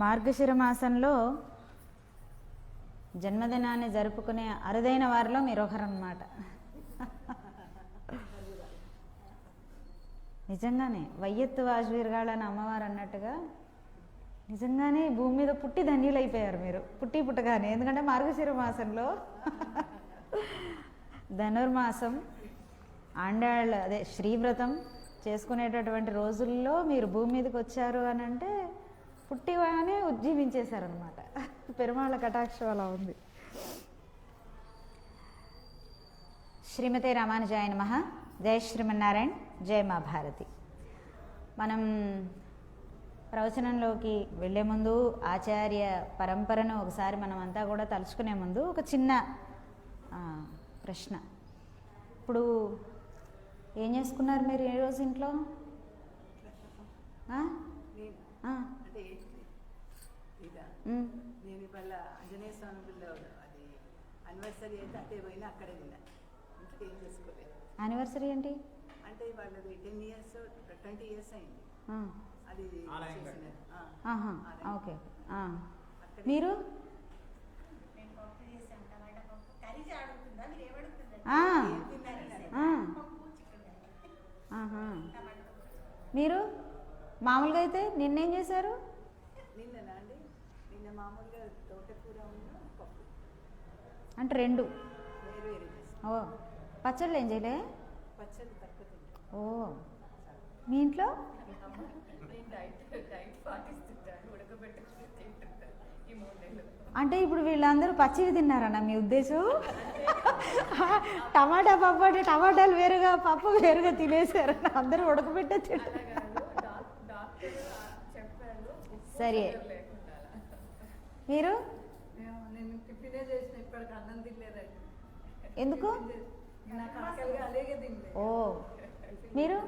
మార్గశిర మాసంలో జన్మదినాన్ని జరుపుకునే అరుదైన వారిలో మీరు ఒకరన్నమాట. నిజంగానే వయ్యత్తు వాజువీరుగాళ్ళని అమ్మవారు అన్నట్టుగా నిజంగానే భూమి మీద పుట్టి ధన్యులైపోయారు మీరు పుట్టగానే. ఎందుకంటే మార్గశిర మాసంలో ధనుర్మాసం ఆండాళ్ళు అదే శ్రీవ్రతం చేసుకునేటటువంటి రోజుల్లో మీరు భూమి మీదకి వచ్చారు అని అంటే పుట్టిగానే ఉజ్జీవించేశారనమాట. పెరుమాళ్ళ కటాక్షం అలా ఉంది. శ్రీమతే రామానుజాయ నమః. జై శ్రీమన్నారాయణ, జై మా భారతి. మనం ప్రవచనంలోకి వెళ్ళే ముందు ఆచార్య పరంపరను ఒకసారి మనం అంతా కూడా తలుచుకునే ముందు ఒక చిన్న ప్రశ్న. ఇప్పుడు ఏం చేసుకున్నారు మీరు ఈరోజు ఇంట్లో? నేను ఇవాళ ఆంజనేయ స్వామి గుళ్ళో అది యానివర్సరీ అయితే అదే పోయినా అక్కడే తిన్నా. ఇంట్లో ఏం చేసుకోలేదు. యానివర్సరీ ఏంటి అంటే వాళ్ళది 10 years 20 years అయింది. అది ఓకే. మీరు మీరు మామూలుగా అయితే నిన్నేం చేశారు? నిన్ననా అండి, నిన్న మామూలుగా తోటకూర పప్పు అంటే రెండు వేరు. ఓ పచ్చళ్ళు ఏం చేయలే? పచ్చళ్ళు తక్కువ తింటాం. ఓ మీ ఇంట్లో అంటే ఇప్పుడు వీళ్ళందరూ పచ్చివి తిన్నారన్న మీ ఉద్దేశం? టమాటా పప్పు అంటే టమాటాలు వేరుగా పప్పు వేరుగా తినేసారన్న, అందరూ ఉడకబెట్టే తింటారు. సరే మీరు నేను టిఫినే చేసిన, ఇప్పటికి అన్నం తినలేదండి. ఎందుకు? నాకు ఆకలిగా అలాగే తినలేదు. ఓ మీరు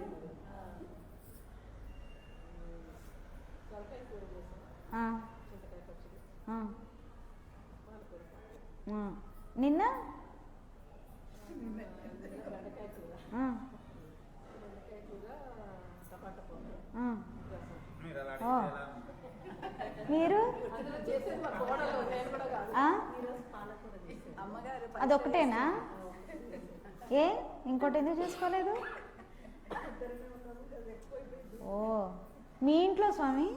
నిన్న మీరు అదొక్కటేనా? ఏ ఇంకోటి ఎందుకు చూసుకోలేదు? ఓ మీ ఇంట్లో స్వామి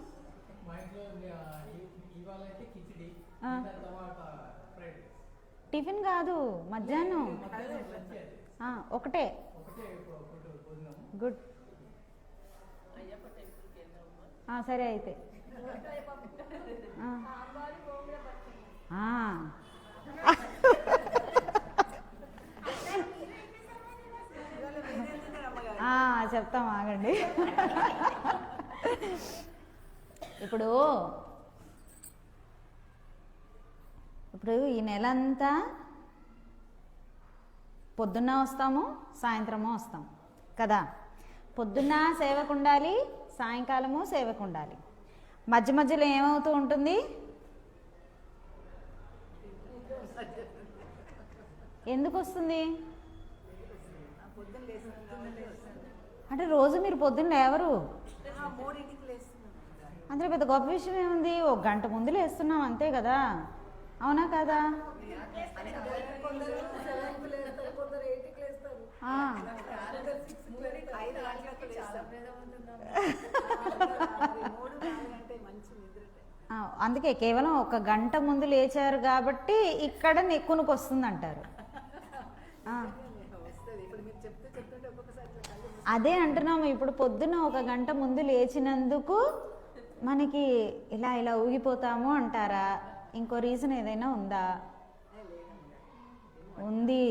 టిఫిన్ కాదు, మధ్యాహ్నం ఒకటే. గుడ్. సరే అయితే చెప్తాం, ఆగండి. ఇప్పుడు ఈ నెల అంతా పొద్దున్న వస్తాము, సాయంత్రము వస్తాం కదా. పొద్దున్న సేవకు ఉండాలి, సాయంకాలము సేవకు ఉండాలి. మధ్య మధ్యలో ఏమవుతూ ఉంటుంది? ఎందుకు వస్తుంది అంటే రోజు మీరు పొద్దున్న లేవరు. అందులో పెద్ద గొప్ప విషయం ఏముంది? ఒక గంట ముందు లేస్తున్నాం అంతే కదా, అవునా కదా? అందుకే కేవలం ఒక గంట ముందు లేచారు కాబట్టి ఇక్కడ నెక్కునికి వస్తుంది అంటారు. అదే అంటున్నాము, ఇప్పుడు పొద్దున్న ఒక గంట ముందు లేచినందుకు మనకి ఇలా ఊగిపోతాము అంటారా? ఇంకో రీజన్ ఏదైనా ఉందా? ఉంది.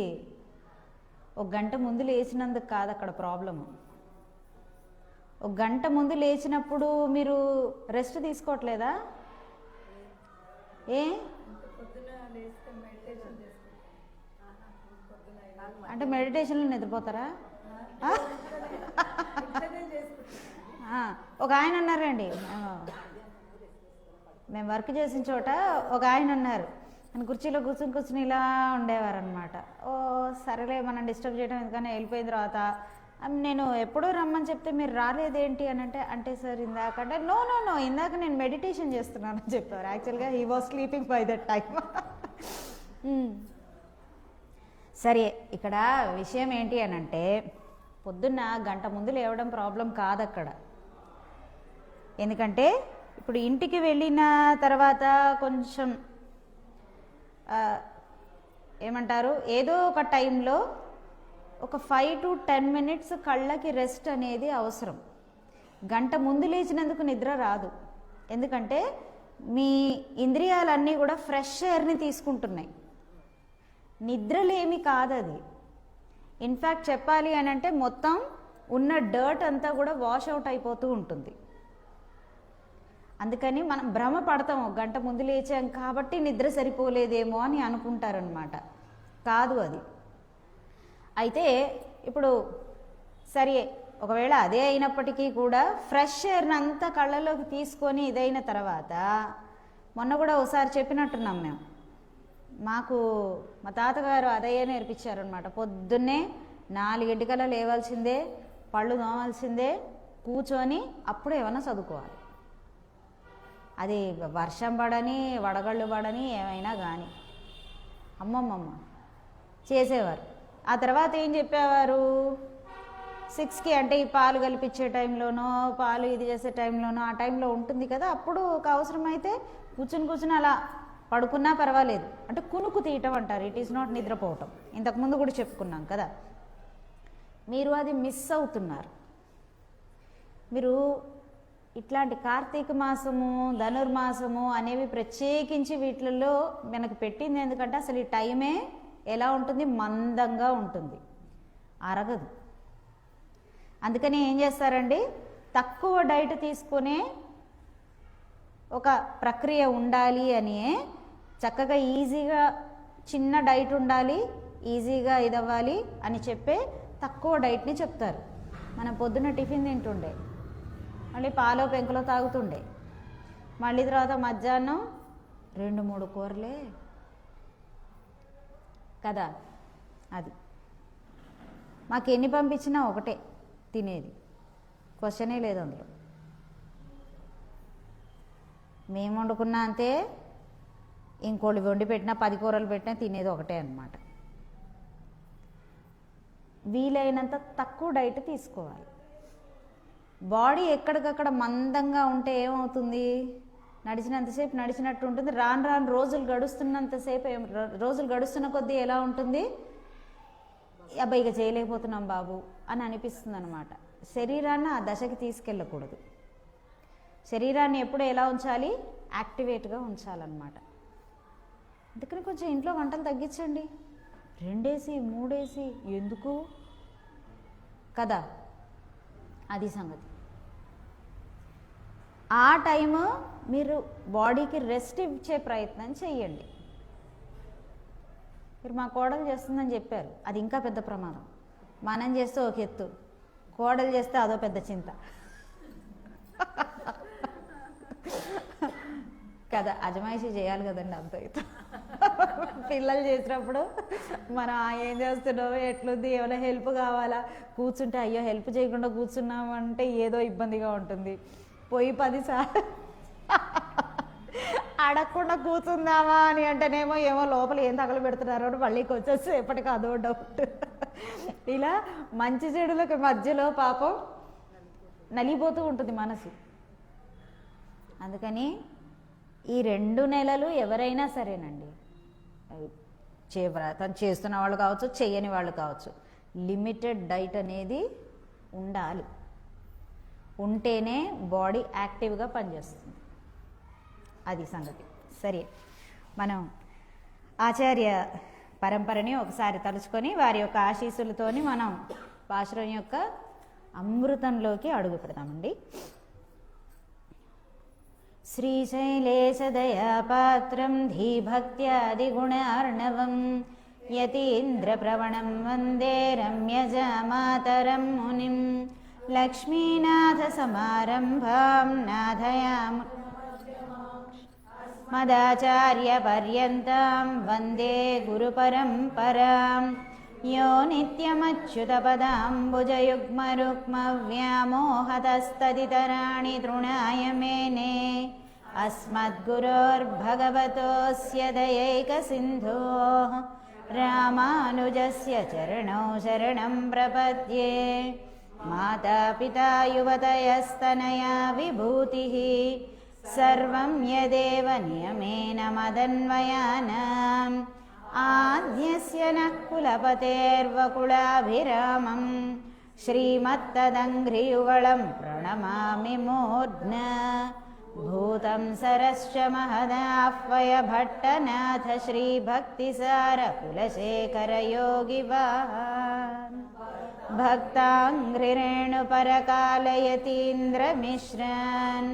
ఒక గంట ముందు లేచినందుకు కాదు అక్కడ ప్రాబ్లము. ఒక గంట ముందు లేచినప్పుడు మీరు రెస్ట్ తీసుకోవట్లేదా? ఏ అంటే మెడిటేషన్లో నిద్రపోతారా? ఒక ఆయన అన్నారండి, మేము వర్క్ చేసిన చోట ఒక ఆయన అన్నారు, కుర్చీలో కూర్చుని ఇలా ఉండేవారు అనమాట. ఓ సరేలే మనం డిస్టర్బ్ చేయడం ఎందుకని వెళ్ళిపోయిన తర్వాత నేను ఎప్పుడో రమ్మని చెప్తే మీరు రాలేదేంటి అని అంటే సార్ ఇందాక అంటే నో ఇందాక నేను మెడిటేషన్ చేస్తున్నాను అని చెప్పారు. యాక్చువల్గా he was sleeping by that time. సరే, ఇక్కడ విషయం ఏంటి అని అంటే పొద్దున్న గంట ముందు లేవడం ప్రాబ్లం కాదు అక్కడ. ఎందుకంటే ఇప్పుడు ఇంటికి వెళ్ళిన తర్వాత కొంచెం ఏమంటారు, ఏదో ఒక టైంలో ఒక 5 to 10 minutes కళ్ళకి రెస్ట్ అనేది అవసరం. గంట ముందు లేచినందుకు నిద్ర రాదు. ఎందుకంటే మీ ఇంద్రియాలన్నీ కూడా ఫ్రెష్ ఎయిర్ని తీసుకుంటున్నాయి. నిద్రలేమి కాదు అది. ఇన్ఫ్యాక్ట్ చెప్పాలి అని అంటే మొత్తం ఉన్న డర్ట్ అంతా కూడా వాష్ అవుట్ అయిపోతూ ఉంటుంది. అందుకని మనం భ్రమ పడతాము, గంట ముందు లేచాం కాబట్టి నిద్ర సరిపోలేదేమో అని అనుకుంటారనమాట. కాదు అది. అయితే ఇప్పుడు సరే, ఒకవేళ అదే అయినప్పటికీ కూడా ఫ్రెష్ ఎయిర్ని అంతా కళ్ళలోకి తీసుకొని ఇదైన తర్వాత, మొన్న కూడా ఒకసారి చెప్పినట్టున్నాం మేము, మాకు మా తాతగారు అదే నేర్పించారనమాట. పొద్దున్నే 4 గంటల లేవాల్సిందే, పళ్ళు తోమాల్సిందే, కూర్చొని అప్పుడు ఏమైనా చదువుకోవాలి. అది వర్షం పడని వడగళ్ళు పడని ఏమైనా కానీ అమ్మమ్మమ్మ చేసేవారు. ఆ తర్వాత ఏం చెప్పేవారు, 6కి అంటే ఈ పాలు కలిపించే టైంలోనో పాలు ఇది చేసే టైంలోనో ఆ టైంలో ఉంటుంది కదా, అప్పుడు ఒక అవసరమైతే కూర్చుని అలా పడుకున్నా పర్వాలేదు. అంటే కునుకు తీయటం అంటారు. ఇట్ ఈస్ నాట్ నిద్రపోవటం. ఇంతకుముందు కూడా చెప్పుకున్నాం కదా. మీరు అది మిస్ అవుతున్నారు. మీరు ఇట్లాంటి కార్తీక మాసము ధనుర్మాసము అనేవి ప్రత్యేకించి వీటిల్లో మనకు పెట్టింది. ఎందుకంటే అసలు ఈ టైమే ఎలా ఉంటుంది, మందంగా ఉంటుంది, అరగదు. అందుకని ఏం చేస్తారండి, తక్కువ డైట్ తీసుకునే ఒక ప్రక్రియ ఉండాలి అని చక్కగా ఈజీగా చిన్న డైట్ ఉండాలి, ఈజీగా ఇదవ్వాలి అని చెప్పే తక్కువ డైట్ని చెప్తారు. మనం పొద్దున్న టిఫిన్ తింటుండే, మళ్ళీ పాలో పెంకులో తాగుతుండే, మళ్ళీ తర్వాత మధ్యాహ్నం 2-3 కూరలే కదా. అది మాకు ఎన్ని పంపించినా ఒకటే తినేది, క్వశ్చనే లేదు అందులో. మేము వండుకున్నా అంతే, ఇంకోళ్ళు వండి పెట్టినా 10 కూరలు పెట్టినా తినేది ఒకటే అన్నమాట. వీలైనంత తక్కువ డైట్ తీసుకోవాలి. బాడీ ఎక్కడికక్కడ మందంగా ఉంటే ఏమవుతుంది, నడిచినంతసేపు నడిచినట్టు ఉంటుంది. రాను రాను రోజులు గడుస్తున్న కొద్దీ ఎలా ఉంటుంది, అబ్బాయి ఇక చేయలేకపోతున్నాం బాబు అని అనిపిస్తుంది అనమాట. శరీరాన్ని ఆ దశకి తీసుకెళ్ళకూడదు. శరీరాన్ని ఎప్పుడు ఎలా ఉంచాలి, యాక్టివేట్గా ఉంచాలన్నమాట. అందుకని కొంచెం ఇంట్లో వంటలు తగ్గించండి. 2 ఏసి 3 ఏసి ఎందుకు కదా, అది సంగతి. ఆ టైము మీరు బాడీకి రెస్ట్ ఇచ్చే ప్రయత్నం చెయ్యండి. మీరు మా కోడలు చేస్తుందని చెప్పారు, అది ఇంకా పెద్ద ప్రమాదం. మనం చేస్తే ఒక ఎత్తు, కోడలు చేస్తే అదో పెద్ద చింత కదా. అజమాయిషీ చేయాలి కదండి అంత అయితే. పిల్లలు చేసినప్పుడు మనం ఏం చేస్తున్నావు, ఎట్లుంది, ఏమైనా హెల్ప్ కావాలా, కూర్చుంటే అయ్యో హెల్ప్ చేయకుండా కూర్చున్నామంటే ఏదో ఇబ్బందిగా ఉంటుంది. పోయి 10 సార్లు అడగకుండా కూర్చుందామా అని అంటేనేమో ఏమో లోపల ఏం తగలు పెడుతున్నారో మళ్ళీకి వచ్చేసి ఎప్పటికీ అదో డౌట్. ఇలా మంచి చెడులకు మధ్యలో పాపం నలిగిపోతూ ఉంటుంది మనసు. అందుకని ఈ 2 నెలలు ఎవరైనా సరేనండి, వ్రతం చేస్తున్న వాళ్ళు కావచ్చు, చేయని వాళ్ళు కావచ్చు, లిమిటెడ్ డైట్ అనేది ఉండాలి. ఉంటేనే బాడీ యాక్టివ్గా పనిచేస్తుంది. అది సంగతి. సరే, మనం ఆచార్య పరంపరని ఒకసారి తలుచుకొని వారి యొక్క ఆశీస్సులతోని మనం పాశురం యొక్క అమృతంలోకి అడుగు పెడతామండి. శ్రీశైలేశదయాపాత్రం ధీభక్త్యాదిగుణార్ణవం యతీంద్రప్రవణం వందే రమ్యజామాతరం మునిం లక్ష్మీనాథసమారంభాం నాథయామ మదాచార్యపర్యంతం వందే గురుపరంపరాం यो नित्यमच्युतपदाम्बुजयुग्मरुक्मव्यामोहतस्तदितराणि तृणाय मेने अस्मद्गुरोर्भगवतोऽस्य दयैकसिन्धोः रामानुजस्य चरणौ शरणं प्रपद्ये मातापिता युवतयस्तनया विभूतिः सर्वं यदेव नियमेन मदन्वयानाम् आद्यस्य नः कुलपतेर्वकुलाभिरामं श्रीमत्तदङ्घ्रियुगलं प्रणमामि मूर्ध्ना भूतं सरश्च महदाह्वय भट्टनाथ श्रीभक्तिसारकुलशेखरयोगिवाहान् भक्ताङ्घ्रिरेणुपरकालयतीन्द्रमिश्रान्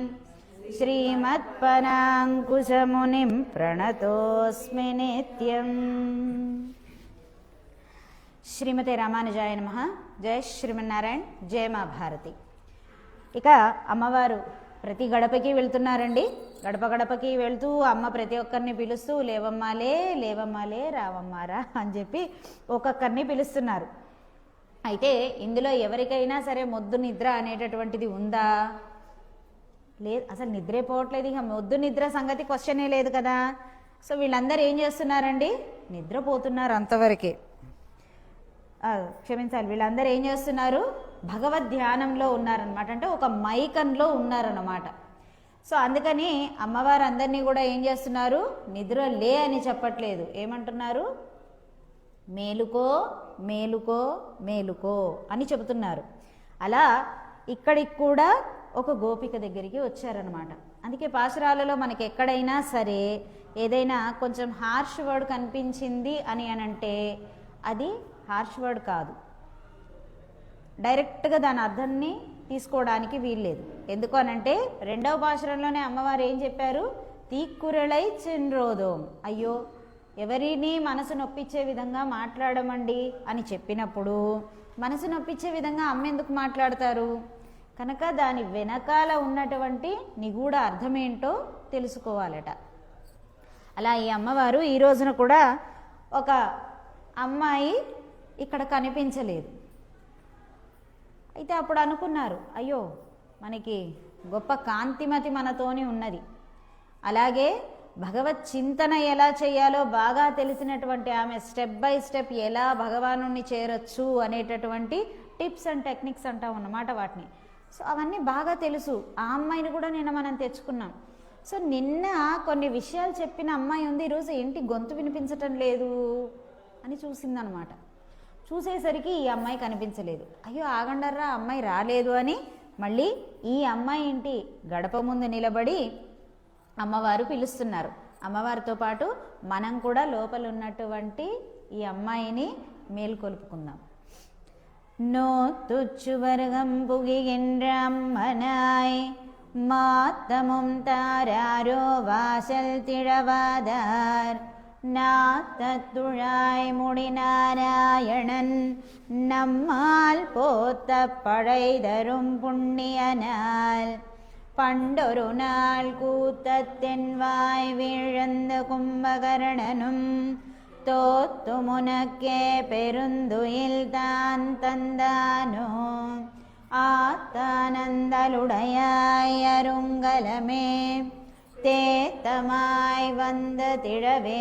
श्रीमत्पराङ्कुशमुनिं प्रणतोऽस्मि नित्यम् శ్రీమతే రామానుజాయ నమః. జయ శ్రీమన్నారాయణ, జయ మా భారతి. ఇక అమ్మవారు ప్రతి గడపకి వెళ్తున్నారండి. గడప గడపకి వెళ్తూ అమ్మ ప్రతి ఒక్కరిని పిలుస్తూ లేవమ్మాలే లేవమ్మాలే రావమ్మారా అని చెప్పి ఒక్కొక్కరిని పిలుస్తున్నారు. అయితే ఇందులో ఎవరికైనా సరే మొద్దు నిద్ర అనేటటువంటిది ఉందా? లేదు, అసలు నిద్రే పోవట్లేదు. ఇక మొద్దు నిద్ర సంగతి క్వశ్చనే లేదు కదా. సో వీళ్ళందరూ ఏం చేస్తున్నారండి? నిద్రపోతున్నారు అంతవరకే. క్షమించాలి, వీళ్ళందరూ ఏం చేస్తున్నారు? భగవద్ ధ్యానంలో ఉన్నారనమాట. అంటే ఒక మైకంలో ఉన్నారన్నమాట. సో అందుకని అమ్మవారు అందరినీ కూడా ఏం చేస్తున్నారు? నిద్ర లే అని చెప్పట్లేదు. ఏమంటున్నారు? మేలుకో మేలుకో మేలుకో అని చెబుతున్నారు. అలా ఇక్కడికి కూడా ఒక గోపిక దగ్గరికి వచ్చారనమాట. అందుకే పాశురాలలో మనకి ఎక్కడైనా సరే ఏదైనా కొంచెం హార్ష్ వర్డ్ కనిపించింది అని అంటే అది హార్ష్ వర్డ్ కాదు. డైరెక్ట్గా దాని అర్థాన్ని తీసుకోవడానికి వీల్లేదు. ఎందుకు అనంటే రెండవ పాశురంలోనే అమ్మవారు ఏం చెప్పారు? తీక్కురళై చెన్రోదోం, అయ్యో ఎవరిని మనసు నొప్పించే విధంగా మాట్లాడమండి అని చెప్పినప్పుడు మనసు నొప్పించే విధంగా అమ్మ ఎందుకు మాట్లాడతారు? కనుక దాని వెనకాల ఉన్నటువంటి నిగూఢ అర్థమేంటో తెలుసుకోవాలట. అలా ఈ అమ్మవారు ఈ రోజున కూడా ఒక అమ్మాయి ఇక్కడ కనిపించలేదు. అయితే అప్పుడు అనుకున్నారు, అయ్యో మనకి గొప్ప కాంతిమతి మనతోని ఉన్నది, అలాగే భగవత్ చింతన ఎలా చేయాలో బాగా తెలిసినటువంటి ఆమె స్టెప్ బై స్టెప్ ఎలా భగవానుణ్ణి చేరొచ్చు అనేటటువంటి టిప్స్ అండ్ టెక్నిక్స్ అంటాం అన్నమాట వాటిని. సో అవన్నీ బాగా తెలుసు. ఆ అమ్మాయిని కూడా నిన్న మనం తెచ్చుకున్నాం. సో నిన్న కొన్ని విషయాలు చెప్పిన అమ్మాయి ఉంది, ఈరోజు ఏంటి గొంతు వినిపించటం లేదు అని చూసిందనమాట. చూసేసరికి ఈ అమ్మాయి కనిపించలేదు. అయ్యో ఆగండర్రా, అమ్మాయి రాలేదు అని మళ్ళీ ఈ అమ్మాయి ఇంటి గడప ముందు నిలబడి అమ్మవారు పిలుస్తున్నారు. అమ్మవారితో పాటు మనం కూడా లోపల ఉన్నటువంటి ఈ అమ్మాయిని మేల్కొల్పుకుందాం. నో తుచ్చువర్గం పుగిగిన్రమ్మనాయ్ மாத்தமும் தாராரோ வாசல் திழவாதார் நாத்தத்துழாய் முடிநாராயணன் நம்மால் போத்த பழைதரும் புண்ணியனால் பண்டொரு நாள் கூத்தத்தென்வாய் வீழந்த கும்பகரணனும் தோத்து முனக்கே பெருந்துயில் தான் தந்தானோ ஆத்தானந்தலுடையாய் அருங்கலமே தேத்தமாய் வந்த திழவேலோரெம்பாவாய்.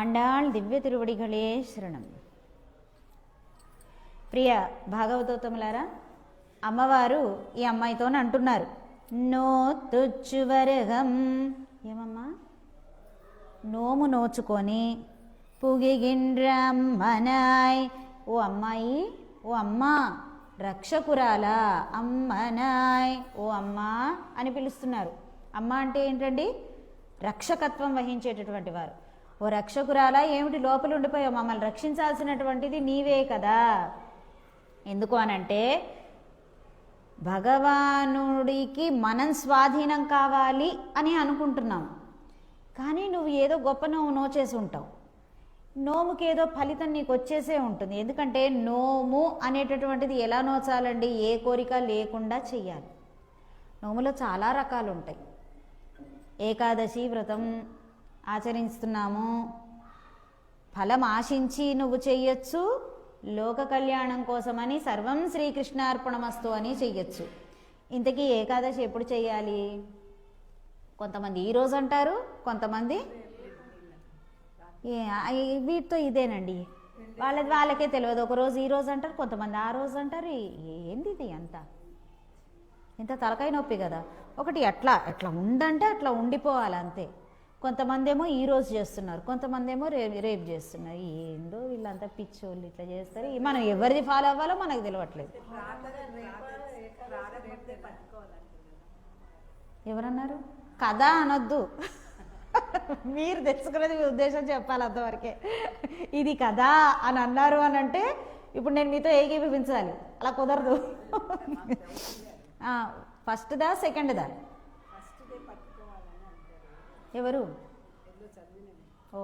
ఆండాళ్ దివ్య తిరువడిகளே శరణం. ప్రియ భాగవతోత్తములారా, అమ్మవారు ఈ అమ్మాయితో అంటున్నారు, నో తుచ్చువరగం, ఏమమ్మా నోము నోచుకొని, పుగిగిండ్రమ్మనాయ్, ఓ అమ్మాయి, ఓ అమ్మా, రక్షకురాలా, అమ్మనాయ్, ఓ అమ్మా అని పిలుస్తున్నారు. అమ్మ అంటే ఏంటండి? రక్షకత్వం వహించేటటువంటి వారు. ఓ రక్షకురాలా, ఏమిటి లోపల ఉండిపోయావు, మమ్మల్ని రక్షించాల్సినటువంటిది నీవే కదా. ఎందుకు అనంటే భగవానుడికి మనం స్వాధీనం కావాలి అని అనుకుంటున్నాం, కానీ నువ్వు ఏదో గొప్ప నోము నోచేసి ఉంటావు. నోముకి ఏదో ఫలితం నీకు వచ్చేసే ఉంటుంది. ఎందుకంటే నోము అనేటటువంటిది ఎలా నోచాలండి? ఏ కోరిక లేకుండా చెయ్యాలి. నోములో చాలా రకాలు ఉంటాయి. ఏకాదశి వ్రతం, ఆచరిస్తున్నాము. ఫలం ఆశించి నువ్వు చెయ్యొచ్చు, లోక కళ్యాణం కోసమని సర్వం శ్రీకృష్ణార్పణమస్తు అని చెయ్యొచ్చు. ఇంతకీ ఏకాదశి ఎప్పుడు చెయ్యాలి? కొంతమంది ఈరోజు అంటారు, కొంతమంది వీటితో ఇదేనండి, వాళ్ళకే తెలియదు. ఒకరోజు ఈరోజు అంటారు, కొంతమంది ఆ రోజు అంటారు. ఏంది ఇది అంతా? ఇంత తలకాయ నొప్పి కదా. ఒకటి అట్లా ఉండంటే అట్లా ఉండిపోవాలి అంతే. కొంతమంది ఏమో ఈరోజు చేస్తున్నారు, కొంతమంది ఏమో రేపు చేస్తున్నారు. ఏందో వీళ్ళంతా పిచ్చోళ్ళు ఇట్లా చేస్తారు. మనం ఎవరిది ఫాలో అవ్వాలో మనకు తెలియట్లేదు. ఎవరన్నారు? కదా అనొద్దు. మీరు తెచ్చుకునేది మీ ఉద్దేశం చెప్పాలి అంతవరకే. ఇది కదా అని అన్నారు అని అంటే ఇప్పుడు నేను మీతో ఏకీభవించాలి, అలా కుదరదు. ఫస్ట్దా సెకండ్దా? ఎవరు? ఓ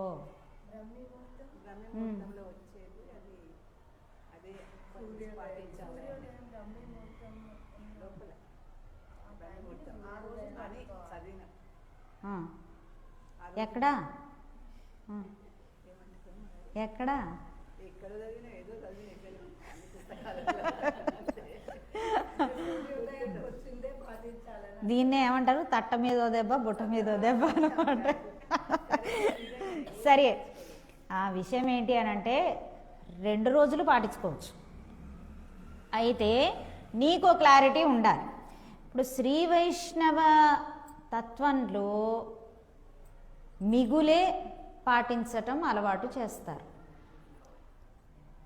ఎక్కడా ఎక్కడా? దీన్నే ఏమంటారు? తట్ట మీదో దెబ్బ, బుట్ట మీదో దెబ్బ అనమాట. సరే, ఆ విషయం ఏంటి అని అంటే 2 రోజులు పాటించుకోవచ్చు. అయితే నీకో క్లారిటీ ఉండాలి. ఇప్పుడు శ్రీ వైష్ణవ తత్వంలో మిగులే పాటించటం అలవాటు చేస్తారు.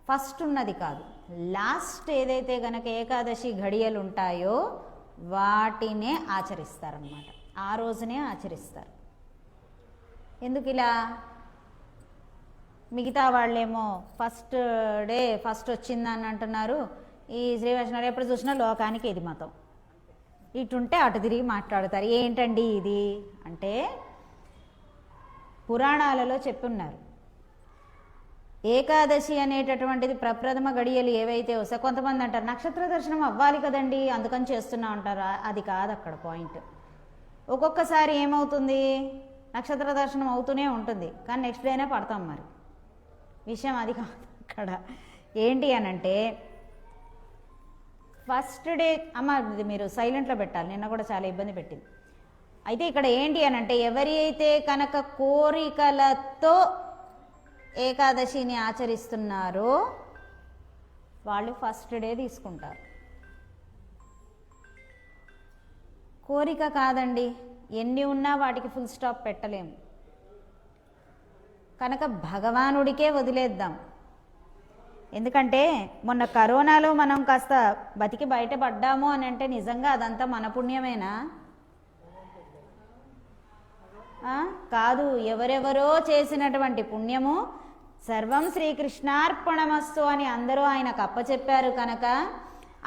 ఫస్ట్ ఉన్నది కాదు, లాస్ట్ ఏదైతే గనక ఏకాదశి ఘడియలు ఉంటాయో వాటినే ఆచరిస్తారన్నమాట. ఆ రోజునే ఆచరిస్తారు. ఎందుకు ఇలా? మిగతా వాళ్ళేమో ఫస్ట్ డే ఫస్ట్ వచ్చిందని అంటున్నారు. ఈ శ్రీ వైష్ణవులు ఎప్పుడు చూసినా లోకానికి ఇది మతం, ఇటుంటే అటు తిరిగి మాట్లాడతారు. ఏంటండి ఇది అంటే, పురాణాలలో చెప్పున్నారు, ఏకాదశి అనేటటువంటిది ప్రప్రథమ గడియలు ఏవైతే వస్తాయి. కొంతమంది అంటారు నక్షత్ర దర్శనం అవ్వాలి కదండి అందుకని చేస్తున్నా అంటారు. అది కాదు అక్కడ పాయింట్. ఒక్కొక్కసారి ఏమవుతుంది, నక్షత్ర దర్శనం అవుతూనే ఉంటుంది, కానీ నెక్స్ట్ డేనే పడతాం. మరి విషయం అది కాదు అక్కడ. ఏంటి అనంటే, ఫస్ట్ డే అమ్మ ఇది మీరు సైలెంట్లో పెట్టాలి, నిన్న కూడా చాలా ఇబ్బంది పెట్టింది. అయితే ఇక్కడ ఏంటి అనంటే, ఎవరి అయితే కనుక కోరికలతో ఏకాదశిని ఆచరిస్తున్నారో వాళ్ళు ఫస్ట్ డే తీసుకుంటారు. కోరిక కాదండి, ఎన్ని ఉన్నా వాటికి ఫుల్ స్టాప్ పెట్టలేము కనుక భగవానుడికే వదిలేద్దాం. ఎందుకంటే మొన్న కరోనాలో మనం కాస్త బతికి బయటపడ్డాము అని అంటే నిజంగా అదంతా మన పుణ్యమేనా? కాదు, ఎవరెవరో చేసినటువంటి పుణ్యము. సర్వం శ్రీకృష్ణార్పణమస్తు అని అందరూ ఆయనకు అప్పచెప్పారు కనుక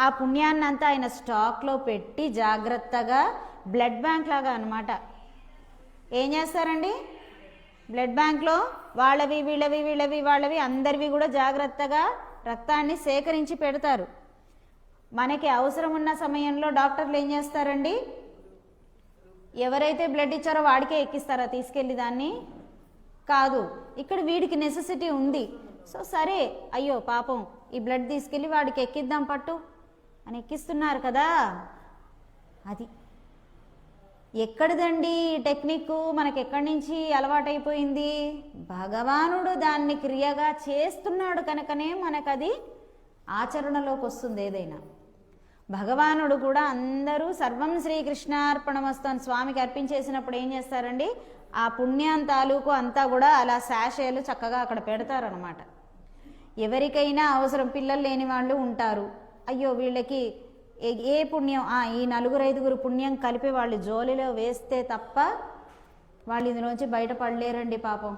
ఆ పుణ్యాన్నంతా ఆయన స్టాక్లో పెట్టి జాగ్రత్తగా బ్లడ్ బ్యాంక్ లాగా అనమాట. ఏం చేస్తారండి, బ్లడ్ బ్యాంక్లో వాళ్ళవి వీళ్ళవి వీళ్ళవి వాళ్ళవి అందరివి కూడా జాగ్రత్తగా రక్తాన్ని సేకరించి పెడతారు. మనకి అవసరం ఉన్న సమయంలో డాక్టర్లు ఏం చేస్తారండి, ఎవరైతే బ్లడ్ ఇచ్చారో వాడికే ఎక్కిస్తారా తీసుకెళ్ళి దాన్ని? కాదు, ఇక్కడ వీడికి నెసెసిటీ ఉంది, సో సరే అయ్యో పాపం ఈ బ్లడ్ తీసుకెళ్ళి వాడికి ఎక్కిద్దాం పట్టు అని ఎక్కిస్తున్నారు కదా. అది ఎక్కడిదండి టెక్నిక్, మనకి ఎక్కడి నుంచి అలవాటైపోయింది? భగవానుడు దాన్ని క్రియగా చేస్తున్నాడు కనుకనే మనకు అది ఆచరణలోకి వస్తుంది. ఏదైనా భగవానుడు కూడా అందరూ సర్వం శ్రీకృష్ణార్పణమస్తు అని స్వామికి అర్పించేసినప్పుడు ఏం చేస్తారండి, ఆ పుణ్యం తాలూకు అంతా కూడా అలా శాషేలు చక్కగా అక్కడ పెడతారనమాట. ఎవరికైనా అవసరం, పిల్లలు లేని వాళ్ళు ఉంటారు, అయ్యో వీళ్ళకి ఏ పుణ్యం, ఈ 4-5 పుణ్యం కలిపి వాళ్ళు జోలిలో వేస్తే తప్ప వాళ్ళు ఇందులోంచి బయటపడలేరండి పాపం,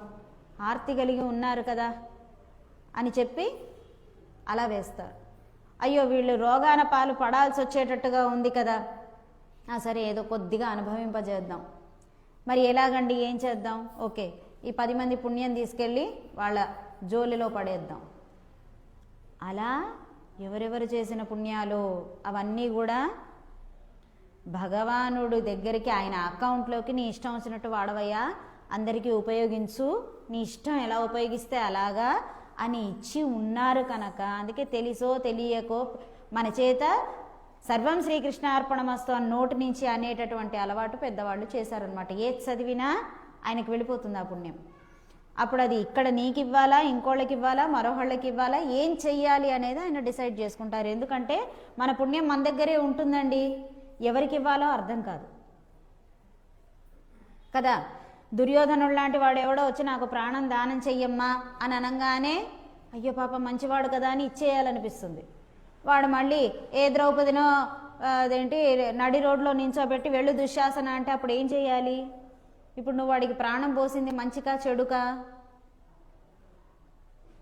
ఆర్తి కలిగి ఉన్నారు కదా అని చెప్పి అలా వేస్తారు. అయ్యో వీళ్ళు రోగాన పాలు పడాల్సి వచ్చేటట్టుగా ఉంది కదా, సరే ఏదో కొద్దిగా అనుభవింపజేద్దాం. మరి ఎలాగండి, ఏం చేద్దాం? ఓకే, ఈ 10 మంది పుణ్యం తీసుకెళ్ళి వాళ్ళ జోలిలో పడేద్దాం. అలా ఎవరెవరు చేసిన పుణ్యాలు అవన్నీ కూడా భగవానుడి దగ్గరికి ఆయన అకౌంట్లోకి నీ ఇష్టం వచ్చినట్టు వాడవయ్యా అందరికీ ఉపయోగించు, నీ ఇష్టం ఎలా ఉపయోగిస్తే అలాగా అని ఇచ్చి ఉన్నారు కనుక, అందుకే తెలిసో తెలియకో మన చేత సర్వం శ్రీకృష్ణ అర్పణమస్తు అని నోటి నుంచి అనేటటువంటి అలవాటు పెద్దవాళ్ళు చేశారనమాట. ఏది చదివినా ఆయనకు వెళ్ళిపోతుంది ఆ పుణ్యం. అప్పుడు అది ఇక్కడ నీకు ఇవ్వాలా, ఇంకోళ్ళకి ఇవ్వాలా, మరోహళ్ళకి ఇవ్వాలా, ఏం చెయ్యాలి అనేది ఆయన డిసైడ్ చేసుకుంటారు. ఎందుకంటే మన పుణ్యం మన దగ్గరే ఉంటుందండి, ఎవరికి ఇవ్వాలో అర్థం కాదు కదా. దుర్యోధనుడు లాంటి వాడు ఎవడో వచ్చి నాకు ప్రాణం దానం చెయ్యమ్మా అని అనగానే అయ్యో పాప మంచివాడు కదా అని ఇచ్చేయాలనిపిస్తుంది. వాడు మళ్ళీ ఏ ద్రౌపదినో అదేంటి నడి రోడ్లో నించోబెట్టి వెళ్ళు దుశ్శాసన అంటే అప్పుడు ఏం చేయాలి? ఇప్పుడు నువ్వు వాడికి ప్రాణం పోసింది మంచికా చెడుకా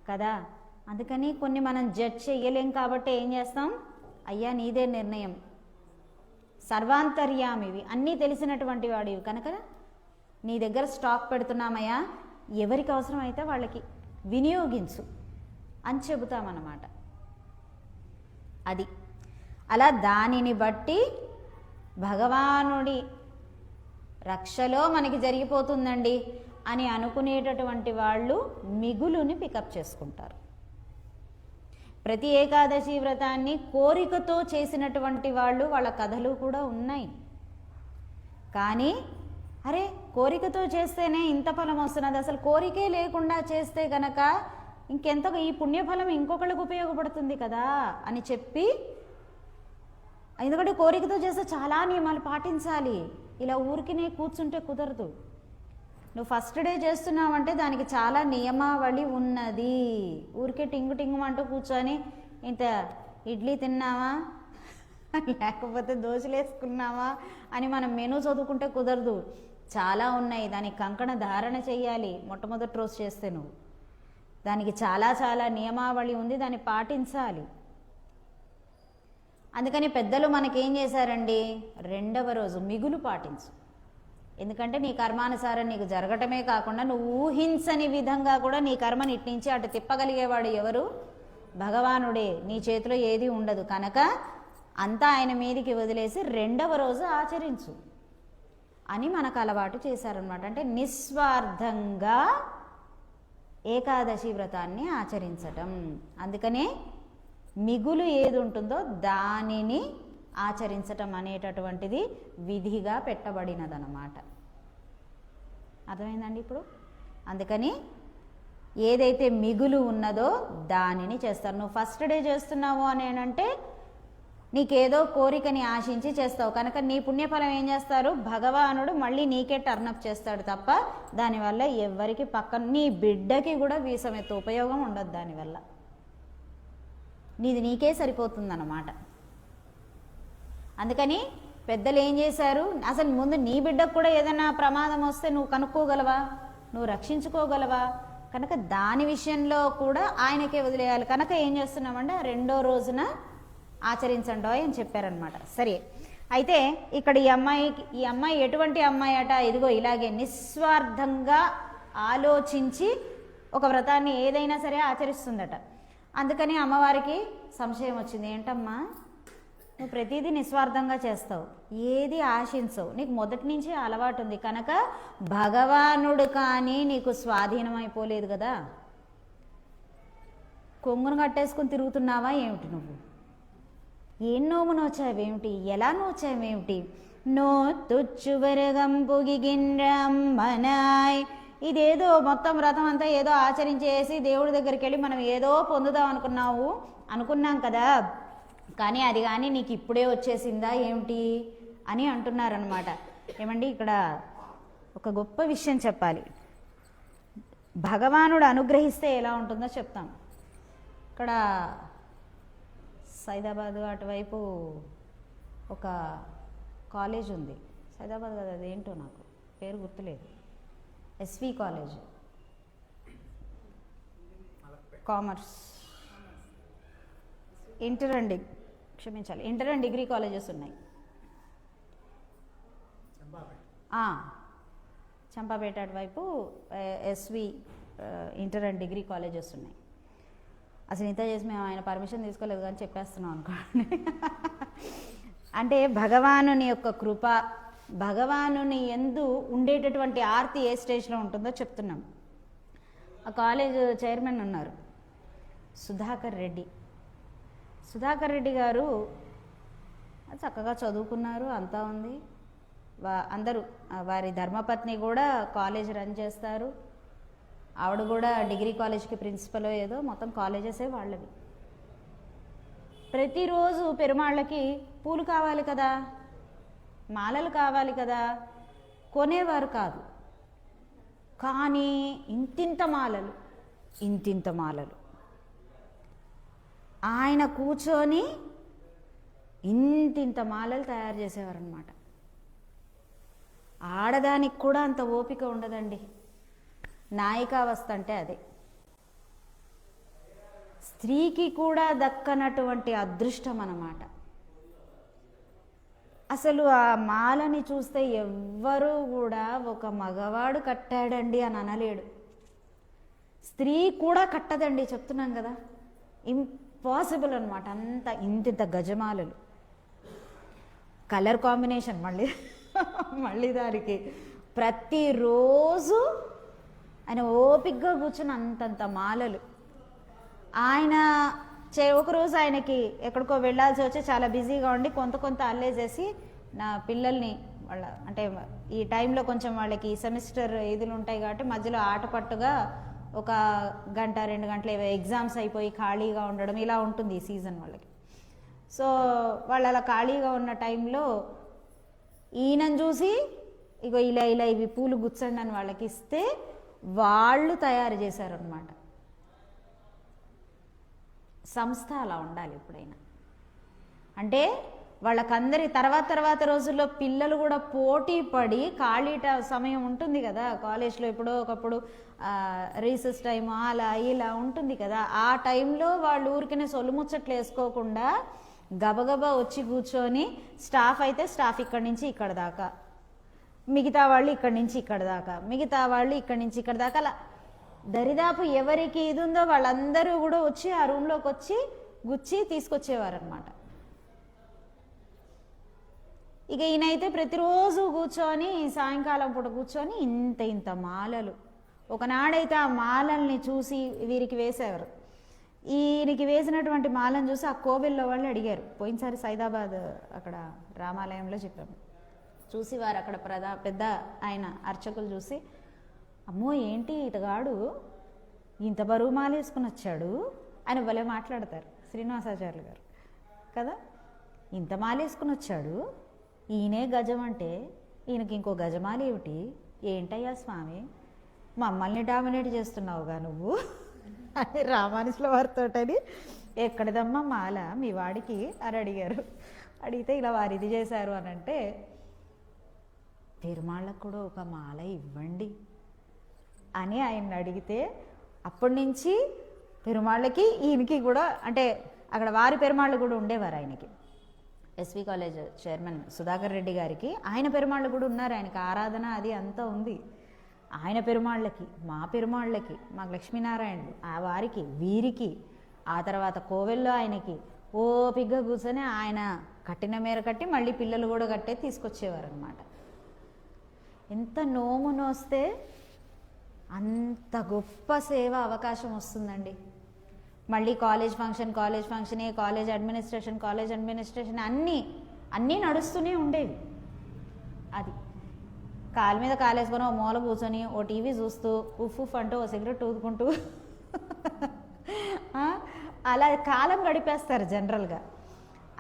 కదా. అందుకని కొన్ని మనం జడ్జ్ చెయ్యలేం కాబట్టి ఏం చేస్తాం, అయ్యా నీదే నిర్ణయం, సర్వాంతర్యామివి అన్నీ తెలిసినటువంటి వాడివి కనుక నీ దగ్గర స్టాక్ పెడుతున్నామయ్యా, ఎవరికి అవసరం అయితే వాళ్ళకి వినియోగించు అని చెబుతామన్నమాట. అది అలా దానిని బట్టి భగవానుడి రక్షలో మనకి జరిగిపోతుందండి అని అనుకునేటటువంటి వాళ్ళు మిగులుని పికప్ చేసుకుంటారు. ప్రతి ఏకాదశి వ్రతాన్ని కోరికతో చేసినటువంటి వాళ్ళు వాళ్ళ కథలు కూడా ఉన్నాయి. కానీ అరే కోరికతో చేస్తేనే ఇంత ఫలం వస్తున్నది, అసలు కోరికే లేకుండా చేస్తే గనక ఇంకెంత ఈ పుణ్యఫలం ఇంకొకళ్ళకు ఉపయోగపడుతుంది కదా అని చెప్పి, ఎందుకంటే కోరికతో చేస్తే చాలా నియమాలు పాటించాలి, ఇలా ఊరికినే కూర్చుంటే కుదరదు. నువ్వు ఫస్ట్ డే చేస్తున్నావంటే దానికి చాలా నియమావళి ఉన్నది. ఊరికే టింగు టింగు అంటూ కూర్చొని ఇంత ఇడ్లీ తిన్నావా లేకపోతే దోశలు వేసుకున్నావా అని మనం మెనూ చదువుకుంటే కుదరదు. చాలా ఉన్నాయి, దానికి కంకణ ధారణ చేయాలి. మొట్టమొదటి రోజు చేస్తే నువ్వు దానికి చాలా చాలా నియమావళి ఉంది, దాన్ని పాటించాలి. అందుకని పెద్దలు మనకేం చేశారండి, రెండవ రోజు మిగులు పాటించు. ఎందుకంటే నీ కర్మానుసారం నీకు జరగటమే కాకుండా నువ్వు ఊహించని విధంగా కూడా నీ కర్మని ఇట్నుంచి అటు తిప్పగలిగేవాడు ఎవరు? భగవానుడే. నీ చేతిలో ఏది ఉండదు కనుక అంతా ఆయన మీదికి వదిలేసి రెండవ రోజు ఆచరించు అని మనకు అలవాటు చేశారనమాట. అంటే నిస్వార్థంగా ఏకాదశి వ్రతాన్ని ఆచరించటం. అందుకనే మిగులు ఏది ఉంటుందో దానిని ఆచరించటం అనేటటువంటిది విధిగా పెట్టబడినదన్నమాట. అర్థమైందండి ఇప్పుడు? అందుకని ఏదైతే మిగులు ఉన్నదో దానిని చేస్తారు. నువ్వు ఫస్ట్ డే చేస్తున్నావు అని అంటే నీకేదో కోరికని ఆశించి చేస్తావు కనుక నీ పుణ్యఫలం ఏం చేస్తారు, భగవానుడు మళ్ళీ నీకే టర్నప్ చేస్తాడు తప్ప దానివల్ల ఎవరికి పక్కన నీ బిడ్డకి కూడా వీసమెత్తు ఉపయోగం ఉండదు. దానివల్ల నీది నీకే సరిపోతుందన్నమాట. అందుకని పెద్దలు ఏం చేశారు, అసలు ముందు నీ బిడ్డకు కూడా ఏదైనా ప్రమాదం వస్తే నువ్వు కనుక్కోగలవా, నువ్వు రక్షించుకోగలవా? కనుక దాని విషయంలో కూడా ఆయనకే వదిలేయాలి. కనుక ఏం చేస్తున్నామంటే రెండో రోజున ఆచరించండి అని చెప్పారనమాట. సరే, అయితే ఇక్కడ ఈ అమ్మాయి ఎటువంటి అమ్మాయి అట, ఇదిగో ఇలాగే నిస్వార్థంగా ఆలోచించి ఒక వ్రతాన్ని ఏదైనా సరే ఆచరిస్తుందట. అందుకని అమ్మవారికి సంశయం వచ్చింది, ఏంటమ్మా నువ్వు ప్రతిదీ నిస్వార్థంగా చేస్తావు, ఏది ఆశించవు, నీకు మొదటి నుంచి అలవాటు ఉంది కనుక భగవానుడు కానీ నీకు స్వాధీనం అయిపోలేదు కదా, కొంగును కట్టేసుకుని తిరుగుతున్నావా ఏమిటి నువ్వు? ఏం నోము నోచావేమిటి, ఎలా నోచావేమిటి? నో తుచ్చువరగంపుగిగిన్రమ్మనాయ్. ఇదేదో మొత్తం వ్రతం అంతా ఏదో ఆచరించేసి దేవుడి దగ్గరికి వెళ్ళి మనం ఏదో పొందుదాం అనుకున్నాం కదా, కానీ అది కానీ నీకు ఇప్పుడే వచ్చేసిందా ఏమిటి అని అంటున్నారనమాట. ఏమండి, ఇక్కడ ఒక గొప్ప విషయం చెప్పాలి. భగవానుడు అనుగ్రహిస్తే ఎలా ఉంటుందో చెప్తాం. ఇక్కడ సైదాబాద్ అటువైపు ఒక కాలేజ్ ఉంది, సైదాబాద్ కదా అదేంటో నాకు పేరు గుర్తులేదు, SV college, commerce, inter and degree colleges ఉన్నాయి. చంపాపేట అటువైపు SV inter and degree colleges ఉన్నాయి. అసలు ఇంత చేసి మేము ఆయన పర్మిషన్ తీసుకోలేదు కానీ చెప్పేస్తున్నాం అనుకోండి. అంటే భగవానుని యొక్క కృప భగవానుని యందు ఉండేటటువంటి ఆర్తి ఏ స్టేజ్లో ఉంటుందో చెప్తున్నాం. ఆ కాలేజ్ చైర్మన్ ఉన్నారు సుధాకర్ రెడ్డి. సుధాకర్ రెడ్డి గారు చక్కగా చదువుకున్నారు, అంతా ఉంది. అందరూ వారి ధర్మపత్ని కూడా కాలేజ్ రన్ చేస్తారు. ఆవిడ కూడా డిగ్రీ కాలేజ్కి ప్రిన్సిపల్ ఏదో, మొత్తం కాలేజెసే వాళ్ళవి. ప్రతిరోజు పెరుమాళ్ళకి పూలు కావాలి కదా, మాలలు కావాలి కదా, కొనేవారు కాదు. కానీ ఇంతింత మాలలు, ఇంతింత మాలలు ఆయన కూర్చొని ఇంతింత మాలలు తయారు చేసేవారనమాట. ఆడదానికి కూడా అంత ఓపిక ఉండదండి. నాయికావస్థ అంటే అదే. స్త్రీకి కూడా దక్కనటువంటి అదృష్టం అన్నమాట. అసలు ఆ మాలని చూస్తే ఎవ్వరూ కూడా ఒక మగవాడు కట్టాడండి అని అనలేడు. స్త్రీ కూడా కట్టదండి, చెప్తున్నాం కదా, ఇంపాసిబుల్ అనమాట. అంత ఇంతింత గజమాలలు, కలర్ కాంబినేషన్ మళ్ళీ దానికి ప్రతిరోజు ఆయన ఓపికగా కూర్చుని అంతంత మాలలు. ఆయన ఒకరోజు ఆయనకి ఎక్కడికో వెళ్ళాల్సి వచ్చి చాలా బిజీగా ఉండి కొంత అల్లేసేసి నా పిల్లల్ని వాళ్ళ అంటే ఈ టైంలో కొంచెం వాళ్ళకి సెమిస్టర్ ఇదులు ఉంటాయి కాబట్టి మధ్యలో ఆటపట్టుగా ఒక గంట 2 గంటలు ఎగ్జామ్స్ అయిపోయి ఖాళీగా ఉండడం ఇలా ఉంటుంది ఈ సీజన్ వాళ్ళకి. సో వాళ్ళు అలా ఖాళీగా ఉన్న టైంలో ఈయనను చూసి ఇగో ఇలా ఇవి పూలు గుచ్చండి అని వాళ్ళకి ఇస్తే వాళ్ళు తయారు చేశారనమాట. సంస్థ అలా ఉండాలి ఎప్పుడైనా. అంటే వాళ్ళకందరి తర్వాత రోజుల్లో పిల్లలు కూడా పోటీ పడి ఖాళీ సమయం ఉంటుంది కదా కాలేజ్లో, ఎప్పుడో ఒకప్పుడు రీసెస్ టైం అలా ఇలా ఉంటుంది కదా, ఆ టైంలో వాళ్ళు ఊరికనే సొల్లుముచ్చట్లు వేసుకోకుండా గబగబా వచ్చి కూర్చొని స్టాఫ్ అయితే స్టాఫ్ ఇక్కడి నుంచి ఇక్కడ దాకా, మిగతా వాళ్ళు ఇక్కడి నుంచి ఇక్కడ దాకా, మిగతా వాళ్ళు ఇక్కడి నుంచి ఇక్కడ దాకా, అలా దరిదాపు ఎవరికి ఇది ఉందో వాళ్ళందరూ కూడా వచ్చి ఆ రూమ్లోకి వచ్చి గుచ్చి తీసుకొచ్చేవారనమాట. ఇక ఈయనైతే ప్రతిరోజు కూర్చొని సాయంకాలం పూట కూర్చొని ఇంత మాలలు. ఒకనాడైతే ఆ మాలల్ని చూసి వీరికి వేసేవారు. ఈయనకి వేసినటువంటి మాలను చూసి ఆ కోవిల్లో వాళ్ళు అడిగారు. పోయినసారి సైదాబాద్ అక్కడ రామాలయంలో చెప్పాము. చూసి వారు అక్కడ పెద్ద ఆయన అర్చకులు చూసి, అమ్మో ఏంటి ఇతగాడు ఇంత బరువు మాల వేసుకుని వచ్చాడు అని భలే మాట్లాడతారు శ్రీనివాసాచార్యులు గారు కదా. ఇంత మాల వేసుకుని వచ్చాడు, ఈయనే గజం అంటే ఈయనకి ఇంకో గజమాల ఏమిటి, ఏంటయ్యా స్వామి మమ్మల్ని డామినేట్ చేస్తున్నావుగా నువ్వు అని రామానుజుల వారితోటని, ఎక్కడిదమ్మా మాల మీ వాడికి అని అడిగారు. అడిగితే ఇలా వారు ఇది చేశారు అని అంటే, తిరుమాళ్ళకు కూడా ఒక మాల ఇవ్వండి అని ఆయన్ని అడిగితే అప్పటి నుంచి పెరుమాళ్ళకి ఈయనకి కూడా, అంటే అక్కడ వారి పెరుమాళ్ళు కూడా ఉండేవారు ఆయనకి. SV college chairman Sudhakar Reddy గారికి ఆయన పెరుమాళ్ళు కూడా ఉన్నారు. ఆయనకి ఆరాధన అది అంతా ఉంది. ఆయన పెరుమాళ్ళకి, మా పెరుమాళ్ళకి, మాకు లక్ష్మీనారాయణుడు ఆ వారికి వీరికి, ఆ తర్వాత కోవెల్లో ఆయనకి ఓపిగ్గా కూర్చొని ఆయన కట్టిన మేర కట్టి మళ్ళీ పిల్లలు కూడా కట్టే తీసుకొచ్చేవారు అనమాట. ఎంత నోము నోస్తే అంత గొప్ప సేవ అవకాశం వస్తుందండి. మళ్ళీ కాలేజ్ ఫంక్షనే, కాలేజ్ అడ్మినిస్ట్రేషన్ అన్నీ నడుస్తూనే ఉండేవి. అది కాలు మీద కాలేసుకొని ఓ మూల కూర్చొని ఓ టీవీ చూస్తూ ఉఫ్ అంటూ ఓ సిగరెట్ ఊదుకుంటూ అలా కాలం గడిపేస్తారు జనరల్గా.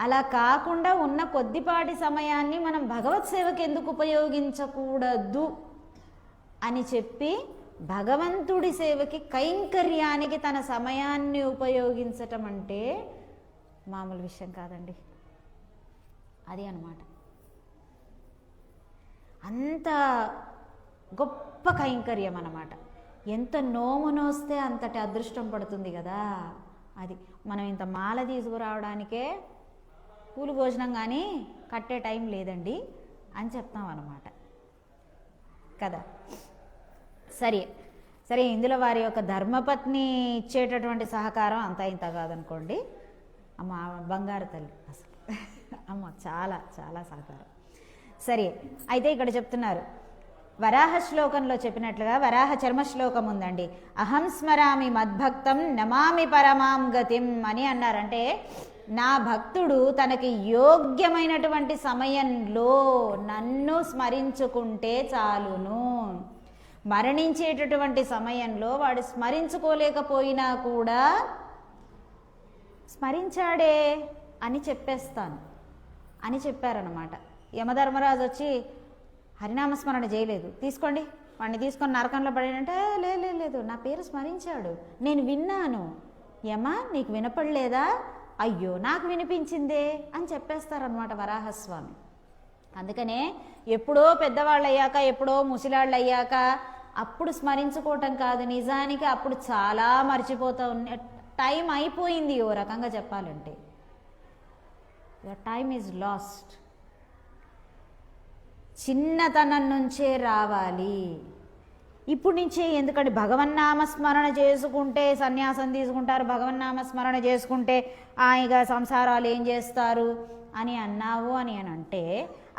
అలా కాకుండా ఉన్న కొద్దిపాటి సమయాన్ని మనం భగవత్ సేవకి ఎందుకు ఉపయోగించకూడదు అని చెప్పి భగవంతుడి సేవకి కైంకర్యానికి తన సమయాన్ని ఉపయోగించటం అంటే మామూలు విషయం కాదండి. అది అన్నమాట. అంత గొప్ప కైంకర్యం అన్నమాట. ఎంత నోము నోస్తే అంతటి అదృష్టం పడుతుంది కదా. అది మనం ఇంత మాల తీసుకురావడానికే పూలు భోజనం కానీ కట్టే టైం లేదండి అని చెప్తాం అన్నమాట కదా. సరే ఇందులో వారి యొక్క ధర్మపత్ని ఇచ్చేటటువంటి సహకారం అంతా ఇంత కాదనుకోండి. అమ్మ బంగారు తల్లి అసలు అమ్మ చాలా చాలా సహకారం. సరే, అయితే ఇక్కడ చెప్తున్నారు వరాహ శ్లోకంలో చెప్పినట్లుగా వరాహ చర్మ శ్లోకం ఉందండి. అహం స్మరామి మద్భక్తం నమామి పరమాం గతిం అని అన్నారంటే నా భక్తుడు తనకి యోగ్యమైనటువంటి సమయంలో నన్ను స్మరించుకుంటే చాలును. మరణించేటటువంటి సమయంలో వాడు స్మరించుకోలేకపోయినా కూడా స్మరించాడే అని చెప్పేస్తాను అని చెప్పారనమాట. యమధర్మరాజు వచ్చి హరినామస్మరణ చేయలేదు, తీసుకోండి వాడిని తీసుకొని నరకంలో పడినంటే లేదు నా పేరు స్మరించాడు, నేను విన్నాను. యమ నీకు వినపడలేదా? అయ్యో నాకు వినిపించిందే అని చెప్పేస్తారనమాట వరాహస్వామి. అందుకనే ఎప్పుడో పెద్దవాళ్ళు అయ్యాక, ఎప్పుడో ముసిలాళ్ళు అయ్యాక అప్పుడు స్మరించుకోవటం కాదు, నిజానికి అప్పుడు చాలా మర్చిపోతూ ఉన్న టైం అయిపోయింది. ఓ రకంగా చెప్పాలంటే యువర్ టైమ్ ఈజ్ లాస్ట్. చిన్నతనం నుంచే రావాలి, ఇప్పుడు నుంచే. ఎందుకంటే భగవన్నామస్మరణ చేసుకుంటే సన్యాసం తీసుకుంటారు, భగవన్నామస్మరణ చేసుకుంటే ఇక సంసారాలు ఏం చేస్తారు అని అన్నావు అని అంటే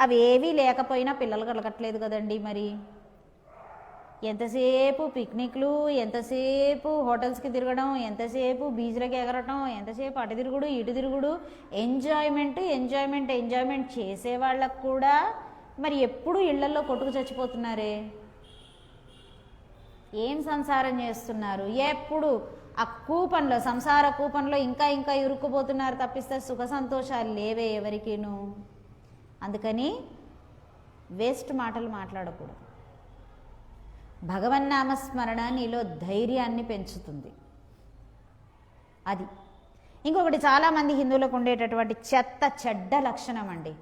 అవి ఏవీ లేకపోయినా పిల్లలు కలగట్లేదు కదండి. మరి ఎంతసేపు పిక్నిక్లు, ఎంతసేపు హోటల్స్కి తిరగడం, ఎంతసేపు బీచ్లకి ఎగరటం, ఎంతసేపు అటు తిరుగుడు ఇటు తిరుగుడు, ఎంజాయ్మెంట్ చేసే వాళ్ళకు కూడా మరి ఎప్పుడు ఇళ్లల్లో కొట్టుకు చచ్చిపోతున్నారే. ఏం సంసారం చేస్తున్నారు? ఎప్పుడు ఆ కూపంలో, సంసార కూపంలో ఇంకా ఇరుక్కుపోతున్నారు తప్పిస్తే సుఖ సంతోషాలు లేవే ఎవరికీను. అందుకని వేస్ట్ మాటలు మాట్లాడకూడదు. భగవన్నామస్మరణ నీలో ధైర్యాన్ని పెంచుతుంది. అది ఇంకొకటి చాలామంది హిందువులకు ఉండేటటువంటి చెడ్డ లక్షణం అండి.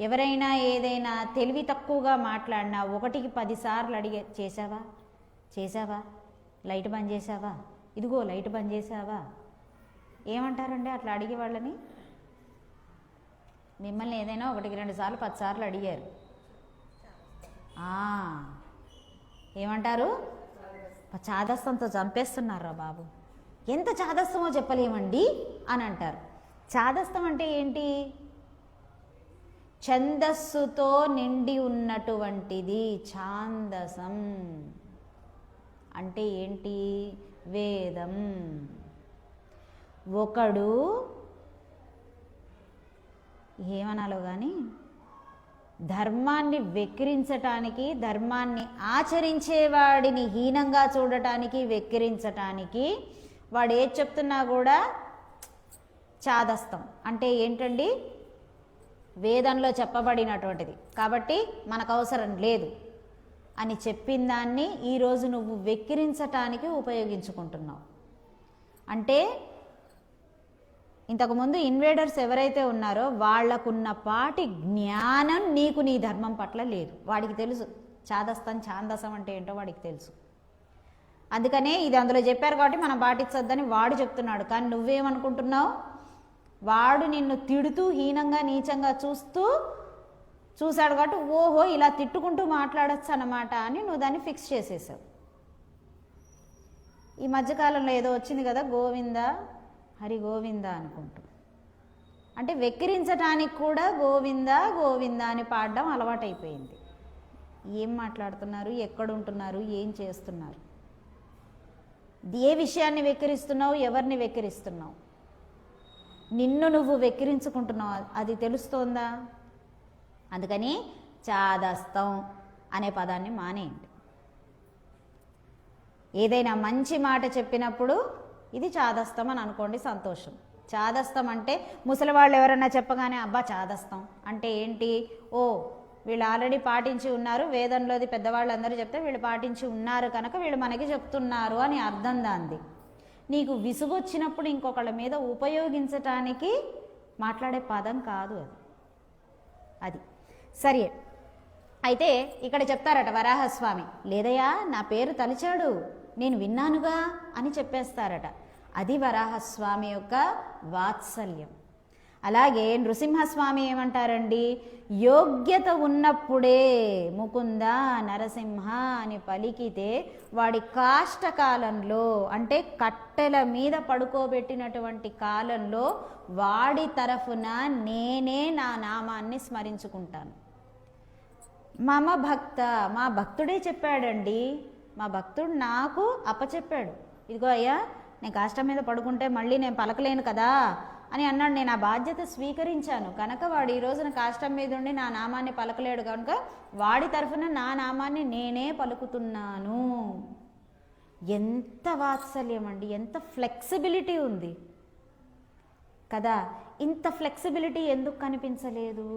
ఎవరైనా ఏదైనా తెలివి తక్కువగా మాట్లాడినా 1కి 10 సార్లు అడిగే, చేసావా లైట్ బంద్ చేసావా, ఇదిగో లైట్ బంద్ చేసావా. ఏమంటారండి అట్లా అడిగే వాళ్ళని? మిమ్మల్ని ఏదైనా 1కి 2 సార్లు 10 సార్లు అడిగారు, ఏమంటారు? చాదస్తంతో చంపేస్తున్నారా బాబు, ఎంత చాదస్తమో చెప్పలేమండి అని అంటారు. చాదస్తం అంటే ఏంటి? ఛందస్సుతో నిండి ఉన్నటువంటిది ఛాందసం అంటే ఏంటి? వేదం. ఒకడు ఏమనాలో కానీ ధర్మాన్ని వెక్కిరించటానికి, ధర్మాన్ని ఆచరించేవాడిని హీనంగా చూడటానికి, వెక్కిరించటానికి వాడు ఏది చెప్తున్నా కూడా చాదస్తం అంటే ఏంటండి? వేదంలో చెప్పబడినటువంటిది కాబట్టి మనకు అవసరం లేదు అని చెప్పిన దాన్ని ఈరోజు నువ్వు వెక్కిరించటానికి ఉపయోగించుకుంటున్నావు. అంటే ఇంతకుముందు ఇన్వేడర్స్ ఎవరైతే ఉన్నారో వాళ్లకున్న పాటి జ్ఞానం నీకు నీ ధర్మం పట్ల లేదు. వాడికి తెలుసు ఛాందసం అంటే ఏంటో వాడికి తెలుసు. అందుకనే ఇది అందులో చెప్పారు కాబట్టి మనం పాటించొద్దని వాడు చెప్తున్నాడు. కానీ నువ్వేమనుకుంటున్నావు? వాడు నిన్ను తిడుతూ హీనంగా నీచంగా చూశాడు కాబట్టి ఓహో ఇలా తిట్టుకుంటూ మాట్లాడచ్చు అన్నమాట అని నువ్వు దాన్ని ఫిక్స్ చేసేసావు. ఈ మధ్యకాలంలో ఏదో వచ్చింది కదా, గోవింద హరి గోవింద అనుకుంటూ, అంటే వెక్కిరించటానికి కూడా గోవింద గోవింద అని పాడడం అలవాటైపోయింది. ఏం మాట్లాడుతున్నారు, ఎక్కడుంటున్నారు, ఏం చేస్తున్నారు, ఏ విషయాన్ని వెక్కిరిస్తున్నావు, ఎవరిని వెక్కిరిస్తున్నావు, నిన్ను నువ్వు వెక్కిరించుకుంటున్నావు, అది తెలుస్తోందా? అందుకని చాదస్తం అనే పదాన్ని మానేయండి. ఏదైనా మంచి మాట చెప్పినప్పుడు ఇది చాదస్తం అని అనుకోండి, సంతోషం. చాదస్తం అంటే ముసలివాళ్ళు ఎవరన్నా చెప్పగానే అబ్బా చాదస్తం అంటే ఏంటి? ఓ వీళ్ళు ఆల్రెడీ పాటించి ఉన్నారు, వేదంలోది పెద్దవాళ్ళు అందరూ చెప్తే వీళ్ళు పాటించి ఉన్నారు కనుక వీళ్ళు మనకి చెప్తున్నారు అని అర్థం దాంది. నీకు విసుగొచ్చినప్పుడు ఇంకొకళ్ళ మీద ఉపయోగించటానికి మాట్లాడే పదం కాదు అది. సరే, అయితే ఇక్కడ చెప్తారట వరాహస్వామి, లేదయ్యా నా పేరు తలిచాడు, నేను విన్నానుగా అని చెప్పేస్తారట. అది వరాహస్వామి యొక్క వాత్సల్యం. అలాగే నృసింహస్వామి ఏమంటారండి? యోగ్యత ఉన్నప్పుడే ముకుంద నరసింహ అని పలికితే వాడి కాష్టకాలంలో అంటే కట్టెల మీద పడుకోబెట్టినటువంటి కాలంలో వాడి తరఫున నేనే నా నామాన్ని స్మరించుకుంటాను. మమ భక్త, మా భక్తుడే చెప్పాడండి. మా భక్తుడు నాకు అప్పచెప్పాడు, ఇదిగో అయ్యా నేను కాష్టం మీద పడుకుంటే మళ్ళీ నేను పలకలేను కదా అని అన్నాడు. నేను ఆ బాధ్యత స్వీకరించాను కనుక వాడు ఈ రోజున కాష్టం మీద ఉండి నా నామాన్ని పలకలేడు కనుక వాడి తరఫున నా నామాన్ని నేనే పలుకుతున్నాను. ఎంత వాత్సల్యం అండి, ఎంత ఫ్లెక్సిబిలిటీ ఉంది కదా. ఇంత ఫ్లెక్సిబిలిటీ ఎందుకు కనిపించలేదు?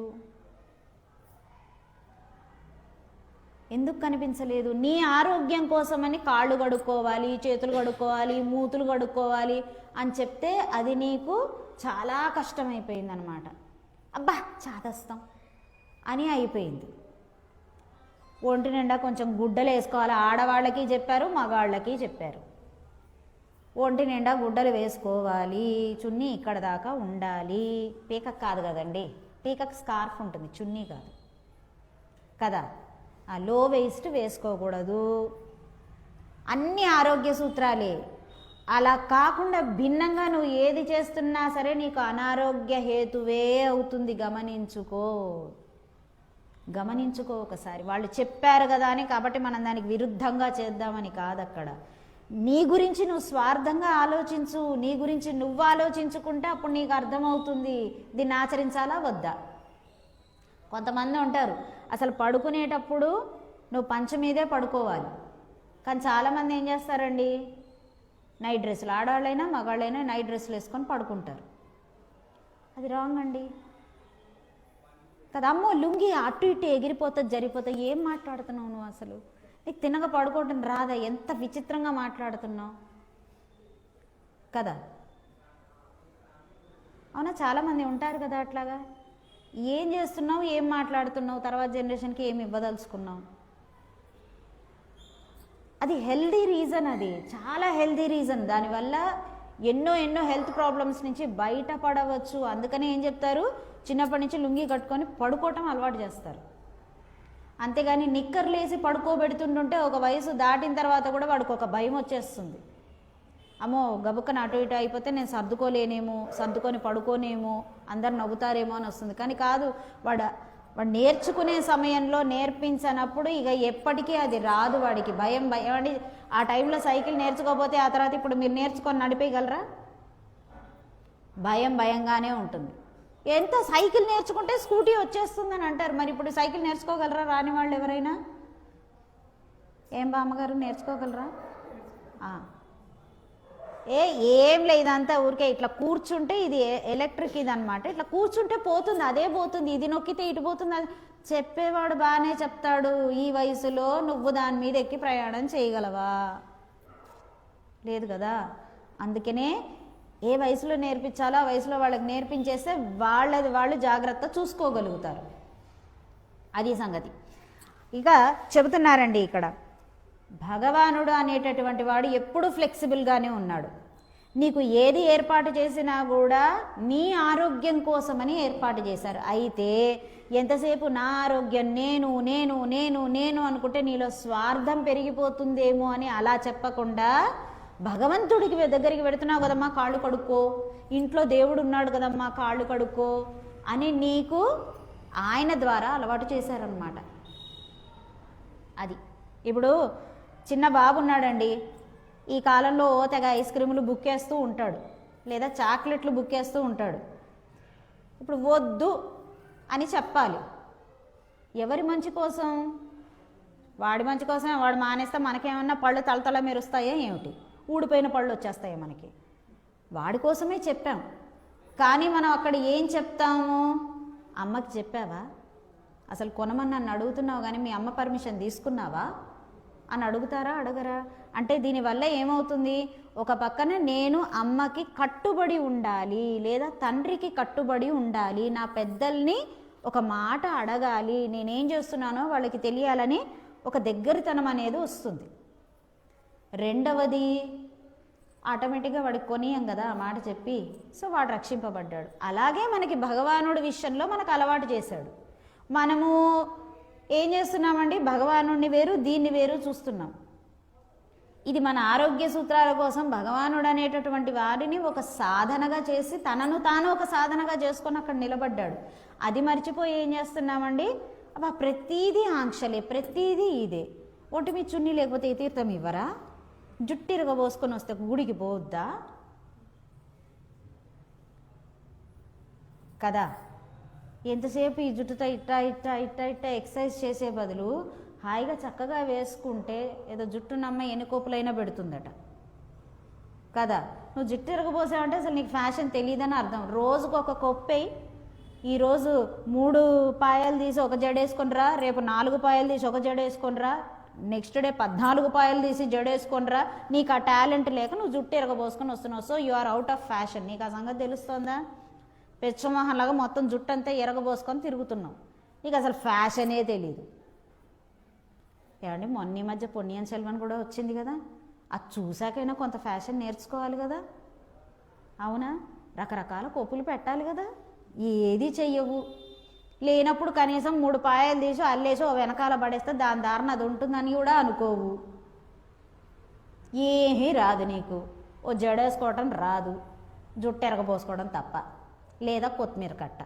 ఎందుకు కనిపించలేదు? నీ ఆరోగ్యం కోసమని కాళ్ళు కడుక్కోవాలి, చేతులు కడుక్కోవాలి, మూతులు కడుక్కోవాలి అని చెప్తే అది నీకు చాలా కష్టమైపోయింది అనమాట. అబ్బా చాదస్తాం అని అయిపోయింది. ఒంటి నిండా కొంచెం గుడ్డలు వేసుకోవాలి, ఆడవాళ్ళకి చెప్పారు, మగాళ్ళకి చెప్పారు. ఒంటి నిండా గుడ్డలు వేసుకోవాలి, చున్నీ ఇక్కడ దాకా ఉండాలి. పీకక్ కాదు కదండి, పీకక్ స్కార్ఫ్ ఉంటుంది, చున్నీ కాదు కదా. ఆ లో వేస్ట్ వేసుకోకూడదు, అన్ని ఆరోగ్య సూత్రాలే. అలా కాకుండా భిన్నంగా నువ్వు ఏది చేస్తున్నా సరే నీకు అనారోగ్య హేతువే అవుతుంది. గమనించుకో ఒకసారి. వాళ్ళు చెప్పారు కదా అని కాబట్టి మనం దానికి విరుద్ధంగా చేద్దామని కాదు. అక్కడ నీ గురించి నువ్వు స్వార్థంగా ఆలోచించు, నీ గురించి నువ్వు ఆలోచించుకుంటే అప్పుడు నీకు అర్థమవుతుంది దీన్ని ఆచరించాలా వద్దా. కొంతమంది ఉంటారు అసలు పడుకునేటప్పుడు నువ్వు పంచ మీదే పడుకోవాలి, కానీ చాలామంది ఏం చేస్తారండి, నైట్ డ్రెస్సులు, ఆడవాళ్ళైనా మగాళ్ళైనా నైట్ డ్రెస్సులు వేసుకొని పడుకుంటారు. అది రాంగ్ అండి కదా. అమ్మో లుంగి అటు ఇటు ఎగిరిపోతుంది, జరిగిపోతుంది. ఏం మాట్లాడుతున్నావు నువ్వు? అసలు నీకు తినగా పడుకోవటం రాదా? ఎంత విచిత్రంగా మాట్లాడుతున్నావు కదా. అవునా, చాలామంది ఉంటారు కదా అట్లాగా. ఏం చేస్తున్నావు, ఏం మాట్లాడుతున్నావు, తర్వాత జనరేషన్కి ఏమి ఇవ్వదలుచుకున్నావు? అది హెల్దీ రీజన్, అది చాలా హెల్దీ రీజన్. దానివల్ల ఎన్నో హెల్త్ ప్రాబ్లమ్స్ నుంచి బయటపడవచ్చు. అందుకనే ఏం చెప్తారు, చిన్నప్పటి నుంచి లుంగి కట్టుకొని పడుకోవటం అలవాటు చేస్తారు. అంతేగాని నిక్కర్లేసి పడుకోబెడుతుంటుంటే ఒక వయసు దాటిన తర్వాత కూడా వాడికి ఒక భయం వచ్చేస్తుంది. అమ్మో గబుక్కన అటు ఇటు అయిపోతే నేను సర్దుకొని పడుకోనేమో, అందరు నవ్వుతారేమో అని వస్తుంది. కానీ కాదు, వాడు నేర్చుకునే సమయంలో నేర్పించనప్పుడు ఇక ఎప్పటికీ అది రాదు. వాడికి భయం అని ఆ టైంలో సైకిల్ నేర్చుకోకపోతే ఆ తర్వాత ఇప్పుడు మీరు నేర్చుకొని నడిపేయగలరా? భయంగానే ఉంటుంది. ఎంత సైకిల్ నేర్చుకుంటే స్కూటీ వచ్చేస్తుందని అంటారు, మరి ఇప్పుడు సైకిల్ నేర్చుకోగలరా రాని వాళ్ళు ఎవరైనా? ఏం బామ్మగారు నేర్చుకోగలరా? ఏం లేదంతా ఊరికే ఇట్లా కూర్చుంటే, ఇది ఎలక్ట్రిక్ ఇది అనమాట, ఇట్లా కూర్చుంటే పోతుంది, అదే పోతుంది, ఇది నొక్కితే ఇటు పోతుంది. అది చెప్పేవాడు బాగానే చెప్తాడు. ఈ వయసులో నువ్వు దాని మీద ఎక్కి ప్రయాణం చేయగలవా? లేదు కదా. అందుకనే ఏ వయసులో నేర్పించాలో ఆ వయసులో వాళ్ళకి నేర్పించేస్తే వాళ్ళు జాగ్రత్త చూసుకోగలుగుతారు. అది సంగతి. ఇక చెబుతున్నారండి ఇక్కడ, భగవానుడు అనేటటువంటి వాడు ఎప్పుడూ ఫ్లెక్సిబుల్గానే ఉన్నాడు. నీకు ఏది ఏర్పాటు చేసినా కూడా నీ ఆరోగ్యం కోసమని ఏర్పాటు చేశారు. అయితే ఎంతసేపు నా ఆరోగ్యం నేను నేను నేను నేను అనుకుంటే నీలో స్వార్థం పెరిగిపోతుందేమో అని అలా చెప్పకుండా, భగవంతుడికి దగ్గరికి పెడుతున్నావు కదమ్మా కాళ్ళు కడుక్కో, ఇంట్లో దేవుడు ఉన్నాడు కదమ్మా కాళ్ళు కడుక్కో అని నీకు ఆయన ద్వారా అలవాటు చేశారన్నమాట. అది ఇప్పుడు చిన్న బాబు ఉన్నాడండి, ఈ కాలంలో తెగ ఐస్ క్రీములు బుక్ చేస్తూ ఉంటాడు, లేదా చాక్లెట్లు బుక్ చేస్తూ ఉంటాడు. ఇప్పుడు వద్దు అని చెప్పాలి. ఎవరి మంచి కోసం? వాడి మంచి కోసమే. వాడు మానేస్తే మనకేమన్నా పళ్ళు తలతల మెరుస్తాయా ఏమిటి? ఊడిపోయిన పళ్ళు వచ్చేస్తాయా మనకి? వాడి కోసమే చెప్పాం. కానీ మనం అక్కడ ఏం చెప్తాము? అమ్మకి చెప్పావా? అసలు కొనమని నన్ను అడుగుతున్నావు కానీ మీ అమ్మ పర్మిషన్ తీసుకున్నావా అని అడుగుతారా? అడగరా? అంటే దీనివల్ల ఏమవుతుంది, ఒక పక్కన నేను అమ్మకి కట్టుబడి ఉండాలి, లేదా తండ్రికి కట్టుబడి ఉండాలి, నా పెద్దల్ని ఒక మాట అడగాలి, నేనేం చేస్తున్నానో వాళ్ళకి తెలియాలని ఒక దగ్గరితనం అనేది వస్తుంది. రెండవది, ఆటోమేటిక్గా వాడికి కొనియం కదా ఆ మాట చెప్పి, సో వాడు రక్షింపబడ్డాడు. అలాగే మనకి భగవానుడి విషయంలో మనకు అలవాటు చేశాడు. మనము ఏం చేస్తున్నామండి, భగవానుడిని వేరు దీన్ని వేరు చూస్తున్నాం. ఇది మన ఆరోగ్య సూత్రాల కోసం భగవానుడు అనేటటువంటి వారిని ఒక సాధనగా చేసి తనను తాను ఒక సాధనగా చేసుకొని అక్కడ నిలబడ్డాడు. అది మర్చిపోయి ఏం చేస్తున్నామండి, అబ్బా ప్రతీదీ ఆంక్షలే, ప్రతీదీ ఇదే. ఒంటి మీద చున్నీ లేకపోతే ఏ తీర్థం ఇవ్వరా? జుట్టు ఇరగబోసుకొని వస్తే గుడికి పోవద్దా కదా? ఎంతసేపు ఈ జుట్టుతో ఇట్టా ఇట్టా ఇట్టా ఇట్టా ఎక్సర్సైజ్ చేసే బదులు హాయిగా చక్కగా వేసుకుంటే ఏదో జుట్టు నమ్మ ఎన్ని కోపులైనా పెడుతుందట కదా. నువ్వు జుట్టు ఇరగబోసావంటే అసలు నీకు ఫ్యాషన్ తెలియదని అర్థం. రోజుకు ఒక కొప్పై, ఈరోజు 3 పాయలు తీసి ఒక జడేసుకొనిరా, రేపు 4 పాయలు తీసి ఒక జడేసుకొనిరా, నెక్స్ట్ డే 14 పాయలు తీసి జడేసుకొనిరా. నీకు ఆ టాలెంట్ లేక నువ్వు జుట్టు ఇరగబోసుకొని వస్తున్నావు. So you are out of fashion. నీకు ఆ సంగతి తెలుస్తుందా? పెచ్చమోహన్లాగా మొత్తం జుట్టు అంతా ఎరగబోసుకొని తిరుగుతున్నావు. నీకు అసలు ఫ్యాషనే తెలీదు. ఏమండి మొన్న ఈ మధ్య పొన్నియిన్ సెల్వన్ కూడా వచ్చింది కదా, అది చూసాకైనా కొంత ఫ్యాషన్ నేర్చుకోవాలి కదా, అవునా? రకరకాల కొప్పులు పెట్టాలి కదా, ఏది చెయ్యవు. లేనప్పుడు కనీసం 3 పాయలు తీసి అల్లేసి ఓ వెనకాల పడేస్తే దాని దారిన అది ఉంటుందని కూడా అనుకోవు. ఏమీ రాదు నీకు. ఓ జడేసుకోవటం రాదు, జుట్టు ఎరగబోసుకోవడం తప్ప, లేదా కొత్తిమీర కట్ట.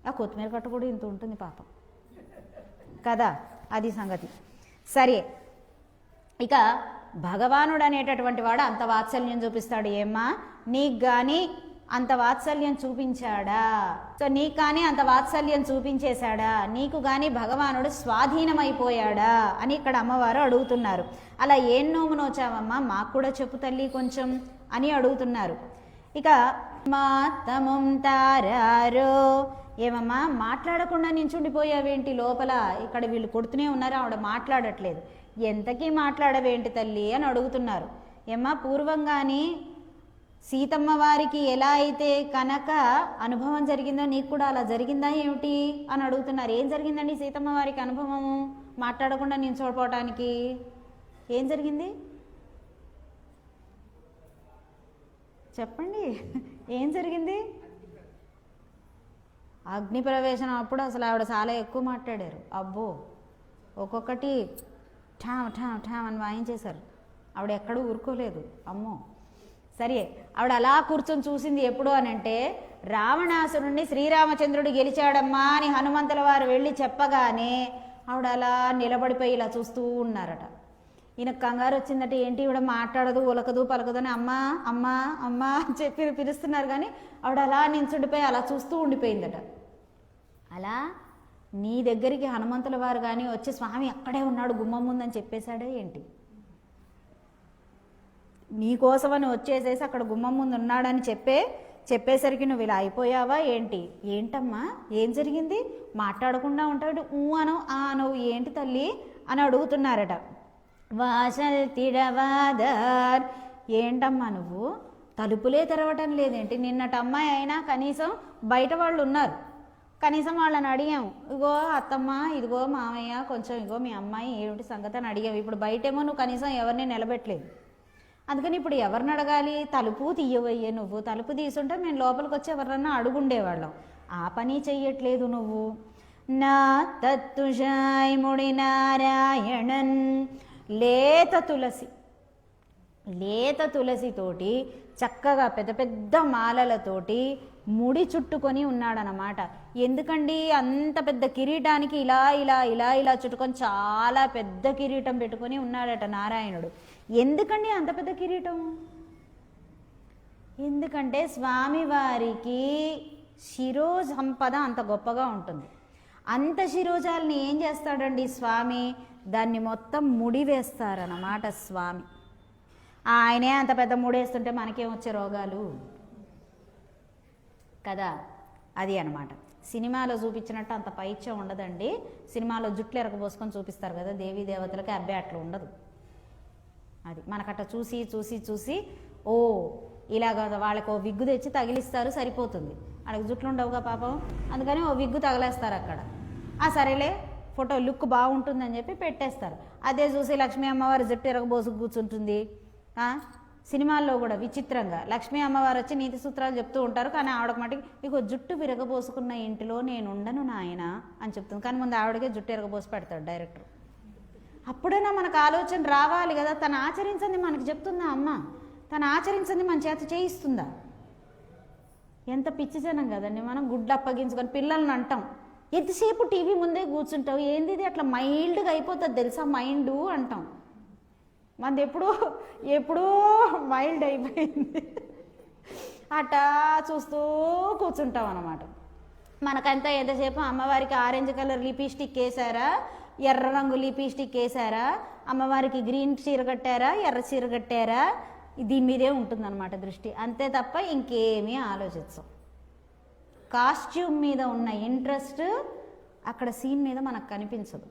ఆ కొత్తిమీర కట్ట కూడా ఇంత ఉంటుంది పాపం కదా, అది సంగతి. సరే, ఇక భగవానుడు అనేటటువంటి వాడు అంత వాత్సల్యం చూపిస్తాడు. ఏమ్మా నీకు కానీ అంత వాత్సల్యం చూపించాడా? సో నీకు కానీ అంత వాత్సల్యం చూపించేశాడా? నీకు కానీ భగవానుడు స్వాధీనమైపోయాడా అని ఇక్కడ అమ్మవారు అడుగుతున్నారు. అలా ఏం నోము నోచావమ్మా, మాకు కూడా చెప్పు తల్లి కొంచెం అని అడుగుతున్నారు. ఇక మాతమం తారారో, ఏమమ్మా మాట్లాడకుండా నించుండిపోయావేంటి లోపల? ఇక్కడ వీళ్ళు కొడుతూనే ఉన్నారు, ఆవిడ మాట్లాడట్లేదు. ఎంతకీ మాట్లాడవేంటి తల్లి అని అడుగుతున్నారు. ఏమ్మా పూర్వంగాని సీతమ్మ వారికి ఎలా అయితే కనుక అనుభవం జరిగిందో నీకు కూడా అలా జరిగిందా ఏమిటి అని అడుగుతున్నారు. ఏం జరిగిందండి సీతమ్మ వారికి అనుభవము మాట్లాడకుండా నించోపోవటానికి? ఏం జరిగింది చెప్పండి, ఏం జరిగింది? అగ్ని ప్రవేశం అప్పుడు అసలు ఆవిడ చాలా ఎక్కువ మాట్లాడారు. అబ్బో, ఒక్కొక్కటి ఠామ్ ఠామ్ ఠామ్ అని వాయించేశారు. ఆవిడ ఎక్కడూ ఊరుకోలేదు. అమ్మో, సరే ఆవిడ అలా కూర్చొని చూసింది ఎప్పుడు అని అంటే, రావణాసురుణ్ణి శ్రీరామచంద్రుడు గెలిచాడమ్మా అని హనుమంతుల వారు వెళ్ళి చెప్పగానే ఆవిడ అలా నిలబడిపోయి ఇలా చూస్తూ ఉన్నారట. ఈయన కంగారు వచ్చిందట, ఏంటి ఈవిడ మాట్లాడదు, ఉలకదు పలకదు అని అమ్మా అమ్మా అమ్మా అని చెప్పి పిలుస్తున్నారు, కానీ ఆవిడ అలా నించుండిపోయి అలా చూస్తూ ఉండిపోయిందట. అలా నీ దగ్గరికి హనుమంతుల వారు కానీ వచ్చి స్వామి అక్కడే ఉన్నాడు గుమ్మం ముందని చెప్పేశాడే ఏంటి? నీకోసమని వచ్చేసేసి అక్కడ గుమ్మం ముందు ఉన్నాడని చెప్పేసరికి నువ్వు ఇలా అయిపోయావా ఏంటి? ఏంటమ్మా ఏం జరిగింది? మాట్లాడకుండా ఉంటాడు, అనవు అనవు ఏంటి తల్లి అని అడుగుతున్నారట. వాసల్ తిడవాదర్, ఏంటమ్మా నువ్వు తలుపులే తెరవటం లేదేంటి? నిన్నటి అమ్మాయి అయినా కనీసం బయట వాళ్ళు ఉన్నారు, కనీసం వాళ్ళని అడిగాము, ఇగో అత్తమ్మ ఇదిగో మామయ్య కొంచెం ఇగో మీ అమ్మాయి ఏమిటి సంగతి అని అడిగాము. ఇప్పుడు బయటేమో నువ్వు కనీసం ఎవరిని నిలబెట్టలేదు. అందుకని ఇప్పుడు ఎవరిని అడగాలి? తలుపు తీయవయ్యే నువ్వు. తలుపు తీసుంటే మేము లోపలికి వచ్చి ఎవరన్నా అడుగుండేవాళ్ళం. ఆ పని చెయ్యట్లేదు నువ్వు. నా తత్తుషాయ్ ముడి నారాయణన్, లేత తులసితోటి చక్కగా పెద్ద పెద్ద మాలలతోటి ముడి చుట్టుకొని ఉన్నాడనమాట. ఎందుకండి అంత పెద్ద కిరీటానికి ఇలా ఇలా ఇలా ఇలా చుట్టుకొని చాలా పెద్ద కిరీటం పెట్టుకొని ఉన్నాడట నారాయణుడు. ఎందుకండి అంత పెద్ద కిరీటం? ఎందుకంటే స్వామివారికి శిరో సంపద అంత గొప్పగా ఉంటుంది. అంత శిరోజాలని ఏం చేస్తాడండి స్వామి? దాన్ని మొత్తం ముడి వేస్తారన్నమాట స్వామి. ఆయనే అంత పెద్ద ముడేస్తుంటే మనకేమొచ్చే రోగాలు కదా, అది అనమాట. సినిమాలో చూపించినట్టు అంత పైత్యం ఉండదండి. సినిమాలో జుట్లు ఎరగబోసుకొని చూపిస్తారు కదా దేవీ దేవతలకి, అబ్బాయి అట్లా ఉండదు. అది మనకట్ట చూసి చూసి చూసి ఓ ఇలాగ వాళ్ళకి ఓ విగ్గు తెచ్చి తగిలిస్తారు, సరిపోతుంది. వాళ్ళకి జుట్లు ఉండవుగా పాపం, అందుకని ఓ విగ్గు తగిలేస్తారు అక్కడ. సరేలే ఫోటో లుక్ బాగుంటుందని చెప్పి పెట్టేస్తారు. అదే చూసి లక్ష్మీ అమ్మవారి జుట్టు ఎరగబోసుకు కూర్చుంటుంది. సినిమాల్లో కూడా విచిత్రంగా లక్ష్మీ అమ్మవారు వచ్చి నీతి సూత్రాలు చెప్తూ ఉంటారు, కానీ ఆవిడకు మటుకు ఇక జుట్టు విరగబోసుకున్న ఇంటిలో నేను ఉండను నాయన అని చెప్తుంది. కానీ ముందు ఆవిడకే జుట్టు ఎరగబోసి పెడతాడు డైరెక్టర్. అప్పుడైనా మనకు ఆలోచన రావాలి కదా, తను ఆచరించింది మనకు చెప్తుందా అమ్మ? తను ఆచరించింది మన చేత చేయిస్తుందా? ఎంత పిచ్చి జనం కదండి మనం. గుడ్లు అప్పగించుకొని పిల్లల్ని అంటాం, ఎంతసేపు టీవీ ముందే కూర్చుంటావు, ఏంది ఇది అట్లా మైల్డ్గా అయిపోతుంది తెలుసా మైండు అంటాం. మనది ఎప్పుడో మైల్డ్ అయిపోయింది. అట్టా చూస్తూ కూర్చుంటాం అన్నమాట. మనకంతా ఎంతసేపు అమ్మవారికి ఆరెంజ్ కలర్ లిప్స్టిక్ వేసారా, ఎర్ర రంగు లిప్స్టిక్ వేసారా, అమ్మవారికి గ్రీన్ చీర కట్టారా, ఎర్ర చీర కట్టారా, దీని మీదే ఉంటుందన్నమాట దృష్టి. అంతే తప్ప ఇంకేమీ ఆలోచించం. కాస్ట్యూమ్ మీద ఉన్న ఇంట్రెస్ట్ అక్కడ సీన్ మీద మనకు కనిపించదు.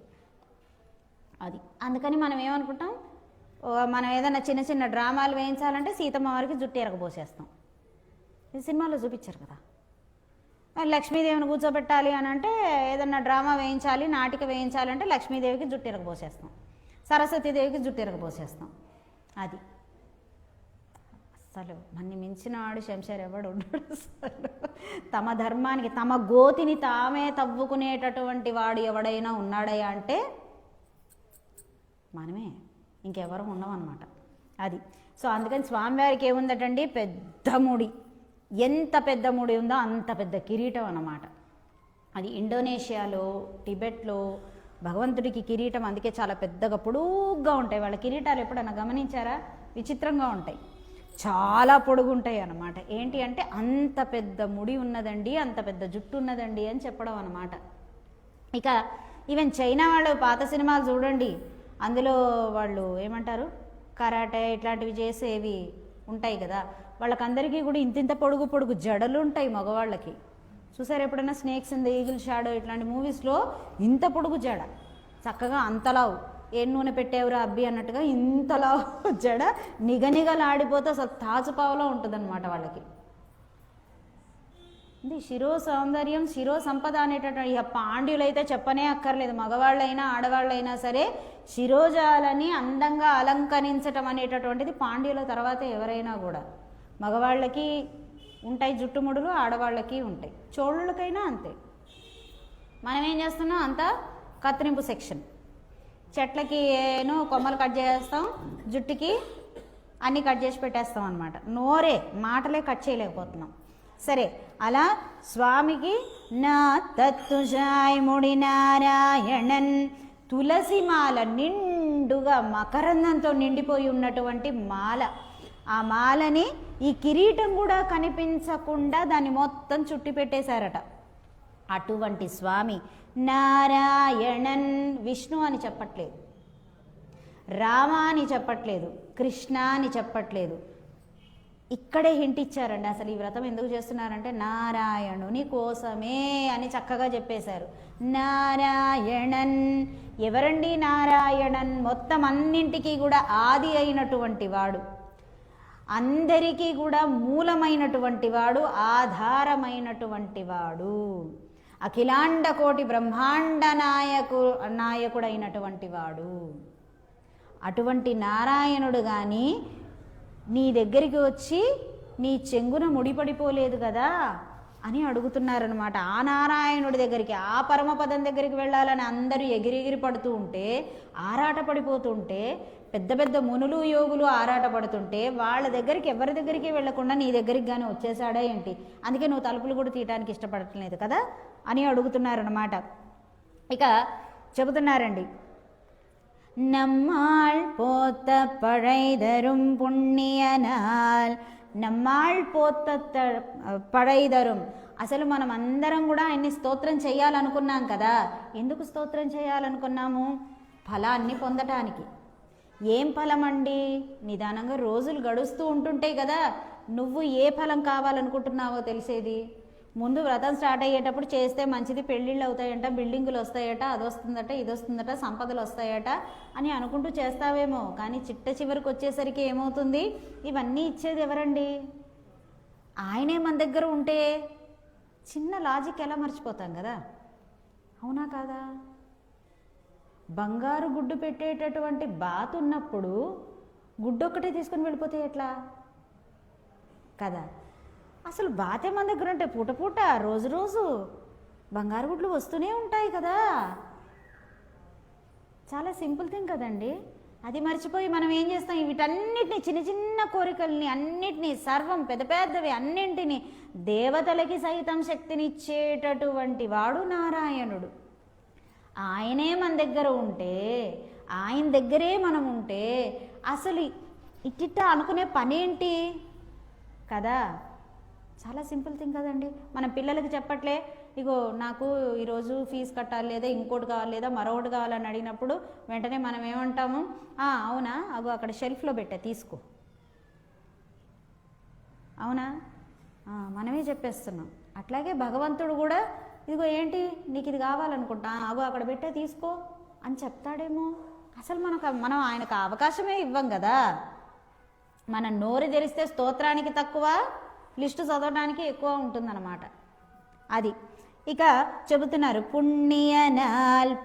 అది అందుకని మనం ఏమనుకుంటాం, మనం ఏదైనా చిన్న చిన్న డ్రామాలు వేయించాలంటే సీతమ్మ వారికి జుట్టు ఎరగబోసేస్తాం. ఇది సినిమాలో చూపించారు కదా. లక్ష్మీదేవిని కూర్చోబెట్టాలి అని అంటే, ఏదన్నా డ్రామా వేయించాలి, నాటిక వేయించాలంటే లక్ష్మీదేవికి జుట్టు ఎరగబోసేస్తాం, సరస్వతీదేవికి జుట్టు ఎరగబోసేస్తాం. అది అసలు మన్ని మించిన వాడు శంషర్ ఎవడు ఉన్నాడు అసలు. తమ ధర్మానికి తమ గోతిని తామే తవ్వుకునేటటువంటి వాడు ఎవడైనా ఉన్నాడయా అంటే మనమే, ఇంకెవరు ఉండమన్నమాట. అది సో అందుకని స్వామివారికి ఏముందటండి, పెద్ద ముడి. ఎంత పెద్ద ముడి ఉందో అంత పెద్ద కిరీటం అన్నమాట. అది ఇండోనేషియాలో, టిబెట్లో భగవంతుడికి కిరీటం అందుకే చాలా పెద్దగా పొడుగ్గా ఉంటాయి. వాళ్ళ కిరీటాలు ఎప్పుడన్నా గమనించారా? విచిత్రంగా ఉంటాయి, చాలా పొడుగుంటాయి అన్నమాట. ఏంటి అంటే అంత పెద్ద ముడి ఉన్నదండి, అంత పెద్ద జుట్టు ఉన్నదండి అని చెప్పడం అన్నమాట. ఇక ఈవెన్ చైనా వాళ్ళు పాత సినిమాలు చూడండి, అందులో వాళ్ళు ఏమంటారు, కరాటే ఇట్లాంటివి చేసేవి ఉంటాయి కదా, వాళ్ళకందరికీ కూడా ఇంతింత పొడుగు జడలు ఉంటాయి మగవాళ్ళకి. చూసారు ఎప్పుడైనా snakes in the eagle shadow ఇట్లాంటి మూవీస్లో ఇంత పొడుగు జడ, చక్కగా అంతలావు, ఏ నూనె పెట్టేవరా అబ్బి అన్నట్టుగా ఇంతలావు జడ నిగనిగలాడిపోతే అసలు తాచుపావులో ఉంటుందన్నమాట వాళ్ళకి. ఇది శిరో సౌందర్యం, శిరో సంపద అనేటటువంటి ఇక పాండ్యులైతే చెప్పనే అక్కర్లేదు. మగవాళ్ళైనా ఆడవాళ్ళైనా సరే శిరోజాలని అందంగా అలంకరించటం అనేటటువంటిది పాండ్యుల తర్వాతే ఎవరైనా కూడా. మగవాళ్ళకి ఉంటాయి జుట్టుముడులు, ఆడవాళ్ళకి ఉంటాయి, చోళ్ళకైనా అంతే. మనం ఏం చేస్తున్నాం, అంతా కత్తిరింపు సెక్షన్. చెట్లకి ఏనో కొమ్మలు కట్ చేస్తాం, జుట్టుకి అన్నీ కట్ చేసి పెట్టేస్తాం అన్నమాట. నోరే మాటలే కట్ చేయలేకపోతున్నాం. సరే, అలా స్వామికి నా తత్తుజాయ్ ముడి నారాయణన్ తులసి మాల నిండుగా మకరందంతో నిండిపోయి ఉన్నటువంటి మాల. ఆ మాలని ఈ కిరీటం కూడా కనిపించకుండా దాన్ని మొత్తం చుట్టి పెట్టేశారట. అటువంటి స్వామి నారాయణన్, విష్ణు అని చెప్పట్లేదు, రామ అని చెప్పట్లేదు, కృష్ణ అని చెప్పట్లేదు, ఇక్కడే హింట్ ఇచ్చారండి. అసలు ఈ వ్రతం ఎందుకు చేస్తున్నారంటే నారాయణుని కోసమే అని చక్కగా చెప్పేశారు. నారాయణన్, ఎవరండి నారాయణన్? మొత్తం అన్నింటికీ కూడా ఆది అయినటువంటి వాడు, అందరికీ కూడా మూలమైనటువంటి వాడు, ఆధారమైనటువంటి వాడు, అఖిలాండ కోటి బ్రహ్మాండ నాయకుడైనటువంటి వాడు. అటువంటి నారాయణుడు కానీ నీ దగ్గరికి వచ్చి నీ చెంగున ముడిపడిపోలేదు కదా అని అడుగుతున్నారనమాట. ఆ నారాయణుడి దగ్గరికి, ఆ పరమపదం దగ్గరికి వెళ్ళాలని అందరూ ఎగిరెగిరి పడుతూ ఉంటే, ఆరాట పడిపోతుంటే, పెద్ద పెద్ద మునులు యోగులు ఆరాట పడుతుంటే, వాళ్ళ దగ్గరికి ఎవరి దగ్గరికి వెళ్లకుండా నీ దగ్గరికి కానీ వచ్చేసాడా ఏంటి? అందుకే నువ్వు తలుపులు కూడా తీయటానికి ఇష్టపడట్లేదు కదా అని అడుగుతున్నారనమాట. ఇక చెబుతున్నారండి, நம்மாள் போத்த பழைதரும் புண்ணியனால், நம்மాళ్ పోత పడైదరం. అసలు మనం అందరం కూడా ఆయన్ని స్తోత్రం చేయాలనుకున్నాం కదా. ఎందుకు స్తోత్రం చేయాలనుకున్నాము? ఫలాన్ని పొందటానికి. ఏం ఫలం అండి? నిదానంగా రోజులు గడుస్తూ ఉంటుంటాయి కదా, నువ్వు ఏ ఫలం కావాలనుకుంటున్నావో తెలిసేది. ముందు వ్రతం స్టార్ట్ అయ్యేటప్పుడు చేస్తే మంచిది, పెళ్ళిళ్ళు అవుతాయంట, బిల్డింగులు వస్తాయట, అది వస్తుందట, ఇది వస్తుందట, సంపదలు వస్తాయట అని అనుకుంటూ చేస్తావేమో. కానీ చిట్ట చివరికి వచ్చేసరికి ఏమవుతుంది? ఇవన్నీ ఇచ్చేది ఎవరండి? ఆయనే మన దగ్గర ఉంటే చిన్న లాజిక్ ఎలా మర్చిపోతాం కదా, అవునా కాదా? బంగారు గుడ్డు పెట్టేటటువంటి బాతు ఉన్నప్పుడు గుడ్డు ఒక్కటే తీసుకొని వెళ్ళిపోతే ఎట్లా కదా? అసలు బాతే మన దగ్గర ఉంటే పూట పూట రోజు రోజు బంగారు గుడ్లు వస్తూనే ఉంటాయి కదా. చాలా సింపుల్ థింగ్ కదండి. అది మర్చిపోయి మనం ఏం చేస్తాం, వీటన్నిటిని చిన్న చిన్న కోరికల్ని అన్నిటినీ సర్వం పెద్ద పెద్దవి అన్నింటినీ దేవతలకి సైతం శక్తినిచ్చేటటువంటి వాడు నారాయణుడు. ఆయనే మన దగ్గర ఉంటే, ఆయన దగ్గరే మనం ఉంటే అసలు ఇట్టిట్ట అనుకునే పనేంటి కదా. చాలా సింపుల్ థింగ్ కదండి. మన పిల్లలకి చెప్పట్లే, ఇగో నాకు ఈరోజు ఫీజు కట్టాలి, లేదా ఇంకోటి కావాలి, లేదా మరొకటి కావాలని అడిగినప్పుడు వెంటనే మనం ఏమంటాము, అవునా అగో అక్కడ షెల్ఫ్లో పెట్టా తీసుకో, అవునా, మనమే చెప్పేస్తున్నాం. అట్లాగే భగవంతుడు కూడా ఇదిగో ఏంటి నీకు ఇది కావాలనుకుంటా, అగో అక్కడ పెట్టే తీసుకో అని చెప్తాడేమో. అసలు మనం ఆయనకు అవకాశమే ఇవ్వం కదా. మనం నోరు తెరిస్తే స్తోత్రానికి తక్కువ, లిస్టు చదవడానికి ఎక్కువ ఉంటుందన్నమాట. అది ఇక చెబుతున్నారు,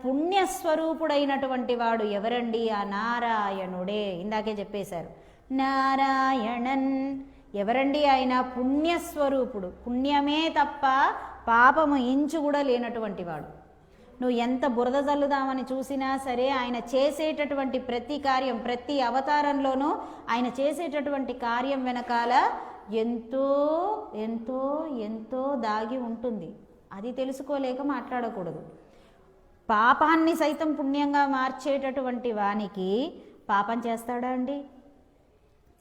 పుణ్యస్వరూపుడైనటువంటి వాడు ఎవరండి? ఆ నారాయణుడే. ఇందాకే చెప్పేశారు, నారాయణన్. ఎవరండి ఆయన? పుణ్యస్వరూపుడు, పుణ్యమే తప్ప పాపము ఇంచు కూడా లేనటువంటి వాడు. నువ్వు ఎంత బురద చల్లుదామని చూసినా సరే ఆయన చేసేటటువంటి ప్రతి కార్యం, ప్రతి అవతారంలోనూ ఆయన చేసేటటువంటి కార్యం వెనకాల ఎంతో ఎంతో ఎంతో దాగి ఉంటుంది. అది తెలుసుకోలేక మాట్లాడకూడదు. పాపాన్ని సైతం పుణ్యంగా మార్చేటటువంటి వానికి పాపం చేస్తాడా అండి?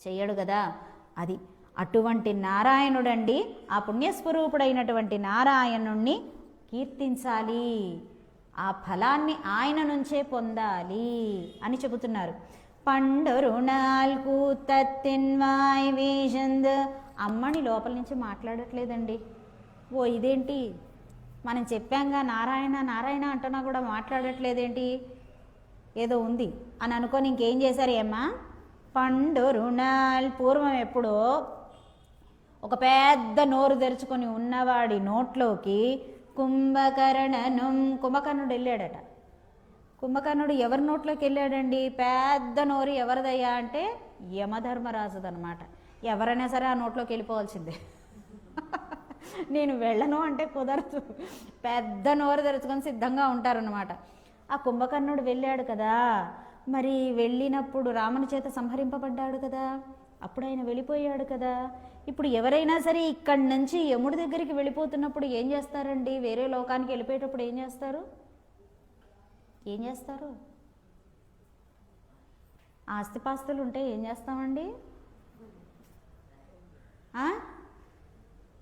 చెయ్యడు కదా. అది అటువంటి నారాయణుడండి. ఆ పుణ్యస్వరూపుడైనటువంటి నారాయణుణ్ణి కీర్తించాలి, ఆ ఫలాన్ని ఆయన నుంచే పొందాలి అని చెబుతున్నారు. పండొరు నాల్కు తత్తిన్వాయ్ వేషంద్. అమ్మని లోపల నుంచి మాట్లాడట్లేదండి. ఓ ఇదేంటి, మనం చెప్పాంగా నారాయణ నారాయణ అంటున్నా కూడా మాట్లాడట్లేదేంటి, ఏదో ఉంది అని అనుకొని ఇంకేం చేశారు ఏమ్మా? పండొరు నాల్. పూర్వం ఎప్పుడో ఒక పెద్ద నోరు తెరుచుకొని ఉన్నవాడి నోట్లోకి కుంభకర్ణుడు వెళ్ళాడట. కుంభకర్ణుడు ఎవరి నోట్లోకి వెళ్ళాడండి? పెద్ద నోరు ఎవరిదయ్యా అంటే యమధర్మరాజుదనమాట. ఎవరైనా సరే ఆ నోట్లోకి వెళ్ళిపోవాల్సిందే. నేను వెళ్ళను అంటే కుదరదు. పెద్ద నోరు తెరుచుకొని సిద్ధంగా ఉంటారనమాట. ఆ కుంభకర్ణుడు వెళ్ళాడు కదా, మరి వెళ్ళినప్పుడు రాముని చేత సంహరింపబడ్డాడు కదా, అప్పుడు ఆయన వెళ్ళిపోయాడు కదా. ఇప్పుడు ఎవరైనా సరే ఇక్కడి నుంచి యముడి దగ్గరికి వెళ్ళిపోతున్నప్పుడు ఏం చేస్తారండి? వేరే లోకానికి వెళ్ళిపోయేటప్పుడు ఏం చేస్తారు? ఆస్తిపాస్తులు ఉంటే ఏం చేస్తామండి?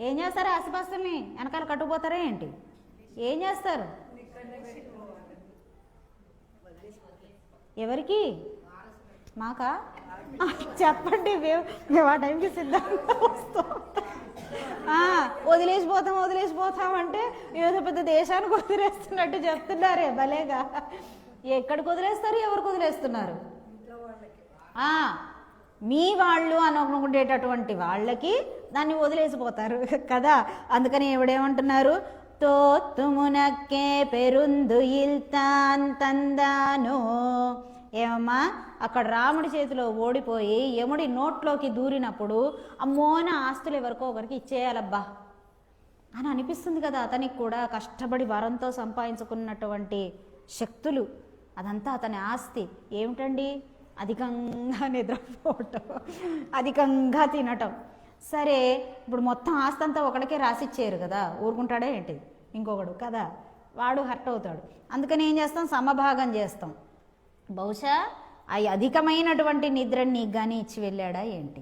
ఏం చేస్తారు? ఆస్తిపాస్తుల్ని వెనకాల కట్టుకుపోతారా ఏంటి? ఏం చేస్తారు? ఎవరికి? మాకా? చెప్పండి, మేము ఆ టైంకి సిద్ధంగా వస్తాం. వదిలేసిపోతాం అంటే ఏదో పెద్ద దేశానికి వదిలేస్తున్నట్టు చెప్తున్నారే భలేగా. ఎక్కడికి వదిలేస్తారు? ఎవరికి వదిలేస్తున్నారు? మీ వాళ్ళు అనుకునేటటువంటి వాళ్ళకి దాన్ని వదిలేసిపోతారు కదా. అందుకని ఎవడేమంటున్నారు? తోత్తుమునక్కే పెరుందు ఇల్తాన్ తందాను. ఏమమ్మా, అక్కడ రాముడి చేతిలో ఓడిపోయి యముడి నోట్లోకి దూరినప్పుడు అమ్మోన ఆస్తులు ఎవరికో ఒకరికి ఇచ్చేయాలబ్బా అని అనిపిస్తుంది కదా. అతనికి కూడా కష్టపడి వరంతో సంపాదించుకున్నటువంటి శక్తులు, అదంతా అతని ఆస్తి. ఏమిటండి? అధికంగా నిద్రపోవటం, అధికంగా తినటం. సరే, ఇప్పుడు మొత్తం ఆస్తి అంతా ఒకడికే రాసిచ్చేయరు కదా, ఊరుకుంటాడే ఏంటి? ఇంకొకడు కదా, వాడు హర్ట్ అవుతాడు. అందుకని ఏం చేస్తాం? సమభాగం చేస్తాం. బహుశా ఆ అధికమైనటువంటి నిద్రని నీకు కానీ ఇచ్చి వెళ్ళాడా ఏంటి?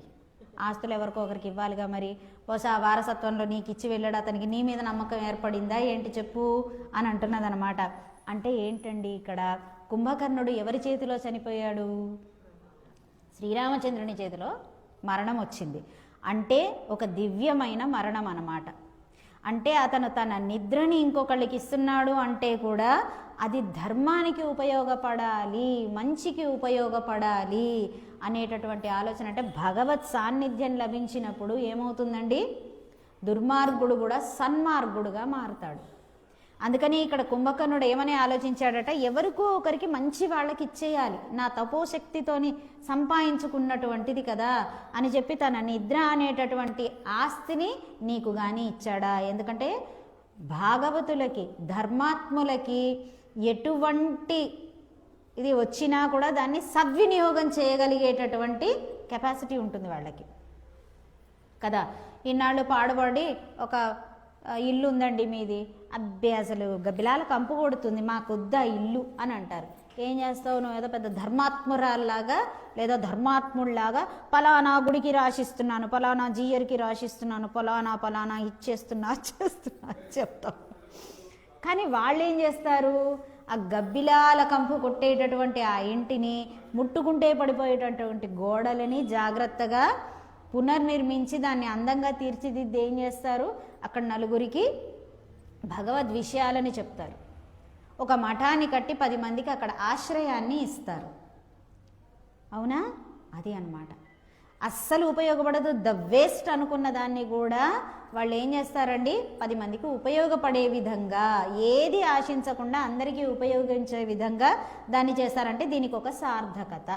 ఆస్తులు ఎవరికో ఒకరికి ఇవ్వాలిగా, మరి బహుశా ఆ వారసత్వంలో నీకు ఇచ్చి వెళ్ళాడు, అతనికి నీ మీద నమ్మకం ఏర్పడిందా ఏంటి చెప్పు అని అంటున్నదనమాట. అంటే ఏంటండి ఇక్కడ? కుంభకర్ణుడు ఎవరి చేతిలో చనిపోయాడు? శ్రీరామచంద్రుని చేతిలో మరణం వచ్చింది. అంటే ఒక దివ్యమైన మరణం అన్నమాట. అంటే అతను తన నిద్రని ఇంకొకళ్ళకి ఇస్తున్నాడు అంటే కూడా అది ధర్మానికి ఉపయోగపడాలి, మంచికి ఉపయోగపడాలి అనేటటువంటి ఆలోచన. అంటే భగవత్ సాన్నిధ్యం లభించినప్పుడు ఏమవుతుందండి? దుర్మార్గుడు కూడా సన్మార్గుడుగా మారుతాడు. అందుకని ఇక్కడ కుంభకర్ణుడు ఏమని ఆలోచించాడట? ఎవరికో ఒకరికి మంచి వాళ్ళకి ఇచ్చేయాలి, నా తపోశక్తితోని సంపాదించుకున్నటువంటిది కదా అని చెప్పి తన నిద్ర అనేటటువంటి ఆస్తిని నీకు కానీ ఇచ్చాడా? ఎందుకంటే భాగవతులకి, ధర్మాత్ములకి ఎటువంటి ఇది వచ్చినా కూడా దాన్ని సద్వినియోగం చేయగలిగేటటువంటి కెపాసిటీ ఉంటుంది వాళ్ళకి కదా. ఇన్నాళ్ళు పాడుపడి ఒక ఇల్లు ఉందండి మీది, అబ్బే అసలు గబ్బిలాల కంపు కొడుతుంది, మాకొద్దా ఇల్లు అని అంటారు. ఏం చేస్తావు నువ్వు? ఏదో పెద్ద ధర్మాత్మురాల్లాగా లేదా ధర్మాత్ముడిలాగా పలానా గుడికి రాసిస్తున్నాను, పలానా జీయర్కి రాసిస్తున్నాను, పలానా ఇచ్చేస్తున్నా చెప్తావు. కానీ వాళ్ళు ఏం చేస్తారు? ఆ గబ్బిలాల కంపు కొట్టేటటువంటి ఆ ఇంటిని, ముట్టుకుంటే పడిపోయేటటువంటి గోడలని జాగ్రత్తగా పునర్నిర్మించి దాన్ని అందంగా తీర్చిదిద్ది ఏం చేస్తారు? అక్కడ నలుగురికి భగవద్ విషయాలని చెప్తారు. ఒక మఠాన్ని కట్టి 10 మందికి అక్కడ ఆశ్రయాన్ని ఇస్తారు. అవునా? అది అన్నమాట. అస్సలు ఉపయోగపడదు, ద వేస్ట్ అనుకున్న దాన్ని కూడా వాళ్ళు ఏం చేస్తారండి? 10 మందికి ఉపయోగపడే విధంగా, ఏది ఆశించకుండా అందరికీ ఉపయోగించే విధంగా దాన్ని చేస్తారంటే దీనికి ఒక సార్థకత.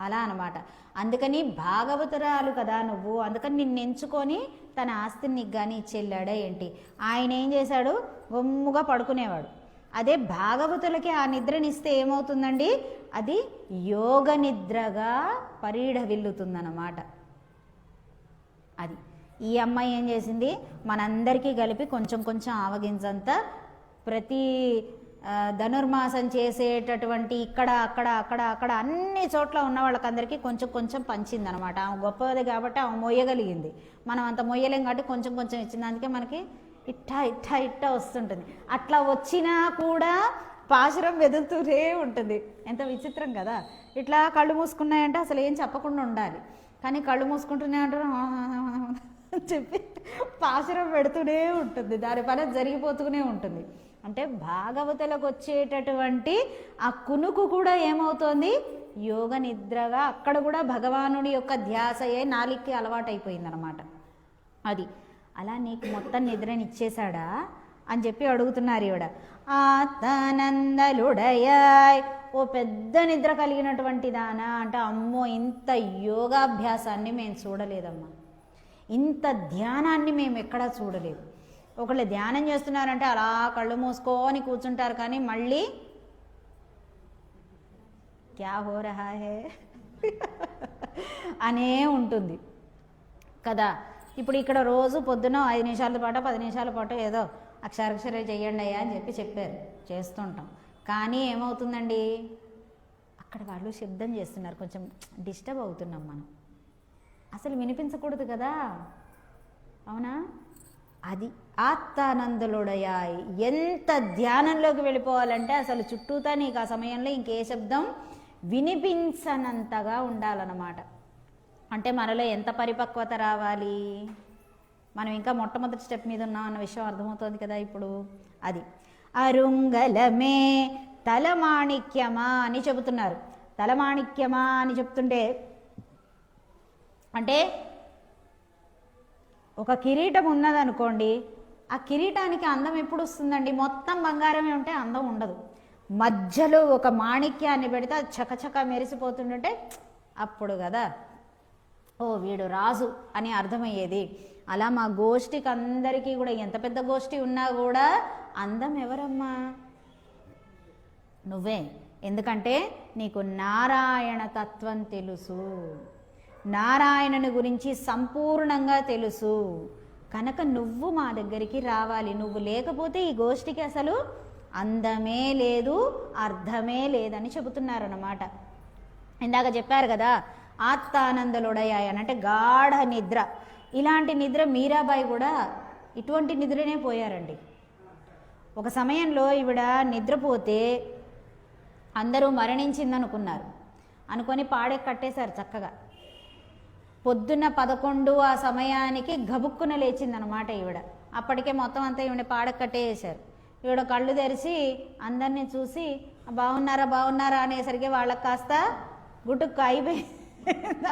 అలా అనమాట. అందుకని భాగవతురాలు కదా నువ్వు, అందుకని నిన్ను ఎంచుకొని తన ఆస్తిని నీకు కానీ ఇచ్చెళ్ళాడా ఏంటి? ఆయన ఏం చేశాడు? గొమ్ముగా పడుకునేవాడు. అదే భాగవతులకి ఆ నిద్రనిస్తే ఏమవుతుందండి? అది యోగ నిద్రగా పరిఢవిల్లుతుందన్నమాట. అది ఈ అమ్మాయి ఏం చేసింది? మనందరికీ కలిపి కొంచెం కొంచెం ఆవగించంతా ప్రతి ధనుర్మాసం చేసేటటువంటి ఇక్కడ అక్కడ అక్కడ అక్కడ అన్ని చోట్ల ఉన్న వాళ్ళకందరికీ కొంచెం కొంచెం పంచిందనమాట. ఆమె గొప్పది కాబట్టి ఆమె మొయ్యగలిగింది. మనం అంత మొయ్యలేం కాబట్టి కొంచెం కొంచెం ఇచ్చింది. అందుకే మనకి ఇట్టా వస్తుంటుంది. అట్లా వచ్చినా కూడా పాశురం వెదులుతూనే ఉంటుంది. ఎంత విచిత్రం కదా. ఇట్లా కళ్ళు మూసుకున్నాయంటే అసలు ఏం చెప్పకుండా ఉండాలి, కానీ కళ్ళు మూసుకుంటూనే అంటారు చెప్పి పాశురం పెడుతూనే ఉంటుంది. దాని పని జరిగిపోతూనే ఉంటుంది. అంటే భాగవతులకు వచ్చేటటువంటి ఆ కునుకు కూడా ఏమవుతోంది? యోగ నిద్రగా అక్కడ కూడా భగవానుడి యొక్క ధ్యాసయే నాలికి అలవాటైపోయిందనమాట. అది అలా నీకు మొత్తం నిద్రనిచ్చేశాడా అని చెప్పి అడుగుతున్నారు ఈవిడ. ఆత్మానందలుడయాయ్, ఓ పెద్ద నిద్ర కలిగినటువంటి దానా అంటే, అమ్మో ఇంత యోగాభ్యాసాన్ని మేము చూడలేదమ్మా, ఇంత ధ్యానాన్ని మేము ఎక్కడా చూడలేదు. ఒకళ్ళు ధ్యానం చేస్తున్నారంటే అలా కళ్ళు మూసుకొని కూర్చుంటారు, కానీ మళ్ళీ క్యా హో రహా హే అనే ఉంటుంది కదా. ఇప్పుడు ఇక్కడ రోజు పొద్దున 5 నిమిషాల పాటు 10 నిమిషాల పాటు ఏదో అక్షరాక్షరే చెయ్యండి అయ్యా అని చెప్పి చెప్పారు, చేస్తుంటాం. కానీ ఏమవుతుందండి? అక్కడ వాళ్ళు శబ్దం చేస్తున్నారు, కొంచెం డిస్టర్బ్ అవుతున్నాం మనం. అసలు వినిపించకూడదు కదా, అవునా? అది ఆత్మానందులుడయాయ్. ఎంత ధ్యానంలోకి వెళ్ళిపోవాలంటే అసలు చుట్టూతా నీకు ఆ సమయంలో ఇంకే శబ్దం వినిపించనంతగా ఉండాలన్నమాట. అంటే మనలో ఎంత పరిపక్వత రావాలి? మనం ఇంకా మొట్టమొదటి స్టెప్ మీద ఉన్నాం అన్న విషయం అర్థమవుతుంది కదా ఇప్పుడు. అది అరుంగలమే తలమాణిక్యమా అని చెబుతున్నారు. తలమాణిక్యమా అని చెప్తుంటే అంటే ఒక కిరీటం ఉన్నదనుకోండి, ఆ కిరీటానికి అందం ఎప్పుడు వస్తుందండి? మొత్తం బంగారమే ఉంటే అందం ఉండదు. మధ్యలో ఒక మాణిక్యాన్ని పెడితే అది చకచక మెరిసిపోతుంటే అప్పుడు కదా ఓ వీడు రాజు అని అర్థమయ్యేది. అలా మా గోష్ఠికి అందరికీ కూడా, ఎంత పెద్ద గోష్ఠి ఉన్నా కూడా అందం ఎవరమ్మా? నువ్వే. ఎందుకంటే నీకు నారాయణ తత్వం తెలుసు, నారాయణుని గురించి సంపూర్ణంగా తెలుసు కనుక నువ్వు మా దగ్గరికి రావాలి. నువ్వు లేకపోతే ఈ గోష్ఠికి అసలు అందమే లేదు, అర్థమే లేదని చెబుతున్నారన్నమాట. ఇందాక చెప్పారు కదా ఆత్మానందలుడయాయ్ అంటే గాఢ నిద్ర. ఇలాంటి నిద్ర మీరాబాయి కూడా ఇటువంటి నిద్రనే పోయారండి. ఒక సమయంలో ఈవిడ నిద్రపోతే అందరూ మరణించిందనుకున్నారు, అనుకొని పాడే కట్టేశారు చక్కగా. పొద్దున్న 11 ఆ సమయానికి గబుక్కున లేచిందనమాట ఈవిడ. అప్పటికే మొత్తం అంతా ఈవిడ పాడక కట్టేసారు. ఈవిడ కళ్ళు తెరిచి అందరినీ చూసి బాగున్నారా అనేసరికి వాళ్ళకి కాస్త గుటుక్కు అయిపోయి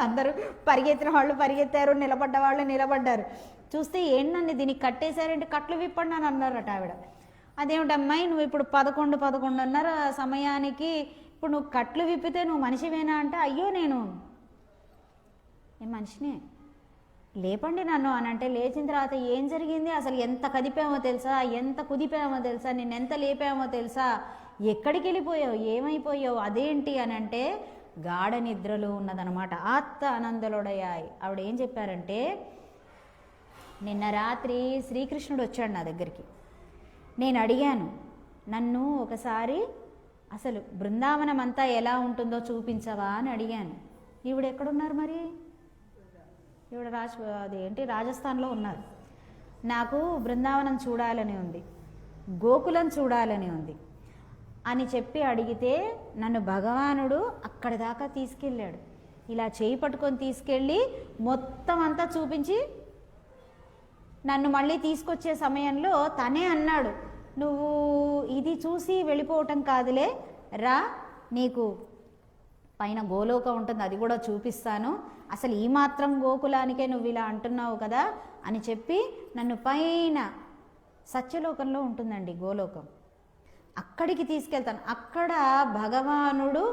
అందరూ పరిగెత్తిన వాళ్ళు పరిగెత్తారు, నిలబడ్డ వాళ్ళు నిలబడ్డారు. చూస్తే ఏంటండి దీనికి కట్టేశారంటే కట్లు విప్పండి అని అన్నారట ఆవిడ. అదేమిటమ్మాయి నువ్వు ఇప్పుడు 11:30 సమయానికి ఇప్పుడు నువ్వు కట్లు విప్పితే నువ్వు మనిషివేనా అంటే, అయ్యో నేను మనిషినే, లేపండి నన్ను అని అంటే, లేచిన తర్వాత ఏం జరిగింది అసలు, ఎంత కదిపామో తెలుసా, ఎంత కుదిపామో తెలుసా, నిన్నెంత లేపామో తెలుసా, ఎక్కడికి వెళ్ళిపోయావు, ఏమైపోయావు, అదేంటి అని అంటే గాఢ నిద్రలో ఉన్నదనమాట. ఆత్త ఆనందలుడయాయి. ఆవిడ ఏం చెప్పారంటే, నిన్న రాత్రి శ్రీకృష్ణుడు వచ్చాడు నా దగ్గరికి. నేను అడిగాను, నన్ను ఒకసారి అసలు బృందావనం అంతా ఎలా ఉంటుందో చూపించవా అని అడిగాను. ఈవిడ ఎక్కడున్నారు మరి? ఈవిడ అదేంటి రాజస్థాన్లో ఉన్నారు. నాకు బృందావనం చూడాలని ఉంది, గోకులం చూడాలని ఉంది అని చెప్పి అడిగితే నన్ను భగవానుడు అక్కడి దాకా తీసుకెళ్ళాడు. ఇలా చేయి పట్టుకొని తీసుకెళ్ళి మొత్తం అంతా చూపించి నన్ను మళ్ళీ తీసుకొచ్చే సమయంలో తనే అన్నాడు, నువ్వు ఇది చూసి వెళ్ళిపోవటం కాదులే, రా నీకు పైన గోలోకం ఉంటుంది, అది కూడా చూపిస్తాను, అసలు ఈ మాత్రం గోకులానికే నువ్వు ఇలా అంటున్నావు కదా అని చెప్పి నన్ను పైన సత్యలోకంలో ఉంటుందండి గోలోకం, అక్కడికి తీసుకెళ్తాను. అక్కడ భగవానుడు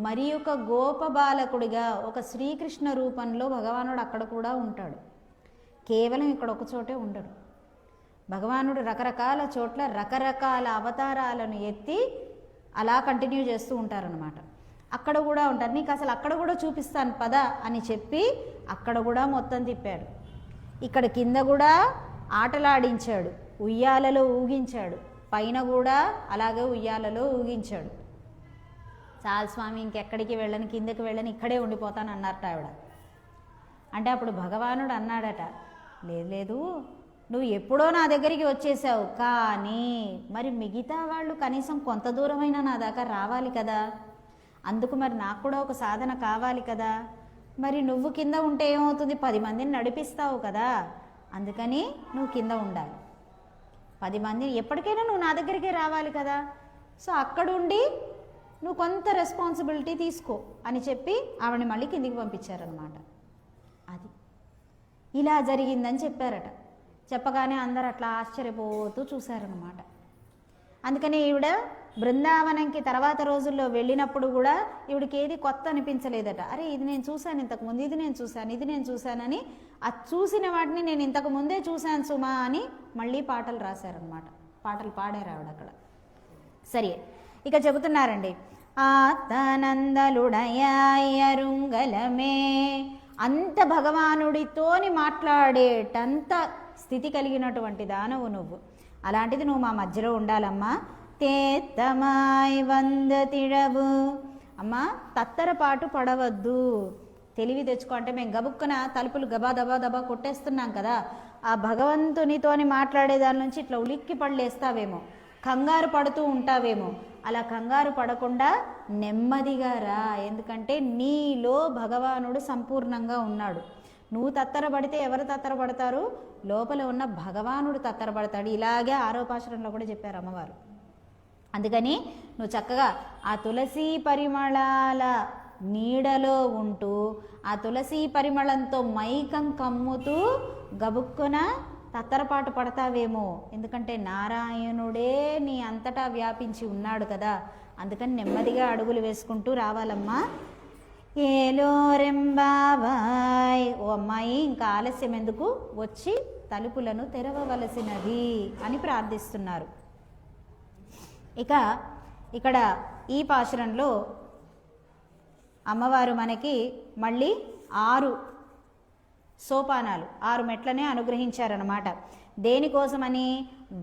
మరి ఒక గోపబాలకుడిగా ఒక శ్రీకృష్ణ రూపంలో భగవానుడు అక్కడ కూడా ఉంటాడు. కేవలం ఇక్కడ ఒక చోటే ఉండడు. భగవానుడు రకరకాల చోట్ల రకరకాల అవతారాలను ఎత్తి అలా కంటిన్యూ చేస్తూ ఉంటారనమాట. అక్కడ కూడా ఉంటారు. నీకు అసలు అక్కడ కూడా చూపిస్తాను పద అని చెప్పి అక్కడ కూడా మొత్తం తిప్పాడు. ఇక్కడ కింద కూడా ఆటలాడించాడు, ఉయ్యాలలో ఊగించాడు, పైన కూడా అలాగే ఉయ్యాలలో ఊగించాడు. చాలు స్వామి ఇంకెక్కడికి వెళ్ళని, కిందకి వెళ్ళని, ఇక్కడే ఉండిపోతాను అన్నారట ఆవిడ. అంటే అప్పుడు భగవానుడు అన్నాడట, లేదు నువ్వు ఎప్పుడో నా దగ్గరికి వచ్చేసావు, కానీ మరి మిగతా వాళ్ళు కనీసం కొంత దూరమైనా నా దాకా రావాలి కదా, అందుకు మరి నాకు కూడా ఒక సాధన కావాలి కదా, మరి నువ్వు కింద ఉంటే ఏమవుతుంది, 10 మందిని నడిపిస్తావు కదా, అందుకని నువ్వు కింద ఉండాలి, 10 మందిని ఎప్పటికైనా నువ్వు నా దగ్గరికే రావాలి కదా, సో అక్కడుండి నువ్వు కొంత రెస్పాన్సిబిలిటీ తీసుకో అని చెప్పి ఆవిడని మళ్ళీ కిందికి పంపించారనమాట. అది ఇలా జరిగిందని చెప్పారట. చెప్పగానే అందరు అట్లా ఆశ్చర్యపోతూ చూశారనమాట. అందుకని ఈవిడ బృందావనంకి తర్వాత రోజుల్లో వెళ్ళినప్పుడు కూడా ఈవిడికి ఏది కొత్త అనిపించలేదట. అరే ఇది నేను చూశాను ఇంతకుముందు, ఇది నేను చూశాను, ఇది నేను చూశానని ఆ చూసిన వాటిని నేను ఇంతకు ముందే చూశాను సుమా అని మళ్ళీ పాటలు రాశారనమాట. పాటలు పాడారు ఆవిడ అక్కడ. సరే ఇక చెబుతున్నారండి, ఆనందలుడయారుంగలమే, అంత భగవానుడితోని మాట్లాడేటంత స్థితి కలిగినటువంటి దానవు నువ్వు. అలాంటిది నువ్వు మా మధ్యలో ఉండాలమ్మా. తేత్తమాయ్ వందతిడవు, అమ్మా తత్తరపాటు పడవద్దు, తెలివి తెచ్చుకో. అంటే మేము గబుక్కున తలుపులు గబా దబా దబా కొట్టేస్తున్నాం కదా, ఆ భగవంతునితోని మాట్లాడే దాని నుంచి ఇట్లా ఉలిక్కి పడలేస్తావేమో, కంగారు పడుతూ ఉంటావేమో, అలా కంగారు పడకుండా నెమ్మదిగా రా. ఎందుకంటే నీలో భగవానుడు సంపూర్ణంగా ఉన్నాడు. నువ్వు తత్తరపడితే ఎవరు తత్తరపడతారు? లోపల ఉన్న భగవానుడు తత్తరపడతాడు. ఇలాగే 6వ పాశురంలో కూడా చెప్పారు అమ్మవారు. అందుకని నువ్వు చక్కగా ఆ తులసి పరిమళాల నీడలో ఉంటూ ఆ తులసి పరిమళంతో మైకం కమ్ముతూ గబుక్కున తత్తరపాటు పడతావేమో, ఎందుకంటే నారాయణుడే నీ అంతటా వ్యాపించి ఉన్నాడు కదా. అందుకని నెమ్మదిగా అడుగులు వేసుకుంటూ రావాలమ్మా. ఏలో రెంబాబాయ్, ఓ అమ్మాయి ఇంకా ఆలస్యం ఎందుకు, వచ్చి తలుపులను తెరవవలసినది అని ప్రార్థిస్తున్నారు. ఇక ఇక్కడ ఈ పాశురంలో అమ్మవారు మనకి మళ్ళీ 6 సోపానాలు, 6 మెట్లనే అనుగ్రహించారనమాట. దేనికోసమని?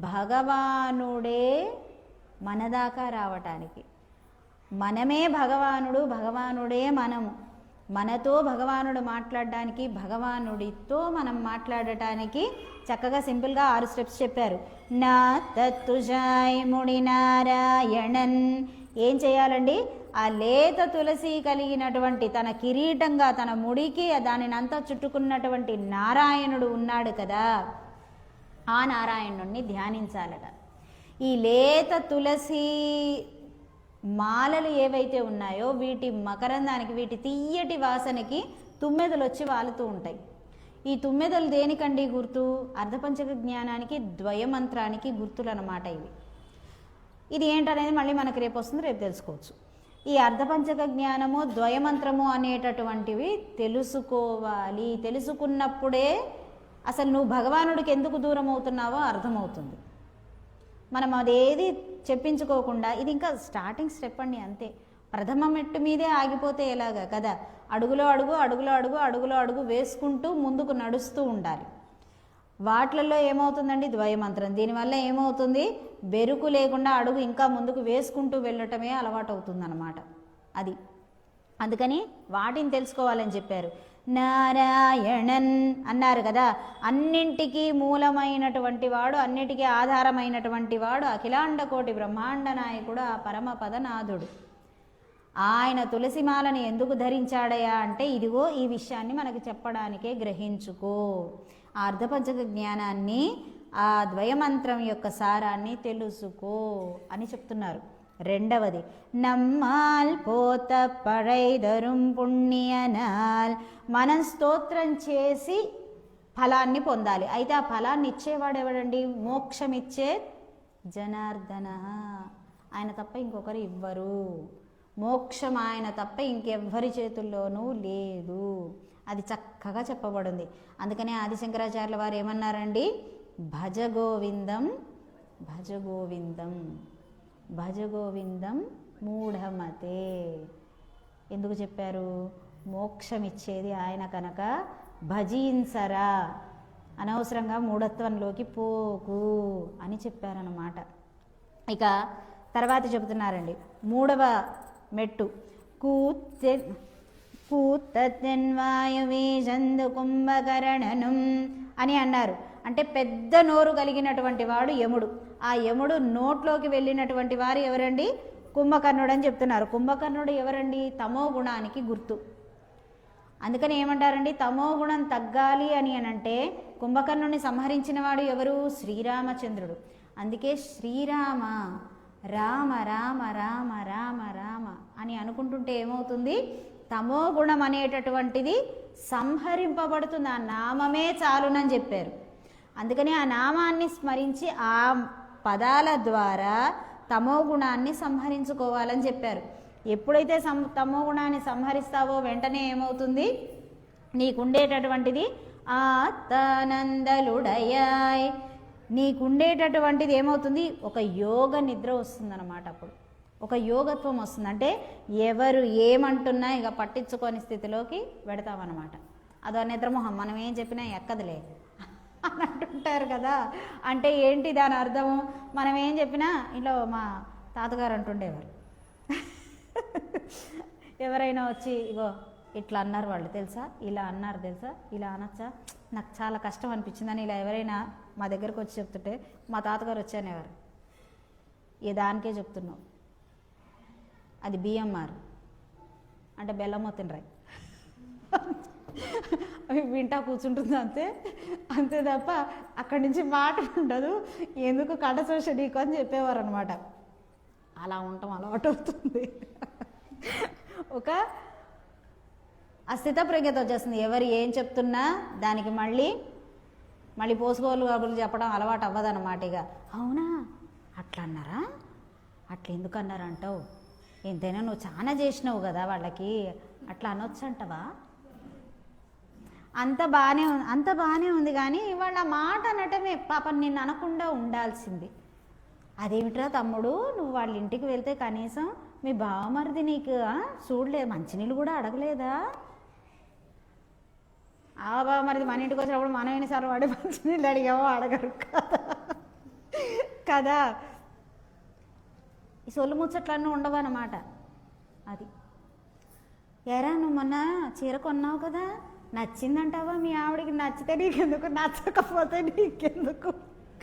భగవానుడే మన దాకా రావటానికి. మనమే భగవానుడు, భగవానుడే మనము. మనతో భగవానుడు మాట్లాడడానికి, భగవానుడితో మనం మాట్లాడటానికి చక్కగా సింపుల్గా 6 స్టెప్స్ చెప్పారు. నా తత్తుజాయ్ ముడి నారాయణన్, ఏం చేయాలండి? ఆ లేత తులసి కలిగినటువంటి తన కిరీటంగా తన ముడికి దానిని అంతా చుట్టుకున్నటువంటి నారాయణుడు ఉన్నాడు కదా, ఆ నారాయణుడిని ధ్యానించాలట. ఈ లేత తులసి మాలలు ఏవైతే ఉన్నాయో వీటి మకరందానికి, వీటి తీయటి వాసనకి తుమ్మెదలు వచ్చి వాలుతూ ఉంటాయి. ఈ తుమ్మెదలు దేనికండి గుర్తు? అర్ధపంచక జ్ఞానానికి, ద్వయమంత్రానికి గుర్తులు అన్నమాట ఇవి. ఇది ఏంటనేది మళ్ళీ మనకి రేపు వస్తుంది, రేపు తెలుసుకోవచ్చు. ఈ అర్ధపంచక జ్ఞానము, ద్వయమంత్రము అనేటటువంటివి తెలుసుకోవాలి. తెలుసుకున్నప్పుడే అసలు నువ్వు భగవానుడికి ఎందుకు దూరం అవుతున్నావో అర్థమవుతుంది. మనం అదేది చెప్పించుకోకుండా, ఇది ఇంకా స్టార్టింగ్ స్టెప్ అండి అంతే. ప్రథమ మెట్టు మీదే ఆగిపోతే ఎలాగా కదా, అడుగులో అడుగు అడుగులో అడుగు అడుగులో అడుగు వేసుకుంటూ ముందుకు నడుస్తూ ఉండాలి. వాటిలలో ఏమవుతుందండి, ద్వయమంత్రం. దీనివల్ల ఏమవుతుంది, బెరుకు లేకుండా అడుగు ఇంకా ముందుకు వేసుకుంటూ వెళ్ళటమే అలవాటు అవుతుందన్నమాట. అది అందుకని వాటిని తెలుసుకోవాలని చెప్పారు. నారాయణన్ అన్నారు కదా, అన్నింటికీ మూలమైనటువంటి వాడు, అన్నిటికీ ఆధారమైనటువంటి వాడు, అఖిలాండ కోటి బ్రహ్మాండ నాయకుడు, ఆ పరమ పదనాథుడు. ఆయన తులసిమాలని ఎందుకు ధరించాడయా అంటే, ఇదిగో ఈ విషయాన్ని మనకి చెప్పడానికే. గ్రహించుకో, ఆ అర్ధపంచక జ్ఞానాన్ని, ఆ ద్వయమంత్రం యొక్క సారాన్ని తెలుసుకో అని చెప్తున్నారు. రెండవది, నమ్మాల్ పోత పడైదరుం పుణ్యనాల్, మనం స్తోత్రం చేసి ఫలాన్ని పొందాలి. అయితే ఆ ఫలాన్ని ఇచ్చేవాడు ఎవడండి, మోక్షం ఇచ్చే జనార్దన. ఆయన తప్ప ఇంకొకరు ఇవ్వరు. మోక్షం ఆయన తప్ప ఇంకెవ్వరి చేతుల్లోనూ లేదు. అది చక్కగా చెప్పబడింది. అందుకనే ఆదిశంకరాచార్యుల వారు ఏమన్నారండి, భజ గోవిందం భజ గోవిందం భజ గోవిందం మూఢమతే. ఎందుకు చెప్పారు, మోక్షం ఇచ్చేది ఆయన కనుక భజించరా, అనవసరంగా మూఢత్వంలోకి పోకు అని చెప్పారన్నమాట. ఇక తర్వాత చెబుతున్నారండి, మూడవ మెట్టు, కూతెన్వాయువీజందు కుంభకరణనం అని అన్నారు. అంటే పెద్ద నోరు కలిగినటువంటి వాడు యముడు. ఆ యముడు నోట్లోకి వెళ్ళినటువంటి వారు ఎవరండి, కుంభకర్ణుడు అని చెప్తున్నారు. కుంభకర్ణుడు ఎవరండి, తమో గుణానికి గుర్తు. అందుకని ఏమంటారండి, తమో గుణం తగ్గాలి అని అంటే కుంభకర్ణుని సంహరించిన వాడు ఎవరు, శ్రీరామచంద్రుడు. అందుకే శ్రీరామ రామ రామ రామ రామ రామ అని అనుకుంటుంటే ఏమవుతుంది, తమో గుణం అనేటటువంటిది సంహరింపబడుతుంది. ఆ నామమే చాలునని చెప్పారు. అందుకని ఆ నామాన్ని స్మరించి ఆ పదాల ద్వారా తమో గుణాన్ని సంహరించుకోవాలని చెప్పారు. ఎప్పుడైతే తమో గుణాన్ని సంహరిస్తావో వెంటనే ఏమవుతుంది, నీకుండేటటువంటిది ఆత్తానందలుడయాయ్, నీకుండేటటువంటిది ఏమవుతుంది, ఒక యోగ నిద్ర వస్తుందన్నమాట. అప్పుడు ఒక యోగత్వం వస్తుంది. అంటే ఎవరు ఏమంటున్నా ఇక పట్టించుకోని స్థితిలోకి పెడతామన్నమాట. అదో నిద్రమోహం, మనం ఏం చెప్పినా ఎక్కదులే అని అంటుంటారు కదా. అంటే ఏంటి దాని అర్థము, మనం ఏం చెప్పినా, ఇంట్లో మా తాతగారు అంటుండేవారు, ఎవరైనా వచ్చి ఇగో ఇట్లా అన్నారు వాళ్ళు తెలుసా, ఇలా అన్నారు తెలుసా, ఇలా అనొచ్చా, నాకు చాలా కష్టం అనిపించిందని ఇలా ఎవరైనా మా దగ్గరకు వచ్చి చెప్తుంటే మా తాతగారు వచ్చానేవారు, ఏ దానికే చెప్తున్నావు, అది బిఎంఆర్ అంటే బెల్లమో తినరాయి వింటా కూర్చుంటుంది అంతే, అంతే తప్ప అక్కడి నుంచి మాట ఉండదు. ఎందుకు కడశోష నీకు అని చెప్పేవారు అనమాట. అలా ఉండటం అలవాటు అవుతుంది. ఒక అస్థిత ప్రజ్ఞత వచ్చేస్తుంది. ఎవరు ఏం చెప్తున్నా దానికి మళ్ళీ పోసుకోవాలి కాబట్టి చెప్పడం అలవాటు అవ్వదన్నమాట. ఇక అవునా అట్లా అన్నారా, అట్లా ఎందుకు అన్నారంటావు, ఎంతైనా నువ్వు చాలా చేసినావు కదా వాళ్ళకి, అట్లా అనొచ్చు అంటవా, అంత బాగానే ఉంది కానీ వాళ్ళ మాట అనటమే పాపం నిన్ను అనకుండా ఉండాల్సింది. అదేమిట్రా తమ్ముడు, నువ్వు వాళ్ళ ఇంటికి వెళ్తే కనీసం మీ బావమరిది నీకు చూడలేదు, మంచినీళ్ళు కూడా అడగలేదా, ఆ బావమరిది మన ఇంటికి వచ్చినప్పుడు మనం ఎన్నిసార్లు వాడి మంచినీళ్ళు అడిగామో అడగరు కదా. ఈ సొల్లు ముచ్చట్లన్నీ ఉండవు అన్నమాట. అది ఎరా నువ్వు మొన్న చీర కొన్నావు కదా, నచ్చిందంటావా మీ ఆవిడికి, నచ్చితే నీకెందుకు, నచ్చకపోతే నీకెందుకు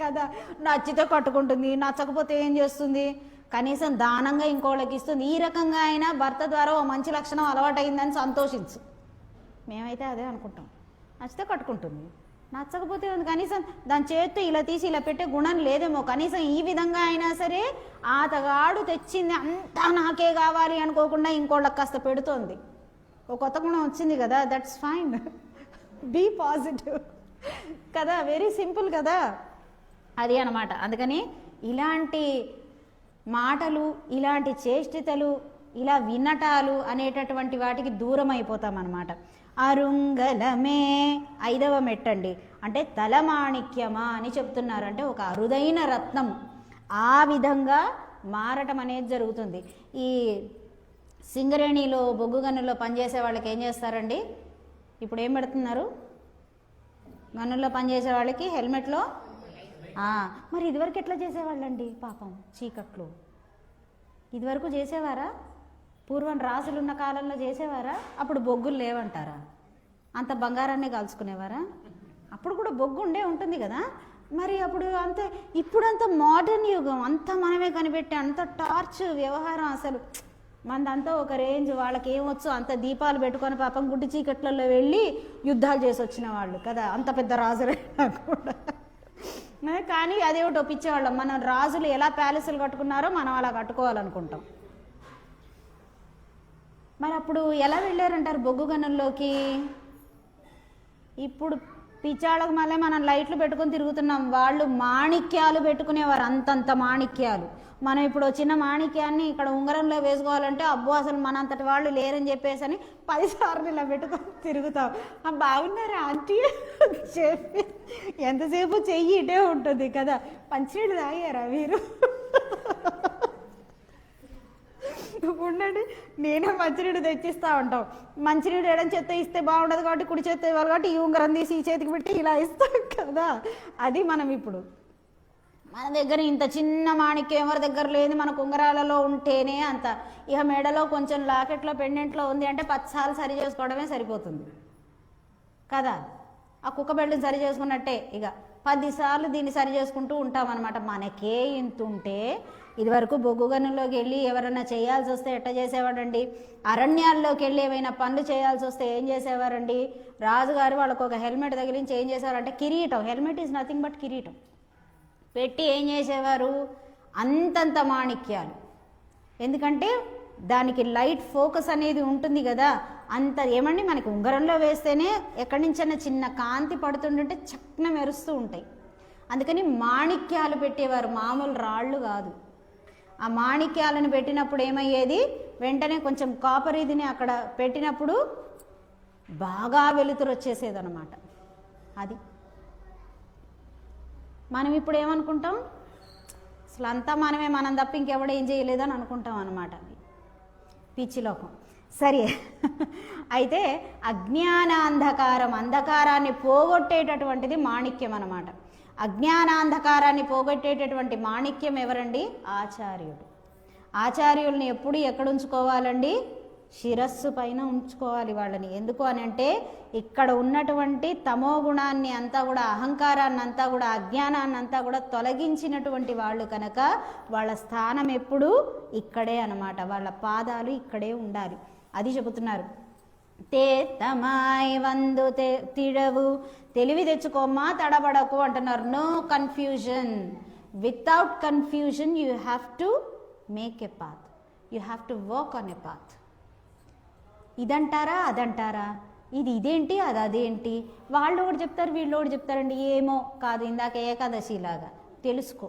కదా. నచ్చితే కట్టుకుంటుంది, నచ్చకపోతే ఏం చేస్తుంది, కనీసం దానంగా ఇంకోళ్ళకి ఇస్తుంది. ఈ రకంగా అయినా భర్త ద్వారా ఓ మంచి లక్షణం అలవాటైందని సంతోషించు. మేమైతే అదే అనుకుంటాం, నచ్చితే కట్టుకుంటుంది, నచ్చకపోతే కనీసం దాని చేత్తో ఇలా తీసి ఇలా పెట్టే గుణం లేదేమో, కనీసం ఈ విధంగా అయినా సరే ఆతగాడు తెచ్చింది అంతా నాకే కావాలి అనుకోకుండా ఇంకోళ్ళకి కాస్త పెడుతోంది. ఒక కొత్త గుణం వచ్చింది కదా, దట్స్ ఫైన్, బీ పాజిటివ్ కదా, వెరీ సింపుల్ కదా, అది అన్నమాట. అందుకని ఇలాంటి మాటలు, ఇలాంటి చేష్టితలు, ఇలా వినటాలు అనేటటువంటి వాటికి దూరం అయిపోతామన్నమాట. అరుంగలమే 5వ మెట్టండి. అంటే తలమాణిక్యమా అని చెప్తున్నారు. అంటే ఒక అరుదైన రత్నం. ఆ విధంగా మారటం అనేది జరుగుతుంది. ఈ సింగరేణిలో బొగ్గు గనుల్లో పనిచేసే వాళ్ళకి ఏం చేస్తారండి, ఇప్పుడు ఏం పెడుతున్నారు, గనుల్లో పనిచేసే వాళ్ళకి హెల్మెట్లో. మరి ఇదివరకు ఎట్లా చేసేవాళ్ళండి పాపం చీకట్లు? ఇదివరకు చేసేవారా? పూర్వం రాజులున్న కాలంలో చేసేవారా? అప్పుడు బొగ్గులు లేవంటారా? అంత బంగారాన్ని కాల్చుకునేవారా? అప్పుడు కూడా బొగ్గు ఉండే ఉంటుంది కదా. మరి అప్పుడు అంతే, ఇప్పుడంతా మోడర్న్ యుగం, అంతా మనమే కనిపెట్టే అంత టార్చ్ వ్యవహారం. అసలు మనదంతా ఒక రేంజ్, వాళ్ళకి ఏమొచ్చు అంత దీపాలు పెట్టుకొని పాపం గుడ్డి చీకట్లలో వెళ్ళి యుద్ధాలు చేసి వచ్చిన వాళ్ళు కదా, అంత పెద్ద రాజులైనా కూడా. కానీ అదేమిటి ఒప్పించేవాళ్ళం, మనం రాజులు ఎలా ప్యాలెస్లు కట్టుకున్నారో మనం అలా కట్టుకోవాలనుకుంటాం. మరి అప్పుడు ఎలా వెళ్ళారంటారు బొగ్గు గనుల్లోకి? ఇప్పుడు పిచ్చాళ్ళకు మళ్ళీ మనం లైట్లు పెట్టుకొని తిరుగుతున్నాం, వాళ్ళు మాణిక్యాలు పెట్టుకునేవారు, అంతంత మాణిక్యాలు. మనం ఇప్పుడు చిన్న మాణిక్యాన్ని ఇక్కడ ఉంగరంలో వేసుకోవాలంటే అబ్బో అసలు మనంతటి వాళ్ళు లేరని చెప్పేసి అని 10 సార్లు ఇలా పెట్టుకొని తిరుగుతాం. బాగున్నారా ఆంటీ చెప్పి ఎంతసేపు చెయ్యి ఇటే ఉంటుంది కదా. మంచినీళ్ళు తాగారా మీరు? ఉండండి నేనే మంచినీడు తెచ్చిస్తా ఉంటాం. మంచినీడు ఎడం చేత్త ఇస్తే బాగుండదు కాబట్టి కుడి చేత్త ఇవ్వాలి కాబట్టి ఈ ఉంగరం తీసి ఈ చేతికి పెట్టి ఇలా ఇస్తాం కదా. అది మనం ఇప్పుడు మన దగ్గర ఇంత చిన్న మాణిక్యం ఎవరి దగ్గర లేదు, మనకు ఉంగరాలలో ఉంటేనే అంత. ఇక మెడలో కొంచెం లాకెట్లో పెండెంట్లో ఉంది అంటే 10 సార్లు సరి చేసుకోవడమే సరిపోతుంది కదా. ఆ కుక్క బెల్ట్ని సరి చేసుకున్నట్టే ఇక 10 సార్లు దీన్ని సరి చేసుకుంటూ ఉంటామన్నమాట. మనకే ఇంత ఉంటే ఇదివరకు బొగ్గు గనుల్లోకి వెళ్ళి ఎవరైనా చేయాల్సి వస్తే ఎట్లా చేసేవాడండి? అరణ్యాల్లోకి వెళ్ళి ఏమైనా పనులు చేయాల్సి వస్తే ఏం చేసేవారండి? రాజుగారు వాళ్ళకు ఒక హెల్మెట్ తగిలించి ఏం చేసేవారంటే కిరీటం, హెల్మెట్ ఈజ్ నథింగ్ బట్ కిరీటం పెట్టి ఏం చేసేవారు, అంతంత మాణిక్యాలు. ఎందుకంటే దానికి లైట్ ఫోకస్ అనేది ఉంటుంది కదా. అంత ఏమండి మనకి ఉంగరంలో వేస్తేనే ఎక్కడి నుంచైనా చిన్న కాంతి పడుతుంటే చక్కన మెరుస్తూ ఉంటాయి. అందుకని మాణిక్యాలు పెట్టేవారు, మామూలు రాళ్ళు కాదు. ఆ మాణిక్యాలను పెట్టినప్పుడు ఏమయ్యేది, వెంటనే కొంచెం కాపర్ ఇదిని అక్కడ పెట్టినప్పుడు బాగా వెలుతురు వచ్చేసేదన్నమాట. అది మనం ఇప్పుడు ఏమనుకుంటాం, అసలు అంతా మనమే, మనం తప్ప ఇంకెవడ ఏం చేయలేదని అనుకుంటాం అన్నమాట. పిచ్చిలోకం. సరే అయితే అజ్ఞానాంధకారం, అంధకారాన్ని పోగొట్టేటటువంటిది మాణిక్యం అన్నమాట. అజ్ఞానాంధకారాన్ని పోగొట్టేటటువంటి మాణిక్యం ఎవరండి? ఆచార్యుడు. ఆచార్యుల్ని ఎప్పుడు ఎక్కడ ఉంచుకోవాలండి? శిరస్సు పైన ఉంచుకోవాలి వాళ్ళని. ఎందుకు అని అంటే ఇక్కడ ఉన్నటువంటి తమో గుణాన్ని అంతా కూడా, అహంకారాన్ని అంతా కూడా, అజ్ఞానాన్ని అంతా కూడా తొలగించినటువంటి వాళ్ళు కనుక వాళ్ళ స్థానం ఎప్పుడు ఇక్కడే అన్నమాట. వాళ్ళ పాదాలు ఇక్కడే ఉండాలి. అది చెబుతున్నారు. తే తమాయ్ వందు తిడవు, తెలివి తెచ్చుకోమ్మా తడబడకు అంటున్నారు. No confusion. Without confusion you have to make a path, you have to work on a path. ఇదంటారా అదంటారా, ఇది ఇదేంటి అది అదేంటి, వాళ్ళు ఒకటి చెప్తారు వీళ్ళు ఒకటి చెప్తారండి. ఏమో కాదు, ఇందాక ఏకాదశిలాగా తెలుసుకో,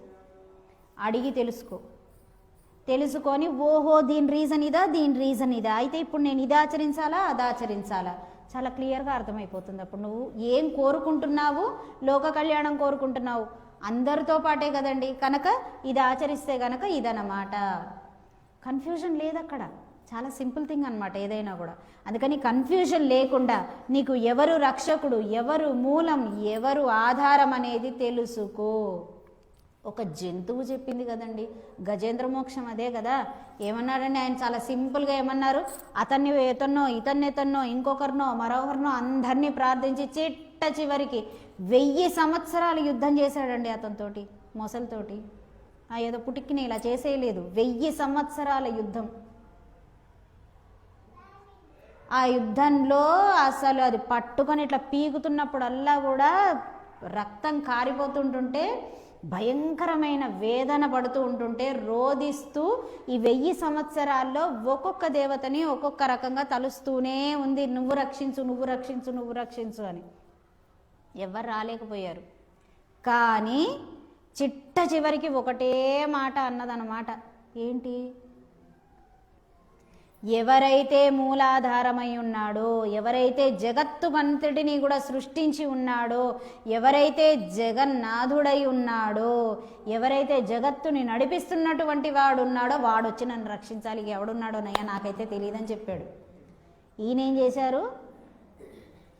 అడిగి తెలుసుకో. తెలుసుకొని ఓహో దీని రీజన్ ఇదా, దీని రీజన్ ఇదా, అయితే ఇప్పుడు నేను ఇది ఆచరించాలా అది ఆచరించాలా, చాలా క్లియర్గా అర్థమైపోతుంది. అప్పుడు నువ్వు ఏం కోరుకుంటున్నావు, లోక కళ్యాణం కోరుకుంటున్నావు, అందరితో పాటే కదండి. కనుక ఇది ఆచరిస్తే కనుక ఇదన్నమాట. కన్ఫ్యూజన్ లేదు అక్కడ. చాలా సింపుల్ థింగ్ అనమాట ఏదైనా కూడా. అందుకని కన్ఫ్యూజన్ లేకుండా నీకు ఎవరు రక్షకుడు, ఎవరు మూలం, ఎవరు ఆధారం అనేది తెలుసుకో. ఒక జంతువు చెప్పింది కదండి, గజేంద్ర మోక్షం అదే కదా. ఏమన్నాడండి ఆయన, చాలా సింపుల్గా ఏమన్నారు, అతన్ని ఎతన్నో ఇతన్ని ఎతన్నో ఇంకొకరినో మరొకరినో అందరినీ ప్రార్థించి చిట్ట చివరికి 1000 సంవత్సరాలు యుద్ధం చేశాడండి అతనితోటి, మొసలితోటి. ఏదో పుటిక్కిని ఇలా చేసేయలేదు, 1000 సంవత్సరాల యుద్ధం. ఆ యుద్ధంలో అసలు అది పట్టుకొని ఇట్లా పీకుతున్నప్పుడల్లా కూడా రక్తం కారిపోతుంటుంటే, భయంకరమైన వేదన పడుతూ ఉంటుంటే, రోధిస్తూ ఈ 1000 సంవత్సరాల్లో ఒక్కొక్క దేవతని ఒక్కొక్క రకంగా తలుస్తూనే ఉంది, నువ్వు రక్షించు నువ్వు రక్షించు నువ్వు రక్షించు అని. ఎవరు రాలేకపోయారు. కానీ చిట్ట చివరికి ఒకటే మాట అన్నదన్నమాట. ఏంటి? ఎవరైతే మూలాధారమై ఉన్నాడో, ఎవరైతే జగత్తుకంతటిని కూడా సృష్టించి ఉన్నాడో, ఎవరైతే జగన్నాథుడై ఉన్నాడో, ఎవరైతే జగత్తుని నడిపిస్తున్నటువంటి వాడు ఉన్నాడో వాడు వచ్చి నన్ను రక్షించాలి. ఎవడున్నాడో నయ్యా నాకైతే తెలియదని చెప్పాడు. ఈయనేం చేశారు?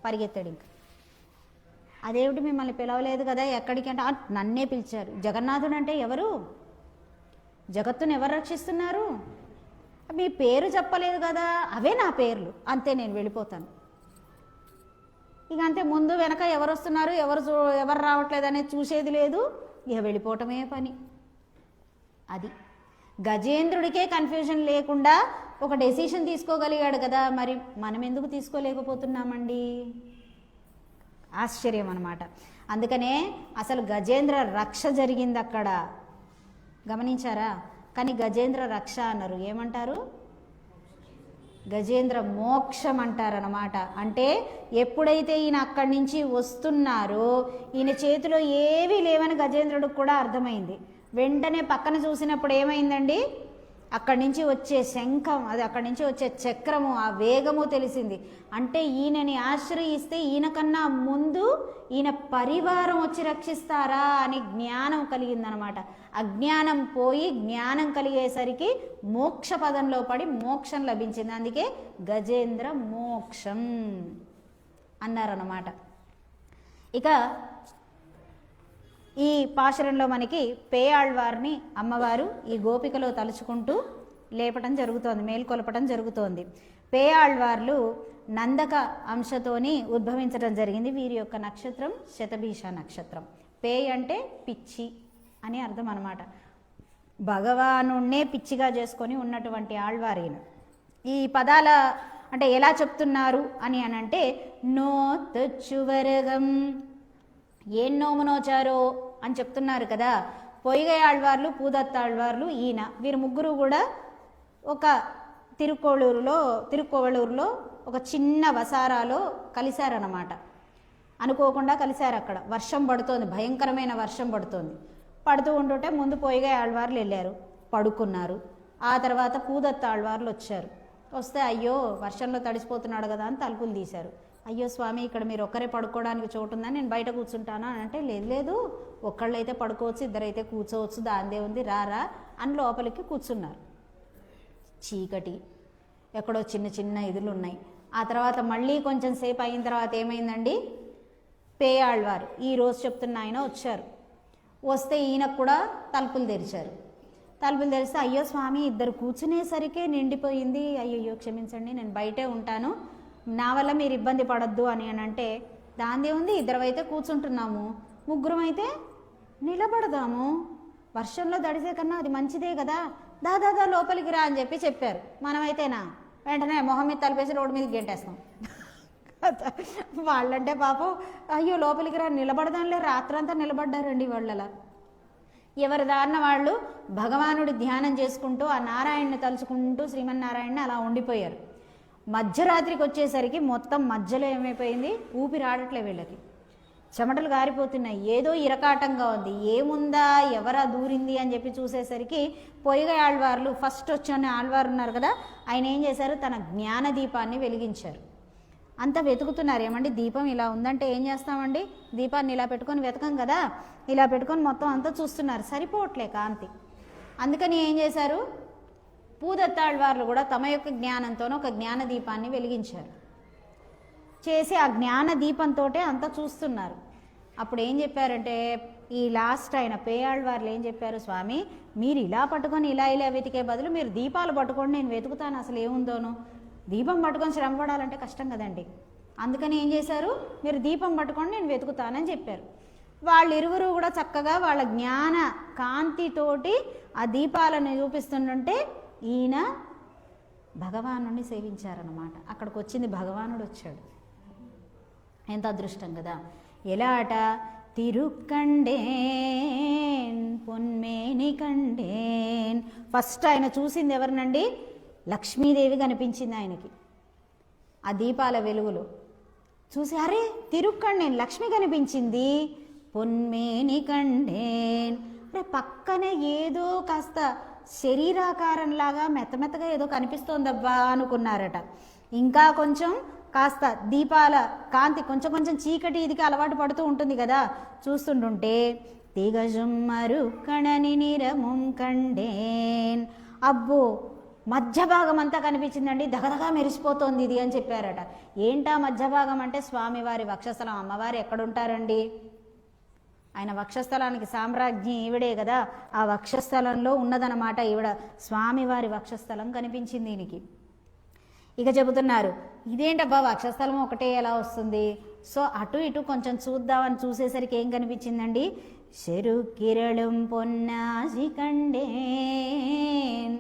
పరిగెత్తాడు. ఇంకా అదేమిటి మిమ్మల్ని పిలవలేదు కదా ఎక్కడికి అంటే, నన్నే పిలిచారు. జగన్నాథుడు అంటే ఎవరు? జగత్తుని ఎవరు రక్షిస్తున్నారు? మీ పేరు చెప్పలేదు కదా, అవే నా పేర్లు, అంతే నేను వెళ్ళిపోతాను. ఇక అంతే, ముందు వెనక ఎవరు వస్తున్నారు ఎవరు రావట్లేదు అనేది చూసేది లేదు, ఇక వెళ్ళిపోవటమే పని. అది గజేంద్రుడికే కన్ఫ్యూజన్ లేకుండా ఒక డెసిషన్ తీసుకోగలిగాడు కదా, మరి మనం ఎందుకు తీసుకోలేకపోతున్నామండి? ఆశ్చర్యం అన్నమాట. అందుకనే అసలు గజేంద్ర రక్ష జరిగింది అక్కడ, గమనించారా? కానీ గజేంద్ర రక్ష అన్నారు, ఏమంటారు? గజేంద్ర మోక్షం అంటారనమాట. అంటే ఎప్పుడైతే ఈయన అక్కడి నుంచి వస్తున్నారో ఈయన చేతిలో ఏవీ లేవని గజేంద్రుడికి కూడా అర్థమైంది. వెంటనే పక్కన చూసినప్పుడు ఏమైందండి? అక్కడి నుంచి వచ్చే శంఖం, అది అక్కడి నుంచి వచ్చే చక్రము, ఆ వేగము తెలిసింది. అంటే ఈయనని ఆశ్రయిస్తే ఈయన కన్నా ముందు ఈయన పరివారం వచ్చి రక్షిస్తారా అని జ్ఞానం కలిగిందనమాట. అజ్ఞానం పోయి జ్ఞానం కలిగేసరికి మోక్ష పదంలో పడి మోక్షం లభించింది. అందుకే గజేంద్ర మోక్షం అన్నారన్నమాట. ఇక ఈ పాశురంలో మనకి పేయాళ్వారిని అమ్మవారు ఈ గోపికలో తలుచుకుంటూ లేపటం జరుగుతోంది, మేల్కొలపటం జరుగుతోంది. పేయాళ్వార్లు నందక అంశతోని ఉద్భవించడం జరిగింది. వీరి యొక్క నక్షత్రం శతభీష నక్షత్రం. పేయ్ అంటే పిచ్చి అని అర్థం అన్నమాట. భగవానుణ్ణే పిచ్చిగా చేసుకొని ఉన్నటువంటి ఆళ్వారీను. ఈ పదాల అంటే ఎలా చెప్తున్నారు అని అంటే, నో తెచ్చువరగం, ఏం నోము నోచారో అని చెప్తున్నారు కదా. పొయ్గై ఆళ్వార్లు, పూదత్తాళ్వార్లు, ఈయన, వీరు ముగ్గురు కూడా ఒక తిరుక్కోవళూరులో ఒక చిన్న వసారాలో కలిశారన్నమాట. అనుకోకుండా కలిశారు. అక్కడ వర్షం పడుతోంది, భయంకరమైన వర్షం పడుతోంది. పడుతూ ఉంటుంటే ముందు పొయ్గై ఆళ్వార్లు వెళ్ళారు, పడుకున్నారు. ఆ తర్వాత పూదత్తాళ్వార్లు వచ్చారు. వస్తే అయ్యో వర్షంలో తడిసిపోతున్నాడు కదా అని తలుపులు తీశారు. అయ్యో స్వామి, ఇక్కడ మీరు ఒక్కరే పడుకోవడానికి చోటు ఉందని నేను బయట కూర్చుంటాను అని అంటే, లేదు ఒక్కళ్ళైతే పడుకోవచ్చు, ఇద్దరైతే కూర్చోవచ్చు, దాందే ఉంది, రారా అని లోపలికి కూర్చున్నారు. చీకటి, ఎక్కడో చిన్న చిన్న ఇదులు ఉన్నాయి. ఆ తర్వాత మళ్ళీ కొంచెం సేపు అయిన తర్వాత ఏమైందండి? పేయాళ్వారు ఈరోజు చెప్తున్న ఆయన వచ్చారు. వస్తే ఈయనకు కూడా తలుపులు తెరిచారు. తలుపులు తెరిస్తే, అయ్యో స్వామి, ఇద్దరు కూర్చునేసరికే నిండిపోయింది, అయ్యో క్షమించండి, నేను బయటే ఉంటాను, నా వల్ల మీరు ఇబ్బంది పడద్దు అని అంటే, దాందే ఉంది, ఇద్దరమైతే కూర్చుంటున్నాము, ముగ్గురం అయితే నిలబడదాము, వర్షంలో దడిసే కన్నా అది మంచిదే కదా, దాదా లోపలికి రా అని చెప్పారు. మనమైతేనా వెంటనే మొహం మీద తలిపేసి రోడ్డు మీదకి గెంటేస్తాం. వాళ్ళంటే పాపం, అయ్యో లోపలికి రా, నిలబడదాంలే, రాత్రంతా నిలబడ్డారండి వాళ్ళలా. ఎవరి దారిన వాళ్ళు భగవానుడి ధ్యానం చేసుకుంటూ ఆ నారాయణని తలుచుకుంటూ శ్రీమన్నారాయణని అలా ఉండిపోయారు. మధ్యరాత్రికి వచ్చేసరికి మొత్తం మధ్యలో ఏమైపోయింది? ఊపిరి ఆడట్లే, వీళ్ళకి చెమటలు గారిపోతున్నాయి, ఏదో ఇరకాటంగా ఉంది, ఏముందా, ఎవరా దూరింది అని చెప్పి చూసేసరికి పొయ్గై ఆళ్వార్లు, ఫస్ట్ వచ్చిన ఆళ్వారు ఉన్నారు కదా, ఆయన ఏం చేశారు? తన జ్ఞాన దీపాన్ని వెలిగించారు. అంతా వెతుకుతున్నారు. ఏమండి దీపం ఇలా ఉందంటే ఏం చేస్తామండి? దీపాన్ని ఇలా పెట్టుకొని వెతకం కదా, ఇలా పెట్టుకొని మొత్తం అంతా చూస్తున్నారు, సరిపోవట్లే కాంతి. అందుకని ఏం చేశారు? పూదత్తాళ్వార్లు కూడా తమ యొక్క జ్ఞానంతోనే ఒక జ్ఞాన దీపాన్ని వెలిగించారు. చేసి ఆ జ్ఞాన దీపంతో అంతా చూస్తున్నారు. అప్పుడు ఏం చెప్పారంటే, ఈ లాస్ట్ ఆయన పేయాళ్వార్లు ఏం చెప్పారు? స్వామి, మీరు ఇలా పట్టుకొని ఇలా వెతికే బదులు మీరు దీపాలు పట్టుకొని నేను వెతుకుతాను అసలు ఏముందోను. దీపం పట్టుకొని శ్రమ పడాలంటే కష్టం కదండి. అందుకని ఏం చేశారు? మీరు దీపం పట్టుకొని నేను వెతుకుతానని చెప్పారు. వాళ్ళిరువురు కూడా చక్కగా వాళ్ళ జ్ఞాన కాంతితోటి ఆ దీపాలను చూపిస్తుంటే ఈయన భగవానుడిని సేవించారన్నమాట. అక్కడికి వచ్చింది భగవానుడు వచ్చాడు. ఎంత అదృష్టం కదా. ఎలా అట? తిరుక్కండేన్ పొన్మేని కండేన్. ఫస్ట్ ఆయన చూసింది ఎవరినండి? లక్ష్మీదేవి కనిపించింది ఆయనకి ఆ దీపాల వెలుగులో. చూసి అరే తిరుక్కండేన్, లక్ష్మి కనిపించింది, పొన్మేని కండేన్. అరే పక్కనే ఏదో కాస్త శరీరాకారంలాగా మెత్తమెత్తగా ఏదో కనిపిస్తోందబ్బా అనుకున్నారట. ఇంకా కొంచెం కాస్త దీపాల కాంతి కొంచెం కొంచెం చీకటి ఇదికి అలవాటు పడుతూ ఉంటుంది కదా, చూస్తుంటుంటే తిగజుమ్మరు కణని నిరముం కండేన్, అబ్బో మధ్య భాగం అంతా కనిపించిందండి, దగదగా మెరిసిపోతోంది ఇది అని చెప్పారట. ఏంటా మధ్య భాగం అంటే స్వామివారి వక్షస్థలం. అమ్మవారు ఎక్కడుంటారండి? ఆయన వక్షస్థలానికి సామ్రాజ్ఞి ఈవిడే కదా, ఆ వక్షస్థలంలో ఉన్నదనమాట ఈవిడ. స్వామివారి వక్షస్థలం కనిపించింది దీనికి. ఇక చెబుతున్నారు, ఇదేంటబ్బా వక్షస్థలం ఒకటే ఎలా వస్తుంది? సో అటు ఇటు కొంచెం చూద్దామని చూసేసరికి ఏం కనిపించిందండి? శరు కిరళం పొన్నాసి కండేన్.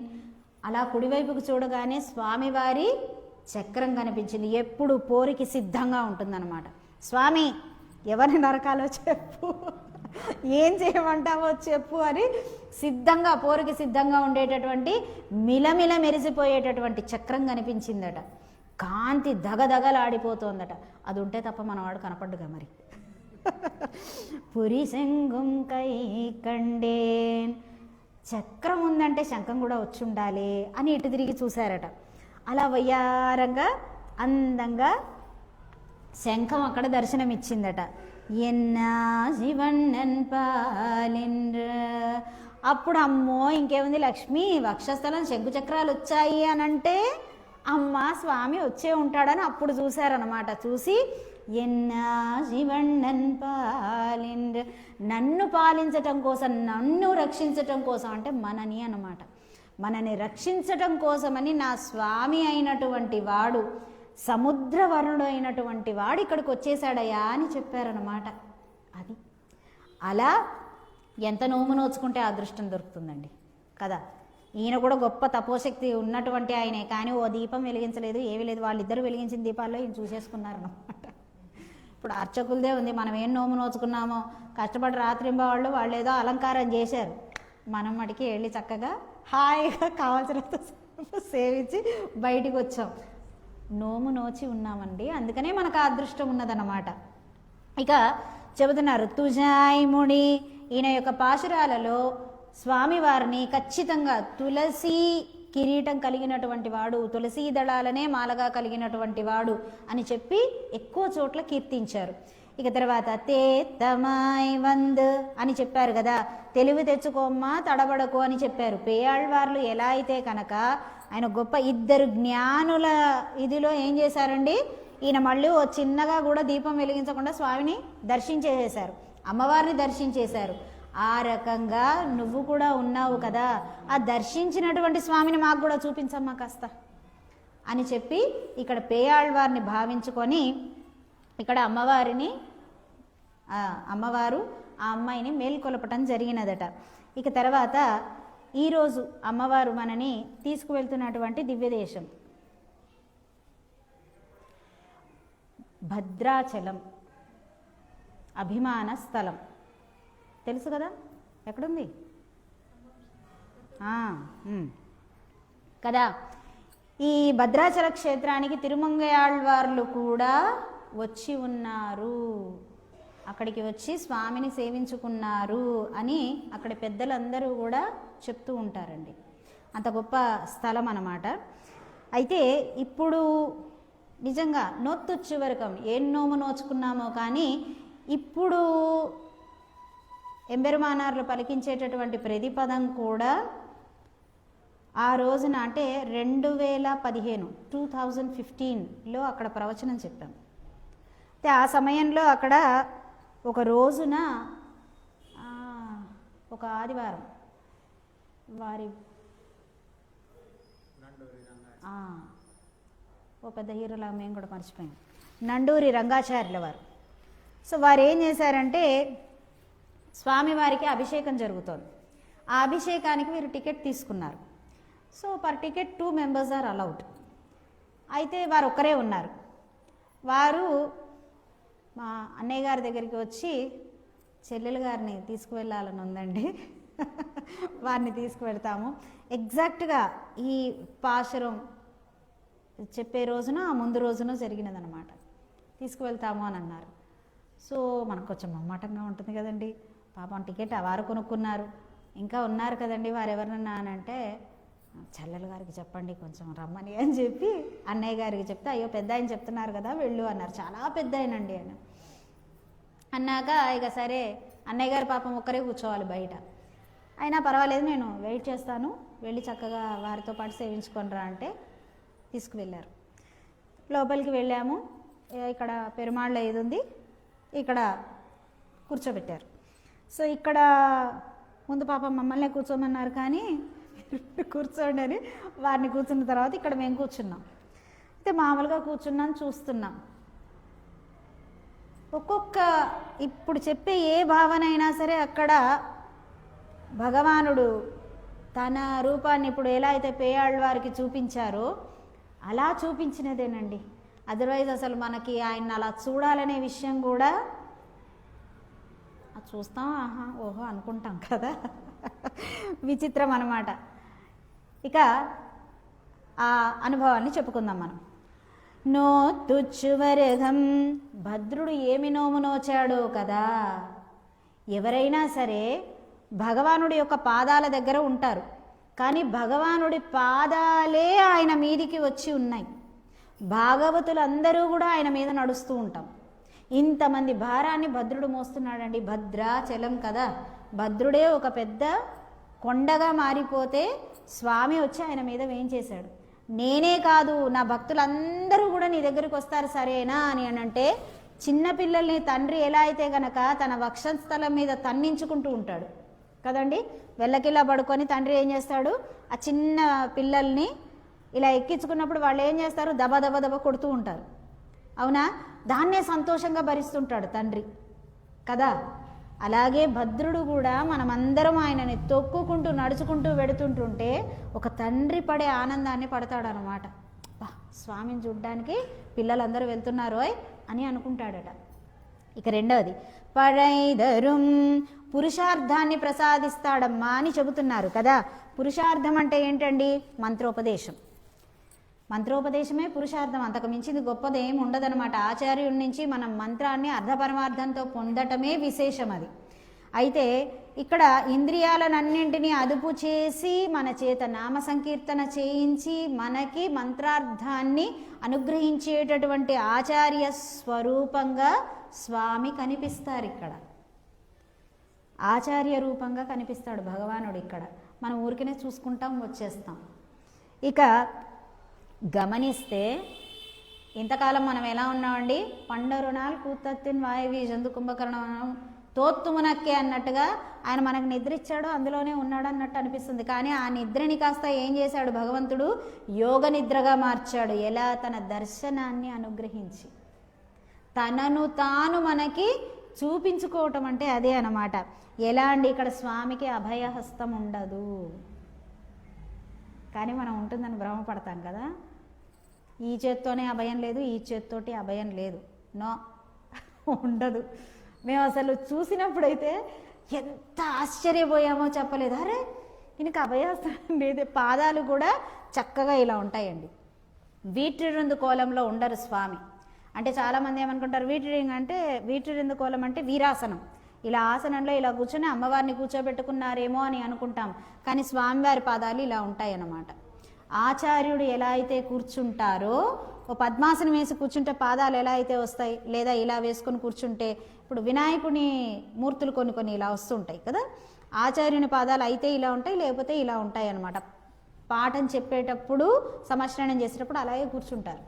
అలా కుడివైపుకు చూడగానే స్వామివారి చక్రం కనిపించింది. ఎప్పుడు పోరికి సిద్ధంగా ఉంటుందన్నమాట. స్వామి ఎవరిని నరకాలో చెప్పు, ఏం చేయమంటావో చెప్పు అని సిద్ధంగా, పోరికి సిద్ధంగా ఉండేటటువంటి మిలమిల మెరిసిపోయేటటువంటి చక్రం కనిపించిందట. కాంతి దగదగలాడిపోతోందట. అది ఉంటే తప్ప మనవాడు కనపడ్డుగా మరి. పురి శంగుం కై కండేన్, చక్రం ఉందంటే శంఖం కూడా వచ్చి ఉండాలి అని ఇటు తిరిగి చూశారట. అలా వయ్యారంగా అందంగా శంఖం అక్కడ దర్శనమిచ్చిందట. ఎన్నా శివన్నన్ పాలింద్ర. అప్పుడు అమ్మో ఇంకేముంది, లక్ష్మి వక్షస్థలం శంకు చక్రాలు వచ్చాయి అని అంటే అమ్మ స్వామి వచ్చే ఉంటాడని అప్పుడు చూశారనమాట. చూసి ఎన్నా శివన్నన్ పాలింద్ర, నన్ను పాలించటం కోసం, నన్ను రక్షించటం కోసం, అంటే మనని అన్నమాట, మనని రక్షించటం కోసమని నా స్వామి అయినటువంటి వాడు, సముద్రవరుడు అయినటువంటి వాడు ఇక్కడికి వచ్చేసాడయ్యా అని చెప్పారనమాట. అది అలా ఎంత నోము నోచుకుంటే అదృష్టం దొరుకుతుందండి కదా. ఈయన కూడా గొప్ప తపోశక్తి ఉన్నటువంటి ఆయనే, కానీ ఓ దీపం వెలిగించలేదు, ఏమీ లేదు. వాళ్ళిద్దరూ వెలిగించిన దీపాల్లో ఈయన చూసేసుకున్నారనమాట. ఇప్పుడు అర్చకులదే ఉంది, మనం ఏం నోము నోచుకున్నామో కష్టపడి రాత్రింబవాళ్ళు వాళ్ళు ఏదో అలంకారం చేశారు, మనం మటుకి వెళ్ళి చక్కగా హాయిగా కావాల్సినంత సేవించి బయటికి వచ్చాం. నోము నోచి ఉన్నామండి, అందుకనే మనకు ఆ అదృష్టం ఉన్నదన్నమాట. ఇక చెబుతున్నారు తుజాయిముడి, ఈయన యొక్క పాశురాలలో స్వామివారిని ఖచ్చితంగా తులసి కిరీటం కలిగినటువంటి వాడు, తులసీ దళాలనే మాలగా కలిగినటువంటి వాడు అని చెప్పి ఎక్కువ చోట్ల కీర్తించారు. ఇక తర్వాత తే తమాయ్ వంద్ అని చెప్పారు కదా, తెలివి తెచ్చుకోమ్మా తడబడకు అని చెప్పారు. పేయాళ్వార్లు ఎలా అయితే కనుక ఆయన గొప్ప ఇద్దరు జ్ఞానుల ఇదిలో ఏం చేశారండి, ఈయన మళ్ళీ ఓ చిన్నగా కూడా దీపం వెలిగించకుండా స్వామిని దర్శించేసేశారు, అమ్మవారిని దర్శించేశారు. ఆ రకంగా నువ్వు కూడా ఉన్నావు కదా, ఆ దర్శించినటువంటి స్వామిని మాకు కూడా చూపించమ్మా కాస్త అని చెప్పి ఇక్కడ పేయాళ్వారిని భావించుకొని ఇక్కడ అమ్మవారు ఆ అమ్మాయిని మేల్కొలపటం జరిగినదట. ఇక తర్వాత ఈరోజు అమ్మవారు మనని తీసుకువెళ్తున్నటువంటి దివ్యదేశం భద్రాచలం, అభిమాన స్థలం తెలుసు కదా, ఎక్కడుంది కదా. ఈ భద్రాచల క్షేత్రానికి తిరుమంగయాళ్వార్లు కూడా వచ్చి ఉన్నారు, అక్కడికి వచ్చి స్వామిని సేవించుకున్నారు అని అక్కడ పెద్దలందరూ కూడా చెప్తూ ఉంటారండి. అంత గొప్ప స్థలం అన్నమాట. అయితే ఇప్పుడు నిజంగా నొత్తొచ్చు వరకం ఏం నోము నోచుకున్నామో కానీ ఇప్పుడు ఎంబెరుమానార్లు పలికించేటటువంటి ప్రతిపదం కూడా ఆ రోజున అంటే 2015 అక్కడ ప్రవచనం చెప్పాం. అయితే ఆ సమయంలో అక్కడ ఒక రోజున ఒక ఆదివారం వారి ఓ పెద్ద హీరోలా మేము కూడా మర్చిపోయాం, నండూరి రంగాచార్యుల వారు. సో వారు ఏం చేశారంటే స్వామివారికి అభిషేకం జరుగుతోంది, ఆ అభిషేకానికి వీరు టికెట్ తీసుకున్నారు. So per ticket 2 members are allowed. అయితే వారు ఒక్కరే ఉన్నారు. వారు మా అన్నయ్య గారి దగ్గరికి వచ్చి చెల్లెలు గారిని తీసుకువెళ్ళాలని ఉందండి, వారిని తీసుకువెళ్తాము, ఎగ్జాక్ట్గా ఈ పాశురం చెప్పే రోజున ముందు రోజున జరిగినదనమాట, తీసుకువెళ్తాము అని అన్నారు. సో మనకు కొంచెం మొహమాటంగా ఉంటుంది కదండి, పాపం టికెట్ వారు కొనుక్కున్నారు, ఇంకా ఉన్నారు కదండి వారు ఎవరన్నా అని అంటే, చెల్లెలు గారికి చెప్పండి కొంచెం రమ్మని అని చెప్పి అన్నయ్య గారికి చెప్తే, అయ్యో పెద్ద ఆయన చెప్తున్నారు కదా వెళ్ళు అన్నారు. చాలా పెద్ద ఆయనండి ఆయన. అన్నాక ఇక సరే అన్నయ్య గారి పాపం ఒక్కరే కూర్చోవాలి బయట. అయినా పర్వాలేదు నేను వెయిట్ చేస్తాను, వెళ్ళి చక్కగా వారితో పాటు సేవించుకొనిరా అంటే తీసుకువెళ్ళారు. లోపలికి వెళ్ళాము. ఇక్కడ పెరుమాళ్ళ ఇది ఉంది, ఇక్కడ కూర్చోబెట్టారు. సో ఇక్కడ ముందు పాపం మమ్మల్ని కూర్చోమన్నారు, కానీ కూర్చోండి అని వారిని కూర్చున్న తర్వాత ఇక్కడ మేము కూర్చున్నాం. అయితే మామూలుగా కూర్చున్నాం, చూస్తున్నాం. ఒక్కొక్క ఇప్పుడు చెప్పే ఏ భావన అయినా సరే అక్కడ భగవానుడు తన రూపాన్ని ఇప్పుడు ఎలా అయితే పేయాళ్ళ వారికి చూపించారో అలా చూపించినదేనండి. అదర్వైజ్ అసలు మనకి ఆయన అలా చూడాలనే విషయం కూడా చూస్తాం, ఆహా ఓహో అనుకుంటాం కదా, విచిత్రం అన్నమాట. ఇక ఆ అనుభవాన్ని చెప్పుకుందాం మనం. నోతుచ్చువరగం, భద్రుడు ఏమి నోము నోచాడో కదా. ఎవరైనా సరే భగవానుడి యొక్క పాదాల దగ్గర ఉంటారు, కానీ భగవానుడి పాదాలే ఆయన మీదికి వచ్చి ఉన్నాయి. భాగవతులందరూ కూడా ఆయన మీద నడుస్తూ ఉంటాం. ఇంతమంది భారాన్ని భద్రుడు మోస్తున్నాడండి. భద్రాచలం కదా, భద్రుడే ఒక పెద్ద కొండగా మారిపోతే స్వామి వచ్చి ఆయన మీద వేయించేశాడు. నేనే కాదు నా భక్తులందరూ కూడా నీ దగ్గరికి వస్తారు సరేనా అని అంటే, చిన్నపిల్లల్ని తండ్రి ఎలా అయితే గనక తన వక్షస్థలం మీద తన్నించుకుంటూ ఉంటాడు కదండి, వెళ్ళకిలా పడుకొని తండ్రి ఏం చేస్తాడు, ఆ చిన్న పిల్లల్ని ఇలా ఎక్కించుకున్నప్పుడు వాళ్ళు ఏం చేస్తారు, దబ దబ దబ కొడుతూ ఉంటారు, అవునా? దాన్నే సంతోషంగా భరిస్తుంటాడు తండ్రి కదా. అలాగే భద్రుడు కూడా మనమందరం ఆయనని తొక్కుకుంటూ నడుచుకుంటూ వెడుతుంటుంటే ఒక తండ్రి పడే ఆనందాన్ని పడతాడు అనమాట. స్వామిని చూడ్డానికి పిల్లలందరూ వెళ్తున్నారు అని అనుకుంటాడట. ఇక రెండవది పడైదరుం, పురుషార్థాన్ని ప్రసాదిస్తాడమ్మా అని చెబుతున్నారు కదా. పురుషార్థం అంటే ఏంటండి? మంత్రోపదేశం. మంత్రోపదేశమే పురుషార్థం, అంతకు మించింది గొప్పది ఏమి ఉండదనమాట. ఆచార్యుడి నుంచి మనం మంత్రాన్ని అర్ధపరమార్థంతో పొందటమే విశేషం అది. అయితే ఇక్కడ ఇంద్రియాలన్నింటినీ అదుపు చేసి మన చేత నామ సంకీర్తన చేయించి మనకి మంత్రార్థాన్ని అనుగ్రహించేటటువంటి ఆచార్య స్వరూపంగా స్వామి కనిపిస్తారు. ఇక్కడ ఆచార్య రూపంగా కనిపిస్తాడు భగవానుడు. ఇక్కడ మనం ఊరికనే చూసుకుంటాం, వచ్చేస్తాం. ఇక గమనిస్తే ఇంతకాలం మనం ఎలా ఉన్నామండి, పండరుణాలు కూతత్తిన్ వాయవి జంతు కుంభకర్ణం తోత్తుమునక్కే అన్నట్టుగా ఆయన మనకు నిద్ర ఇచ్చాడు, అందులోనే ఉన్నాడు అన్నట్టు అనిపిస్తుంది. కానీ ఆ నిద్రని కాస్త ఏం చేశాడు భగవంతుడు, యోగ నిద్రగా మార్చాడు. ఎలా? తన దర్శనాన్ని అనుగ్రహించి తనను తాను మనకి చూపించుకోవటం అంటే అదే అన్నమాట. ఎలా అండి, ఇక్కడ స్వామికి అభయహస్తం ఉండదు, కానీ మనం ఉంటుందని భ్రమపడతాం కదా. ఈ చేత్తోనే అభయం లేదు, ఈ చేత్తోటి అభయం లేదు, నో ఉండదు. మేము అసలు చూసినప్పుడైతే ఎంత ఆశ్చర్యపోయామో చెప్పలేదు. అరే ఈయనకి అభయహస్తం లేదు. పాదాలు కూడా చక్కగా ఇలా ఉంటాయండి. వీటిరిందు కోలంలో ఉండరు స్వామి. అంటే చాలామంది ఏమనుకుంటారు, వీటిరిందు కోలం అంటే వీరాసనం. ఇలా ఆసనంలో ఇలా కూర్చొని అమ్మవారిని కూర్చోబెట్టుకున్నారేమో అని అనుకుంటాం, కానీ స్వామివారి పాదాలు ఇలా ఉంటాయన్నమాట. ఆచార్యుడు ఎలా అయితే కూర్చుంటారో, ఓ పద్మాసనం వేసి కూర్చుంటే పాదాలు ఎలా అయితే వస్తాయి, లేదా ఇలా వేసుకొని కూర్చుంటే, ఇప్పుడు వినాయకుని మూర్తులు కొన్ని ఇలా వస్తుంటాయి కదా, ఆచార్యుని పాదాలు అయితే ఇలా ఉంటాయి, లేకపోతే ఇలా ఉంటాయి అన్నమాట. పాఠం చెప్పేటప్పుడు సమశ్రయణం చేసేటప్పుడు అలాగే కూర్చుంటారు.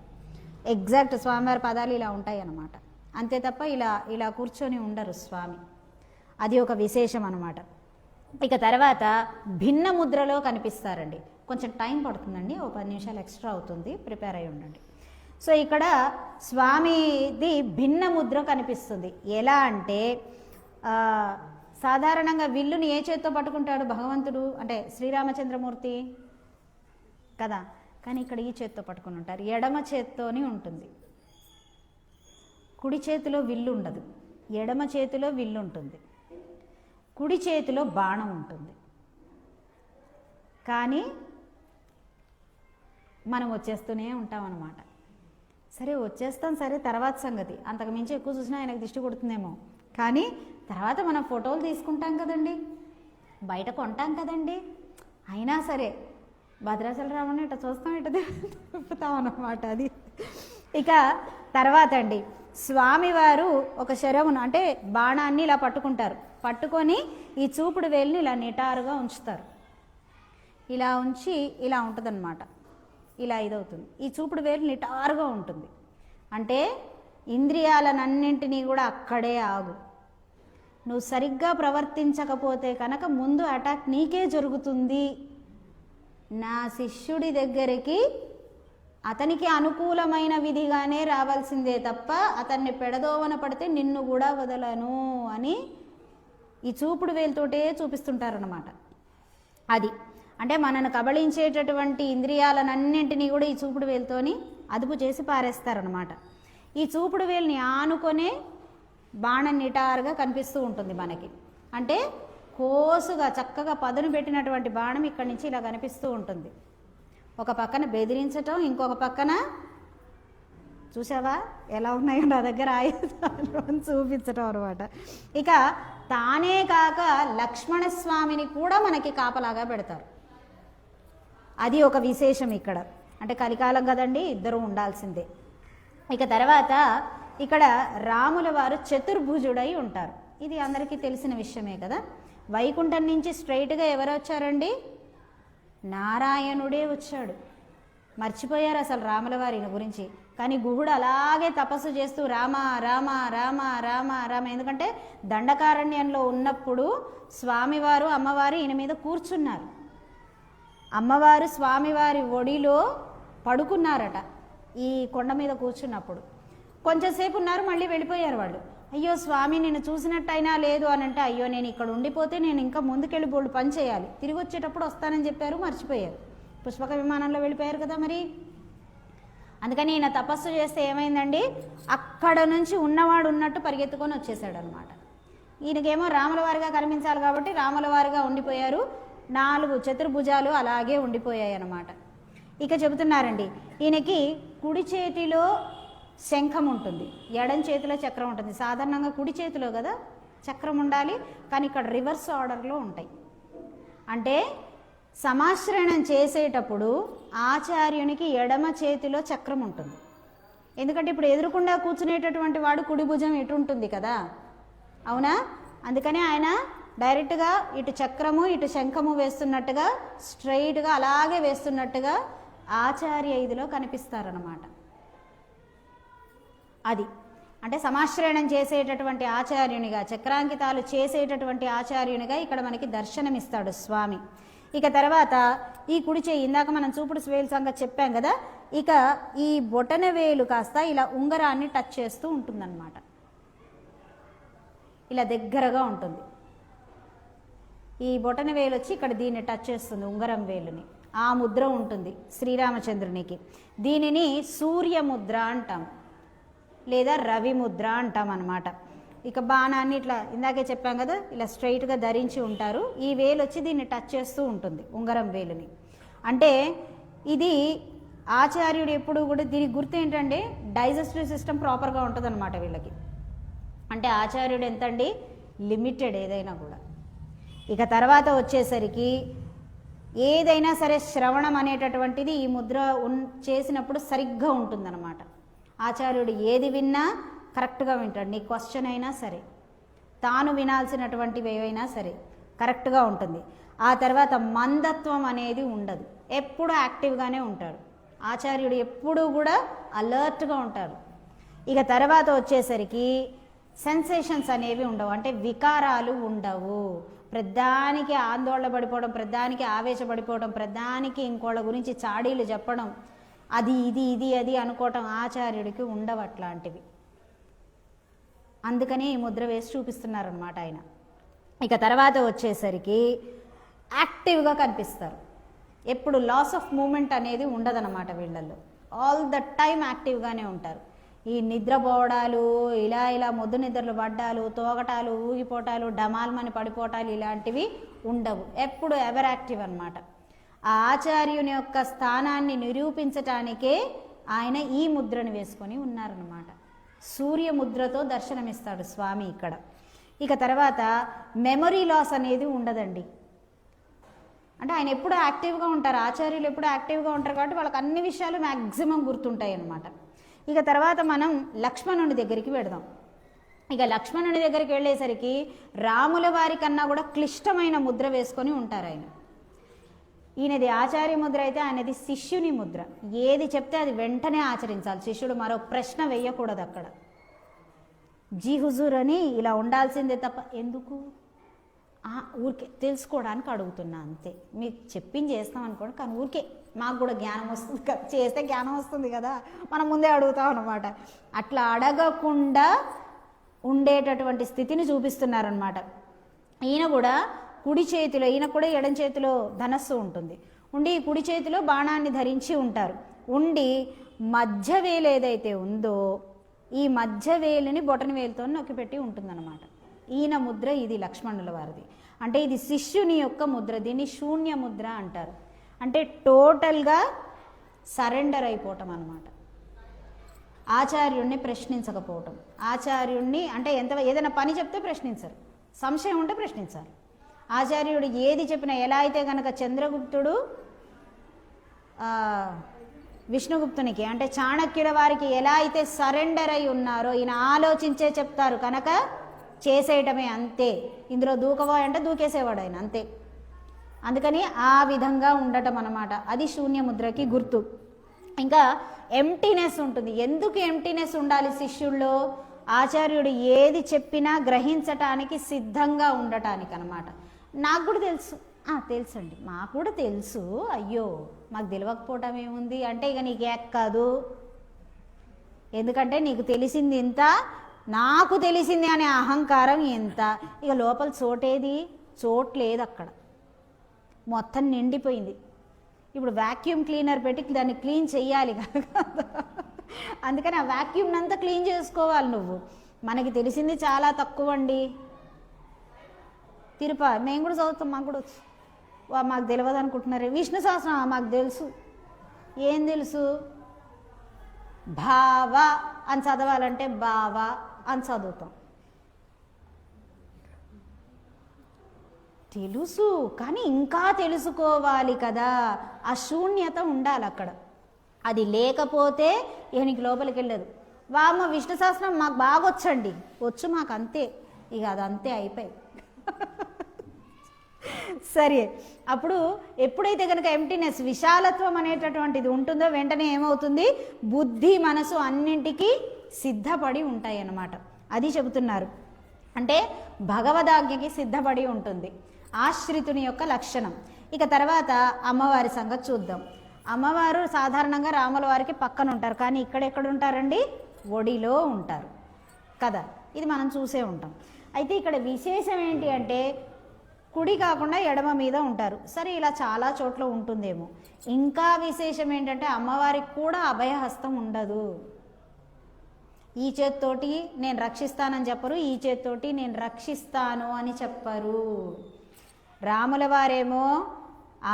ఎగ్జాక్ట్ స్వామివారి పాదాలు ఇలా ఉంటాయి అన్నమాట. అంతే తప్ప ఇలా కూర్చొని ఉండరు స్వామి. అది ఒక విశేషం అన్నమాట. ఇక తర్వాత భిన్న ముద్రలో కనిపిస్తారండి. కొంచెం టైం పడుతుందండి, ఒక 10 నిమిషాలు ఎక్స్ట్రా అవుతుంది, ప్రిపేర్ అయి ఉండండి. సో ఇక్కడ స్వామిది భిన్న ముద్ర కనిపిస్తుంది. ఎలా అంటే సాధారణంగా విల్లుని ఏ చేత్తో పట్టుకుంటాడు భగవంతుడు, అంటే శ్రీరామచంద్రమూర్తి కదా, కానీ ఇక్కడ ఈ చేత్తో పట్టుకుని ఉంటారు. ఎడమ చేత్తోని ఉంటుంది, కుడి చేతిలో విల్లు ఉండదు. ఎడమ చేతిలో విల్లు ఉంటుంది, కుడి చేతిలో బాణం ఉంటుంది. కానీ మనం వచ్చేస్తూనే ఉంటాం అన్నమాట. సరే వచ్చేస్తాం, సరే తర్వాత సంగతి. అంతకు మించి ఎక్కువ చూసినా ఆయనకు దిష్టి కొడుతుందేమో, కానీ తర్వాత మనం ఫోటోలు తీసుకుంటాం కదండి. బయట కొంటాం కదండి, అయినా సరే భద్రాచల రామని ఇట్లా చూస్తాం, ఇట్లా తిప్పుతాం అన్నమాట. అది ఇక తర్వాత అండి, స్వామివారు ఒక శరమును అంటే బాణాన్ని ఇలా పట్టుకుంటారు, పట్టుకొని ఈ చూపుడు వేలుని ఇలా నిటారుగా ఉంచుతారు. ఇలా ఉంచి ఇలా ఉంటుందన్నమాట, ఇలా ఇదవుతుంది. ఈ చూపుడు వేలు నిటారుగా ఉంటుంది. అంటే ఇంద్రియాలన్నింటినీ కూడా అక్కడే ఆగు, నువ్వు సరిగ్గా ప్రవర్తించకపోతే కనుక ముందు అటాక్ నీకే జరుగుతుంది. నా శిష్యుడి దగ్గరికి అతనికి అనుకూలమైన విధిగానే రావాల్సిందే తప్ప అతన్ని పెడదోవన పడితే నిన్ను కూడా వదలను అని ఈ చూపుడు వేలుతోటే చూపిస్తుంటారన్నమాట. అది అంటే మనను కబళించేటటువంటి ఇంద్రియాలన్నింటినీ కూడా ఈ చూపుడు వేలుతోని అదుపు చేసి పారేస్తారనమాట. ఈ చూపుడు వేలుని ఆనుకొనే బాణం నిటారుగా కనిపిస్తూ ఉంటుంది మనకి. అంటే కోసుగా చక్కగా పదును పెట్టినటువంటి బాణం ఇక్కడి నుంచి ఇలా కనిపిస్తూ ఉంటుంది. ఒక పక్కన బెదిరించటం, ఇంకొక పక్కన చూసావా ఎలా ఉన్నాయో నా దగ్గర ఆయుధాలు అని చూపించటం అనమాట. ఇక తానే కాక లక్ష్మణస్వామిని కూడా మనకి కాపలాగా పెడతారు. అది ఒక విశేషం ఇక్కడ. అంటే కలికాలం కదండి, ఇద్దరు ఉండాల్సిందే. ఇక తర్వాత ఇక్కడ రాముల వారు చతుర్భుజుడై ఉంటారు. ఇది అందరికీ తెలిసిన విషయమే కదా. వైకుంఠం నుంచి స్ట్రైట్గా ఎవరు వచ్చారండి? నారాయణుడే వచ్చాడు. మర్చిపోయారు అసలు రాముల వారిని గురించి. కానీ గుహుడు అలాగే తపస్సు చేస్తూ రామ రామ రామ రామ రామ, ఎందుకంటే దండకారణ్యంలో ఉన్నప్పుడు స్వామివారు అమ్మవారు ఈయన మీద కూర్చున్నారు. అమ్మవారు స్వామివారి ఒడిలో పడుకున్నారట ఈ కొండ మీద కూర్చున్నప్పుడు. కొంచెంసేపు ఉన్నారు, మళ్ళీ వెళ్ళిపోయారు వాళ్ళు. అయ్యో స్వామి నేను చూసినట్టయినా లేదు అని అంటే, అయ్యో నేను ఇక్కడ ఉండిపోతే నేను ఇంకా ముందుకెళ్ళి బోల్డ్ పని చేయాలి, తిరిగి వచ్చేటప్పుడు వస్తానని చెప్పారు, మర్చిపోయారు. పుష్పక విమానంలో వెళ్ళిపోయారు కదా మరి. అందుకని ఈయన తపస్సు చేస్తే ఏమైందండి, అక్కడ నుంచి ఉన్నవాడు ఉన్నట్టు పరిగెత్తుకొని వచ్చేసాడు అనమాట. ఈయనకేమో రాముల వారిగా కనిపించాలి కాబట్టి రాముల వారిగా ఉండిపోయారు. 4 చతుర్భుజాలు అలాగే ఉండిపోయాయి అన్నమాట. ఇక చెబుతున్నారండి, ఈయనకి కుడి చేతిలో శంఖం ఉంటుంది, ఎడం చేతిలో చక్రం ఉంటుంది. సాధారణంగా కుడి చేతిలో కదా చక్రం ఉండాలి, కానీ ఇక్కడ రివర్స్ ఆర్డర్లో ఉంటాయి. అంటే సమాశ్రయణం చేసేటప్పుడు ఆచార్యునికి ఎడమ చేతిలో చక్రం ఉంటుంది. ఎందుకంటే ఇప్పుడు ఎదురుకుండా కూర్చునేటటువంటి వాడు కుడి భుజం ఇటు ఉంటుంది కదా, అవునా? అందుకని ఆయన డైరెక్ట్గా ఇటు చక్రము ఇటు శంఖము వేస్తున్నట్టుగా స్ట్రైట్గా అలాగే వేస్తున్నట్టుగా ఆచార్య ఇదిలో కనిపిస్తారన్నమాట. అది అంటే సమాశ్రయణం చేసేటటువంటి ఆచార్యునిగా, చక్రాంకితాలు చేసేటటువంటి ఆచార్యునిగా ఇక్కడ మనకి దర్శనమిస్తాడు స్వామి. ఇక తర్వాత ఈ కుడి చేయి, ఇందాక మనం చూపుడు వేలు సంగతి చెప్పాం కదా, ఇక ఈ బొటన వేలు కాస్త ఇలా ఉంగరాన్ని టచ్ చేస్తూ ఉంటుందన్నమాట. ఇలా దగ్గరగా ఉంటుంది. ఈ బొటన వేలు వచ్చి ఇక్కడ దీన్ని టచ్ చేస్తుంది, ఉంగరం వేలుని. ఆ ముద్ర ఉంటుంది శ్రీరామచంద్రునికి. దీనిని సూర్యముద్ర అంటాం, లేదా రవి ముద్ర అంటాం అన్నమాట. ఇక బాణాన్ని ఇట్లా ఇందాకే చెప్పాం కదా, ఇలా స్ట్రైట్గా ధరించి ఉంటారు. ఈ వేలు వచ్చి దీన్ని టచ్ చేస్తూ ఉంటుంది, ఉంగరం వేలుని. అంటే ఇది ఆచార్యుడు ఎప్పుడు కూడా దీనికి గుర్తు ఏంటంటే డైజెస్టివ్ సిస్టమ్ ప్రాపర్గా ఉంటుంది అనమాట వీళ్ళకి. అంటే ఆచార్యుడు ఎంతండి, లిమిటెడ్ ఏదైనా కూడా. ఇక తర్వాత వచ్చేసరికి ఏదైనా సరే శ్రవణం అనేటటువంటిది ఈ ముద్ర చేసినప్పుడు సరిగ్గా ఉంటుందన్నమాట. ఆచార్యుడు ఏది విన్నా కరెక్ట్గా వింటాడు. నీ క్వశ్చన్ అయినా సరే, తాను వినాల్సినటువంటివి ఏవైనా సరే కరెక్ట్గా ఉంటుంది. ఆ తర్వాత మందత్వం అనేది ఉండదు, ఎప్పుడు యాక్టివ్గానే ఉంటాడు ఆచార్యుడు, ఎప్పుడూ కూడా అలర్ట్గా ఉంటాడు. ఇక తర్వాత వచ్చేసరికి సెన్సేషన్స్ అనేవి ఉండవు, అంటే వికారాలు ఉండవు. ప్రధానికి ఆందోళన పడిపోవడం, ప్రధానికి ఆవేశపడిపోవడం, ప్రధానికి ఇంకోళ్ళ గురించి చాడీలు చెప్పడం, అది ఇది ఇది అది అనుకోవటం ఆచార్యుడికి ఉండవు అట్లాంటివి. అందుకని ఈ ముద్ర వేసి చూపిస్తున్నారనమాట ఆయన. ఇక తర్వాత వచ్చేసరికి యాక్టివ్గా కనిపిస్తారు. ఎప్పుడు లాస్ ఆఫ్ మూమెంట్ అనేది ఉండదన్నమాట వీళ్ళల్లో. ఆల్ ద టైం యాక్టివ్గానే ఉంటారు. ఈ నిద్రపోవడాలు, ఇలా ఇలా మొద్దు నిద్రలు పడ్డాలు, తోగటాలు, ఊగిపోటాలు, డమాల్మని పడిపోవటాలు ఇలాంటివి ఉండవు. ఎప్పుడు ఎవర్ యాక్టివ్ అన్నమాట. ఆ ఆచార్యుని యొక్క స్థానాన్ని నిరూపించటానికే ఆయన ఈ ముద్రను వేసుకొని ఉన్నారన్నమాట. సూర్యముద్రతో దర్శనమిస్తాడు స్వామి ఇక్కడ. ఇక తర్వాత మెమొరీ లాస్ అనేది ఉండదండి. అంటే ఆయన ఎప్పుడు యాక్టివ్గా ఉంటారు, ఆచార్యులు ఎప్పుడు యాక్టివ్గా ఉంటారు కాబట్టి వాళ్ళకి అన్ని విషయాలు మ్యాక్సిమం గుర్తుంటాయి అన్నమాట. ఇక తర్వాత మనం లక్ష్మణుని దగ్గరికి వెడదాం. ఇక లక్ష్మణుని దగ్గరికి వెళ్ళేసరికి రాముల వారి కన్నా కూడా క్లిష్టమైన ముద్ర వేసుకొని ఉంటారు ఆయన. ఈయనది ఆచార్య ముద్ర అయితే ఆయనది శిష్యుని ముద్ర. ఏది చెప్తే అది వెంటనే ఆచరించాలి, శిష్యుడు మరో ప్రశ్న వేయకూడదు అక్కడ. జీ హుజూర్ అని ఇలా ఉండాల్సిందే తప్ప ఎందుకు ఊరికే తెలుసుకోవడానికి అడుగుతున్నా అంతే. మీకు చెప్పింది చేస్తాం అనుకోండి, కానీ ఊరికే మాకు కూడా జ్ఞానం వస్తుంది కదా, చేస్తే జ్ఞానం వస్తుంది కదా, మనం ముందే అడుగుతాం అన్నమాట. అట్లా అడగకుండా ఉండేటటువంటి స్థితిని చూపిస్తున్నారనమాట. ఈయన కూడా కుడి చేతిలో, ఈయన కూడా ఎడం చేతిలో ధనస్సు ఉంటుంది, ఉండి కుడి చేతిలో బాణాన్ని ధరించి ఉంటారు. ఉండి మధ్య వేలు ఏదైతే ఉందో ఈ మధ్య వేలుని బొటన వేలుతో నొక్కిపెట్టి ఉంటుందన్నమాట. ఈయన ముద్ర ఇది లక్ష్మణుల వారిది. అంటే ఇది శిష్యుని యొక్క ముద్ర, దీన్ని శూన్య ముద్ర అంటారు. అంటే టోటల్గా సరెండర్ అయిపోవటం అన్నమాట. ఆచార్యుణ్ణి ప్రశ్నించకపోవటం. ఆచార్యుణ్ణి అంటే ఏదైనా పని చెప్తే ప్రశ్నించరు, సంశయం ఉంటే ప్రశ్నించాలి. ఆచార్యుడు ఏది చెప్పినా, ఎలా అయితే కనుక చంద్రగుప్తుడు విష్ణుగుప్తునికి అంటే చాణక్యుల వారికి ఎలా అయితే సరెండర్ అయి ఉన్నారో, ఈయన ఆలోచించే చెప్తారు కనుక చేసేయటమే అంతే. ఇందులో దూకవా అంటే దూకేసేవాడు ఆయన అంతే. అందుకని ఆ విధంగా ఉండటం అన్నమాట. అది శూన్యముద్రకి గుర్తు. ఇంకా ఎంప్టీనెస్ ఉంటుంది. ఎందుకు ఎంప్టీనెస్ ఉండాలి శిష్యుల్లో? ఆచార్యుడు ఏది చెప్పినా గ్రహించటానికి సిద్ధంగా ఉండటానికి అన్నమాట. నాకు కూడా తెలుసండి, మాకు కూడా తెలుసు, అయ్యో మాకు తెలియకపోవటం ఏముంది అంటే ఇక నీకు ఎక్కదు. ఎందుకంటే నీకు తెలిసింది ఇంత, నాకు తెలిసింది అనే అహంకారం ఎంత. ఇక లోపల చోట్లేదు అక్కడ, మొత్తం నిండిపోయింది. ఇప్పుడు వ్యాక్యూమ్ క్లీనర్ పెట్టి దాన్ని క్లీన్ చెయ్యాలి కదా, అందుకని ఆ వ్యాక్యూమ్ని అంతా క్లీన్ చేసుకోవాలి నువ్వు. మనకి తెలిసింది చాలా తక్కువ అండి. మేము కూడా చదువుతాం, మాకు కూడా వచ్చు. మాకు తెలియదు అనుకుంటున్నారు. విష్ణు సహస్రం మాకు తెలుసు. ఏం తెలుసు? భావ అని చదవాలంటే బావ అని చదువుతాం. తెలుసు, కానీ ఇంకా తెలుసుకోవాలి కదా. ఆ శూన్యత ఉండాలి అక్కడ. అది లేకపోతే నీకు లోపలికి వెళ్ళదు. వామ్మ విష్ణు సహస్రం మాకు బాగా వచ్చండి, వచ్చు మాకు అంతే, ఇక అదంతే అయిపోయి. సరే, అప్పుడు ఎప్పుడైతే కనుక ఎంప్టీనెస్, విశాలత్వం అనేటటువంటిది ఉంటుందో వెంటనే ఏమవుతుంది? బుద్ధి మనసు అన్నింటికీ సిద్ధపడి ఉంటాయి అన్నమాట. అది చెబుతున్నారు. అంటే భగవదాజ్ఞకి సిద్ధపడి ఉంటుంది ఆశ్రితుని యొక్క లక్షణం. ఇక తర్వాత అమ్మవారి సంగతి చూద్దాం. అమ్మవారు సాధారణంగా రాముల వారికి పక్కన ఉంటారు, కానీ ఇక్కడ ఎక్కడ ఉంటారండి? ఒడిలో ఉంటారు కదా, ఇది మనం చూసే ఉంటాం. అయితే ఇక్కడ విశేషం ఏంటి అంటే కుడి కాకుండా ఎడమ మీద ఉంటారు. సరే, ఇలా చాలా చోట్ల ఉంటుందేమో. ఇంకా విశేషం ఏంటంటే అమ్మవారికి కూడా అభయహస్తం ఉండదు. ఈ చేత్తోటి నేను రక్షిస్తానని చెప్పరు, ఈ చేత్తోటి నేను రక్షిస్తాను అని చెప్పరు. రాముల వారేమో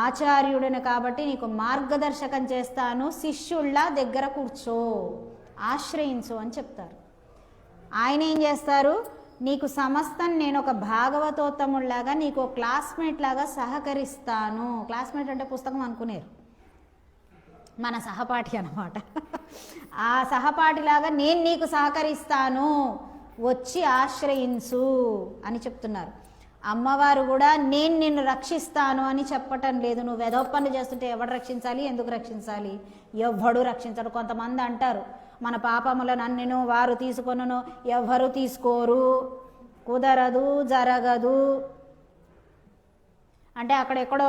ఆచార్యుడిని కాబట్టి నీకు మార్గదర్శకం చేస్తాను, శిష్యుళ్ళ దగ్గర కూర్చో, ఆశ్రయించు అని చెప్తారు. ఆయన ఏం చేస్తారు? నీకు సమస్తం నేను ఒక భాగవతోత్తముడిలాగా, నీకు క్లాస్మేట్ లాగా సహకరిస్తాను. క్లాస్మేట్ అంటే పుస్తకం అనుకునేరు, మన సహపాఠి అన్నమాట. ఆ సహపాఠిలాగా నేను నీకు సహకరిస్తాను, వచ్చి ఆశ్రయించు అని చెప్తున్నారు. అమ్మవారు కూడా నేను నిన్ను రక్షిస్తాను అని చెప్పటం లేదు. నువ్వు వెధోపన్ను చేస్తుంటే ఎవడు రక్షించాలి, ఎందుకు రక్షించాలి? ఎవ్వడు రక్షించడు. కొంతమంది అంటారు మన పాపములను అన్నిను వారు తీసుకొనును, ఎవ్వరు తీసుకోరు, కుదరదు, జరగదు. అంటే అక్కడెక్కడో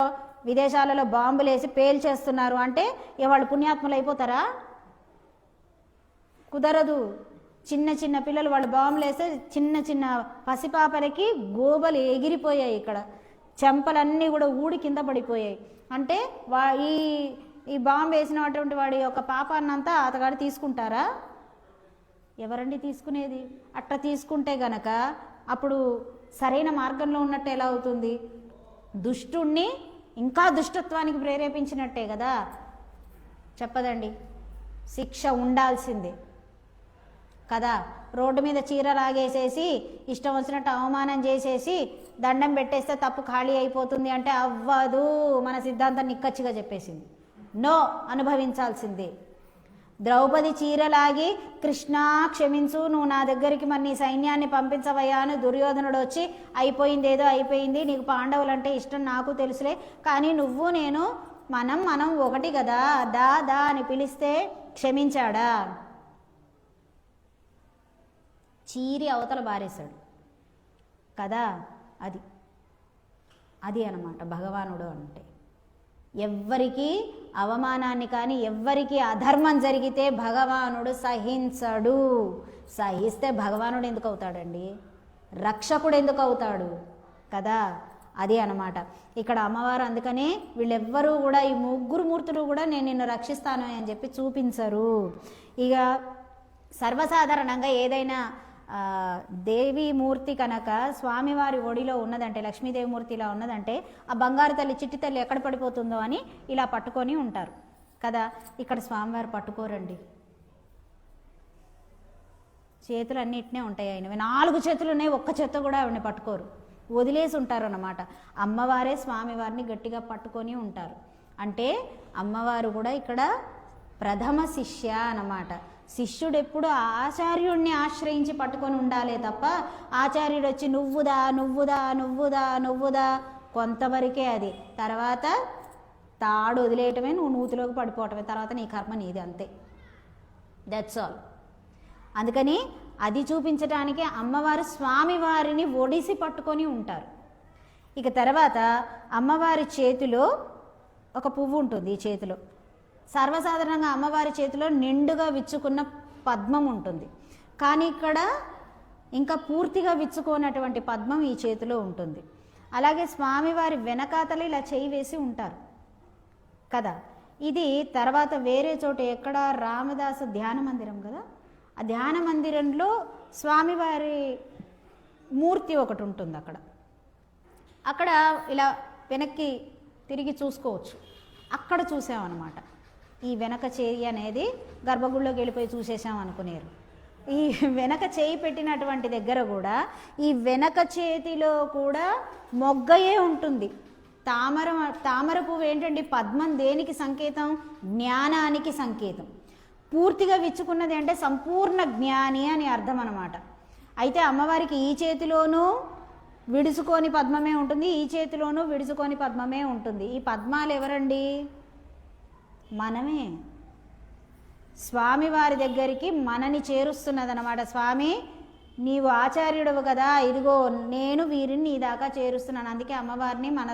విదేశాలలో బాంబులు వేసి పేల్చేస్తున్నారు అంటే వాళ్ళు పుణ్యాత్ములు అయిపోతారా? కుదరదు. చిన్న చిన్న పిల్లలు వాళ్ళు బాంబులు వేస్తే చిన్న చిన్న పసిపాపలకి గోబలు ఎగిరిపోయాయి, ఇక్కడ చెంపలన్నీ కూడా ఊడి కింద పడిపోయాయి. అంటే ఈ బాంబు వేసినటువంటి వాడి యొక్క పాపాన్నంతా అతగాడు తీసుకుంటారా? ఎవరండి తీసుకునేది? అట్లా తీసుకుంటే గనక అప్పుడు సరైన మార్గంలో ఉన్నట్టు ఎలా అవుతుంది? దుష్టుణ్ణి ఇంకా దుష్టత్వానికి ప్రేరేపించినట్టే కదా. చెప్పదండి, శిక్ష ఉండాల్సిందే కదా. రోడ్డు మీద చీర లాగేసేసి ఇష్టం వచ్చినట్టు అవమానం చేసేసి దండం పెట్టేస్తే తప్పు ఖాళీ అయిపోతుంది అంటే అవ్వదు. మన సిద్ధాంతం నిక్కచ్చిగా చెప్పేసింది, నో, అనుభవించాల్సిందే. ద్రౌపది చీరలాగి కృష్ణ క్షమించు, నువ్వు నా దగ్గరికి మరి నీ సైన్యాన్ని పంపించవయ్యా అని దుర్యోధనుడు వచ్చి అయిపోయింది ఏదో అయిపోయింది, నీకు పాండవులంటే ఇష్టం నాకు తెలుసులే, కానీ నువ్వు నేను మనం ఒకటి కదా, దా దా అని పిలిస్తే క్షమించాడా? చీరి అవతల బారేశాడు కదా. అది అన్నమాట భగవానుడు అంటే. ఎవ్వరికి అవమానాన్ని కానీ ఎవ్వరికి అధర్మం జరిగితే భగవానుడు సహించడు. సహిస్తే భగవానుడు ఎందుకు అవుతాడండి? రక్షకుడు ఎందుకు అవుతాడు కదా. అది అన్నమాట ఇక్కడ అమ్మవారు. అందుకనే వీళ్ళెవ్వరూ కూడా ఈ ముగ్గురు మూర్తులు కూడా నేను నిన్ను రక్షిస్తాను అని చెప్పి చూపించరు. ఇక సర్వసాధారణంగా ఏదైనా దేవి మూర్తి కనుక స్వామివారి ఒడిలో ఉన్నదంటే, లక్ష్మీదేవి మూర్తిలా ఉన్నదంటే ఆ బంగారు తల్లి చిట్టి తల్లి ఎక్కడ పడిపోతుందో అని ఇలా పట్టుకొని ఉంటారు కదా. ఇక్కడ స్వామివారు పట్టుకోరండి, చేతులు అన్నిటినే ఉంటాయి. ఆయనవి 4 చేతులు ఉన్నాయి, ఒక్క చేత్తో కూడా ఆవిడని పట్టుకోరు, వదిలేసి ఉంటారు అన్నమాట. అమ్మవారే స్వామివారిని గట్టిగా పట్టుకొని ఉంటారు. అంటే అమ్మవారు కూడా ఇక్కడ ప్రథమ శిష్య అన్నమాట. శిష్యుడు ఎప్పుడు ఆచార్యుడిని ఆశ్రయించి పట్టుకొని ఉండాలే తప్ప ఆచార్యుడు వచ్చి నువ్వుదా నువ్వుదా నువ్వుదా నువ్వుదా కొంతవరకే. అది తర్వాత తాడు వదిలేయటమే, నువ్వు నూతిలోకి పడిపోవటమే, తర్వాత నీ కర్మ నీది, అంతే. That's all. అందుకని అది చూపించడానికి అమ్మవారు స్వామివారిని ఒడిసి పట్టుకొని ఉంటారు. ఇక తర్వాత అమ్మవారి చేతిలో ఒక పువ్వు ఉంటుంది. ఈ చేతిలో సర్వసాధారణంగా అమ్మవారి చేతిలో నిండుగా విచ్చుకున్న పద్మం ఉంటుంది, కానీ ఇక్కడ ఇంకా పూర్తిగా విచ్చుకోనటువంటి పద్మం ఈ చేతిలో ఉంటుంది. అలాగే స్వామివారి వెనకాతలు ఇలా చేయి వేసి ఉంటారు కదా. ఇది తర్వాత వేరే చోట ఎక్కడ రామదాస ధ్యాన మందిరం కదా, ఆ ధ్యాన మందిరంలో స్వామివారి మూర్తి ఒకటి ఉంటుంది. అక్కడ ఇలా వెనక్కి తిరిగి చూసుకోవచ్చు. అక్కడ చూసామన్నమాట. ఈ వెనక చేయి అనేది గర్భగుడిలోకి వెళ్ళిపోయి చూసేసాం అనుకునేరు. ఈ వెనక చేయి పెట్టినటువంటి దగ్గర కూడా ఈ వెనక చేతిలో కూడా మొగ్గయే ఉంటుంది. తామర పువ్వు ఏంటండి? పద్మం దేనికి సంకేతం? జ్ఞానానికి సంకేతం. పూర్తిగా విచ్చుకున్నది అంటే సంపూర్ణ జ్ఞాని అని అర్థం అన్నమాట. అయితే అమ్మవారికి ఈ చేతిలోనూ విడుచుకొని పద్మమే ఉంటుంది, ఈ చేతిలోనూ విడుచుకొని పద్మమే ఉంటుంది. ఈ పద్మాలు ఎవరండి? మనమే. స్వామివారి దగ్గరికి మనని చేరుస్తున్నదన్నమాట. స్వామి నీవు ఆచార్యుడవు కదా, ఇదిగో నేను వీరిని నీ దాకా చేరుస్తున్నాను. అందుకే అమ్మవారిని మన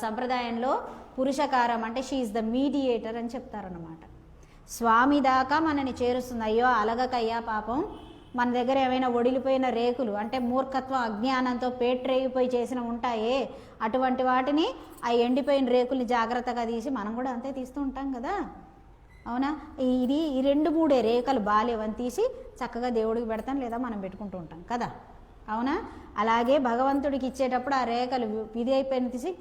సంప్రదాయంలో పురుషకారం అంటే షీ ఈజ్ ద మీడియేటర్ అని చెప్తారన్నమాట. స్వామి దాకా మనని చేరుస్తుంది. అయ్యో అలగకయ్యా పాపం, మన దగ్గర ఏమైనా ఒడిలిపోయిన రేకులు అంటే మూర్ఖత్వం అజ్ఞానంతో పేట్రేగిపోయి చేసిన ఉంటాయే, అటువంటి వాటిని ఆ ఎండిపోయిన రేకుల్ని జాగ్రత్తగా తీసి, మనం కూడా అంతే తీస్తూ ఉంటాం కదా, అవునా? ఈ 2-3 రేఖలు బాలేవని తీసి చక్కగా దేవుడికి పెడతాం, లేదా మనం పెట్టుకుంటూ ఉంటాం కదా, అవునా? అలాగే భగవంతుడికి ఇచ్చేటప్పుడు ఆ రేఖలు ఇది అయిపోయిన తీసి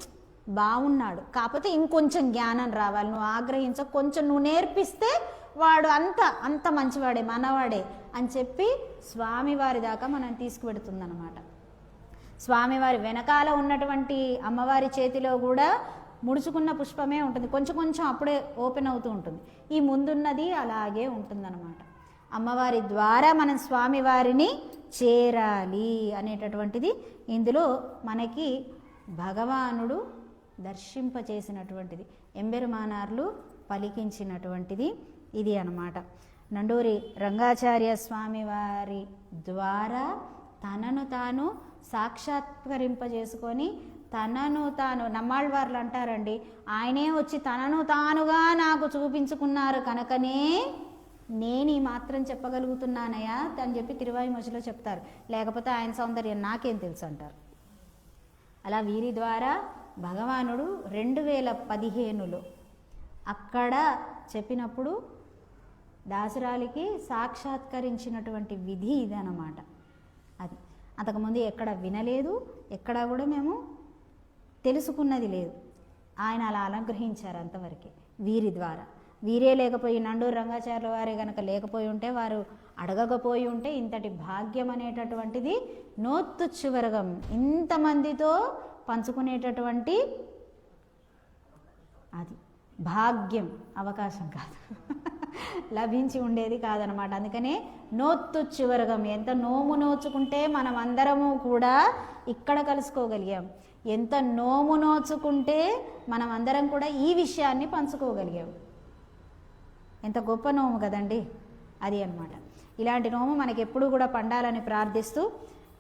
బాగున్నాడు, కాకపోతే ఇంకొంచెం జ్ఞానం రావాలి, నువ్వు ఆగ్రహించ, కొంచెం నువ్వు నేర్పిస్తే వాడు అంత మంచివాడే మనవాడే అని చెప్పి స్వామివారి దాకా మనం తీసుకువెడుతుందన్నమాట. స్వామివారి వెనకాల ఉన్నటువంటి అమ్మవారి చేతిలో కూడా ముడుచుకున్న పుష్పమే ఉంటుంది, కొంచెం కొంచెం అప్పుడే ఓపెన్ అవుతూ ఉంటుంది. ఈ ముందున్నది అలాగే ఉంటుందన్నమాట. అమ్మవారి ద్వారా మనం స్వామివారిని చేరాలి అనేటటువంటిది ఇందులో మనకి భగవానుడు దర్శింపచేసినటువంటిది, ఎంబెరుమానార్లు పలికించినటువంటిది ఇది అన్నమాట. నండూరి రంగాచార్య స్వామివారి ద్వారా తనను తాను సాక్షాత్కరింపజేసుకొని తనను తాను, నమ్మాళ్ళవార్లు అంటారండి, ఆయనే వచ్చి తనను తానుగా నాకు చూపించుకున్నారు కనుకనే నేను ఈ మాత్రం చెప్పగలుగుతున్నానయా అని చెప్పి తిరువాయిమొழிలో చెప్తారు. లేకపోతే ఆయన సౌందర్యం నాకేం తెలుసు అంటారు. అలా వీరి ద్వారా భగవానుడు 2015లో అక్కడ చెప్పినప్పుడు దాసురాలికి సాక్షాత్కరించినటువంటి విధి ఇదన్నమాట. అది అంతకుముందు ఎక్కడ వినలేదు, ఎక్కడ కూడా మేము తెలుసుకున్నది లేదు. ఆయన అలా అనుగ్రహించారు అంతవరకే వీరి ద్వారా. వీరే లేకపోయి నండూరు రంగాచార్యుల వారే గనక లేకపోయి ఉంటే, వారు అడగకపోయి ఉంటే ఇంతటి భాగ్యం అనేటటువంటిది నోత్తుచ్చువరగం, ఇంతమందితో పంచుకునేటటువంటి అది భాగ్యం, అవకాశం కాదు, లభించి ఉండేది కాదనమాట. అందుకనే నోత్తుచ్చువరగం, ఎంత నోము నోచుకుంటే మనం అందరము కూడా ఇక్కడ కలుసుకోగలిగాం, ఎంత నోము నోచుకుంటే మనం అందరం కూడా ఈ విషయాన్ని పంచుకోగలిగాం. ఎంత గొప్ప నోము కదండి అది అన్నమాట. ఇలాంటి నోము మనకి ఎప్పుడు కూడా పండాలని ప్రార్థిస్తూ,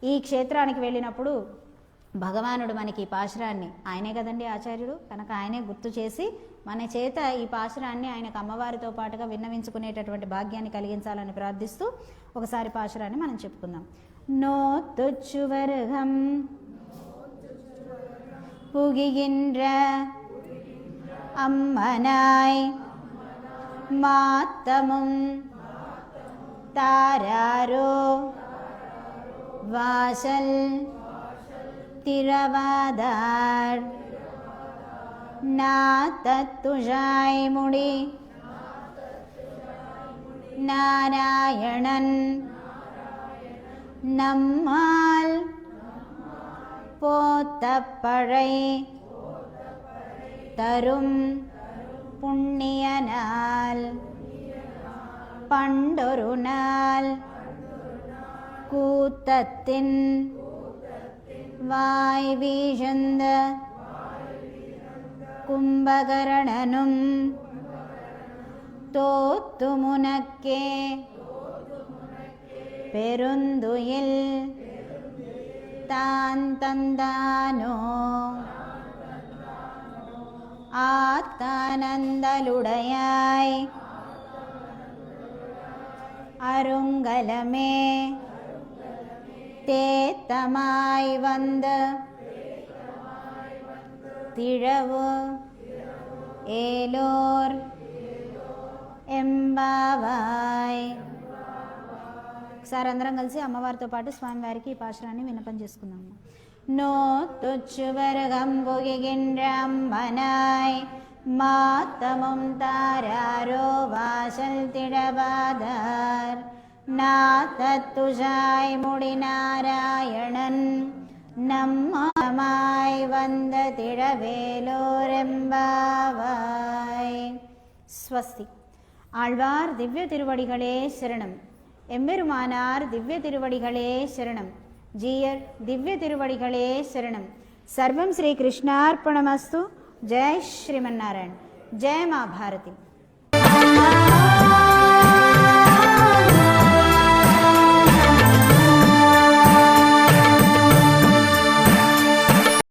ఈ క్షేత్రానికి వెళ్ళినప్పుడు భగవానుడు మనకి ఈ పాశురాన్ని, ఆయనే కదండి ఆచార్యుడు, కనుక ఆయనే గుర్తు చేసి మన చేత ఈ పాశురాన్ని ఆయనకు అమ్మవారితో పాటుగా విన్నవించుకునేటటువంటి భాగ్యాన్ని కలిగించాలని ప్రార్థిస్తూ ఒకసారి పాశురాన్ని మనం చెప్పుకుందాం. నోత్తుచ్చువరగం புகின்ற அம்மனாய் மாத்தமும் தாராரோ வாசல் திரவாதார் நாதத்துழாய் முடி நாராயணன் நம்மால் போத்தப்பழை தரும் புண்ணிய நாள் பண்டொரு நாள் கூத்தத்தின் வாய் வீழ்ந்த கும்பகரணனும் தோத்துமுனக்கே பெருந்துயில் தான் தந்தானோ ஆத்தானந்தலுடையாய் அருங்கலமே தேத்தமாய் வந்த திழவு ஏலோர் ఎంబావాయ్. ఒకసారి అందరం కలిసి అమ్మవారితో పాటు స్వామివారికి ఈ పాశురాన్ని విన్నపం చేసుకుందాము. நோத்துச்சுவரகம் புகின்ற அம்மனாய் மாத்தமும் தாராரோ வாசல் திடவாதார் நாதத்துழாய் முடி நாராயணன் நம்மாய் வந்த திடவேலோரெம்பாவாய். ஸ்வஸ்தி. ஆழ்வார் திவ்ய திருவடிகளே சரணம். எம்பெருமானார் திவ்ய திருவடிகளே சரணம். ஜீயர் திவ்ய திருவடிகளே சரணம். சர்வம் ஸ்ரீ கிருஷ்ணார்ப்பணமஸ்து. ஜெய் ஸ்ரீமன்னாராயண். ஜெய் மா பாரதி.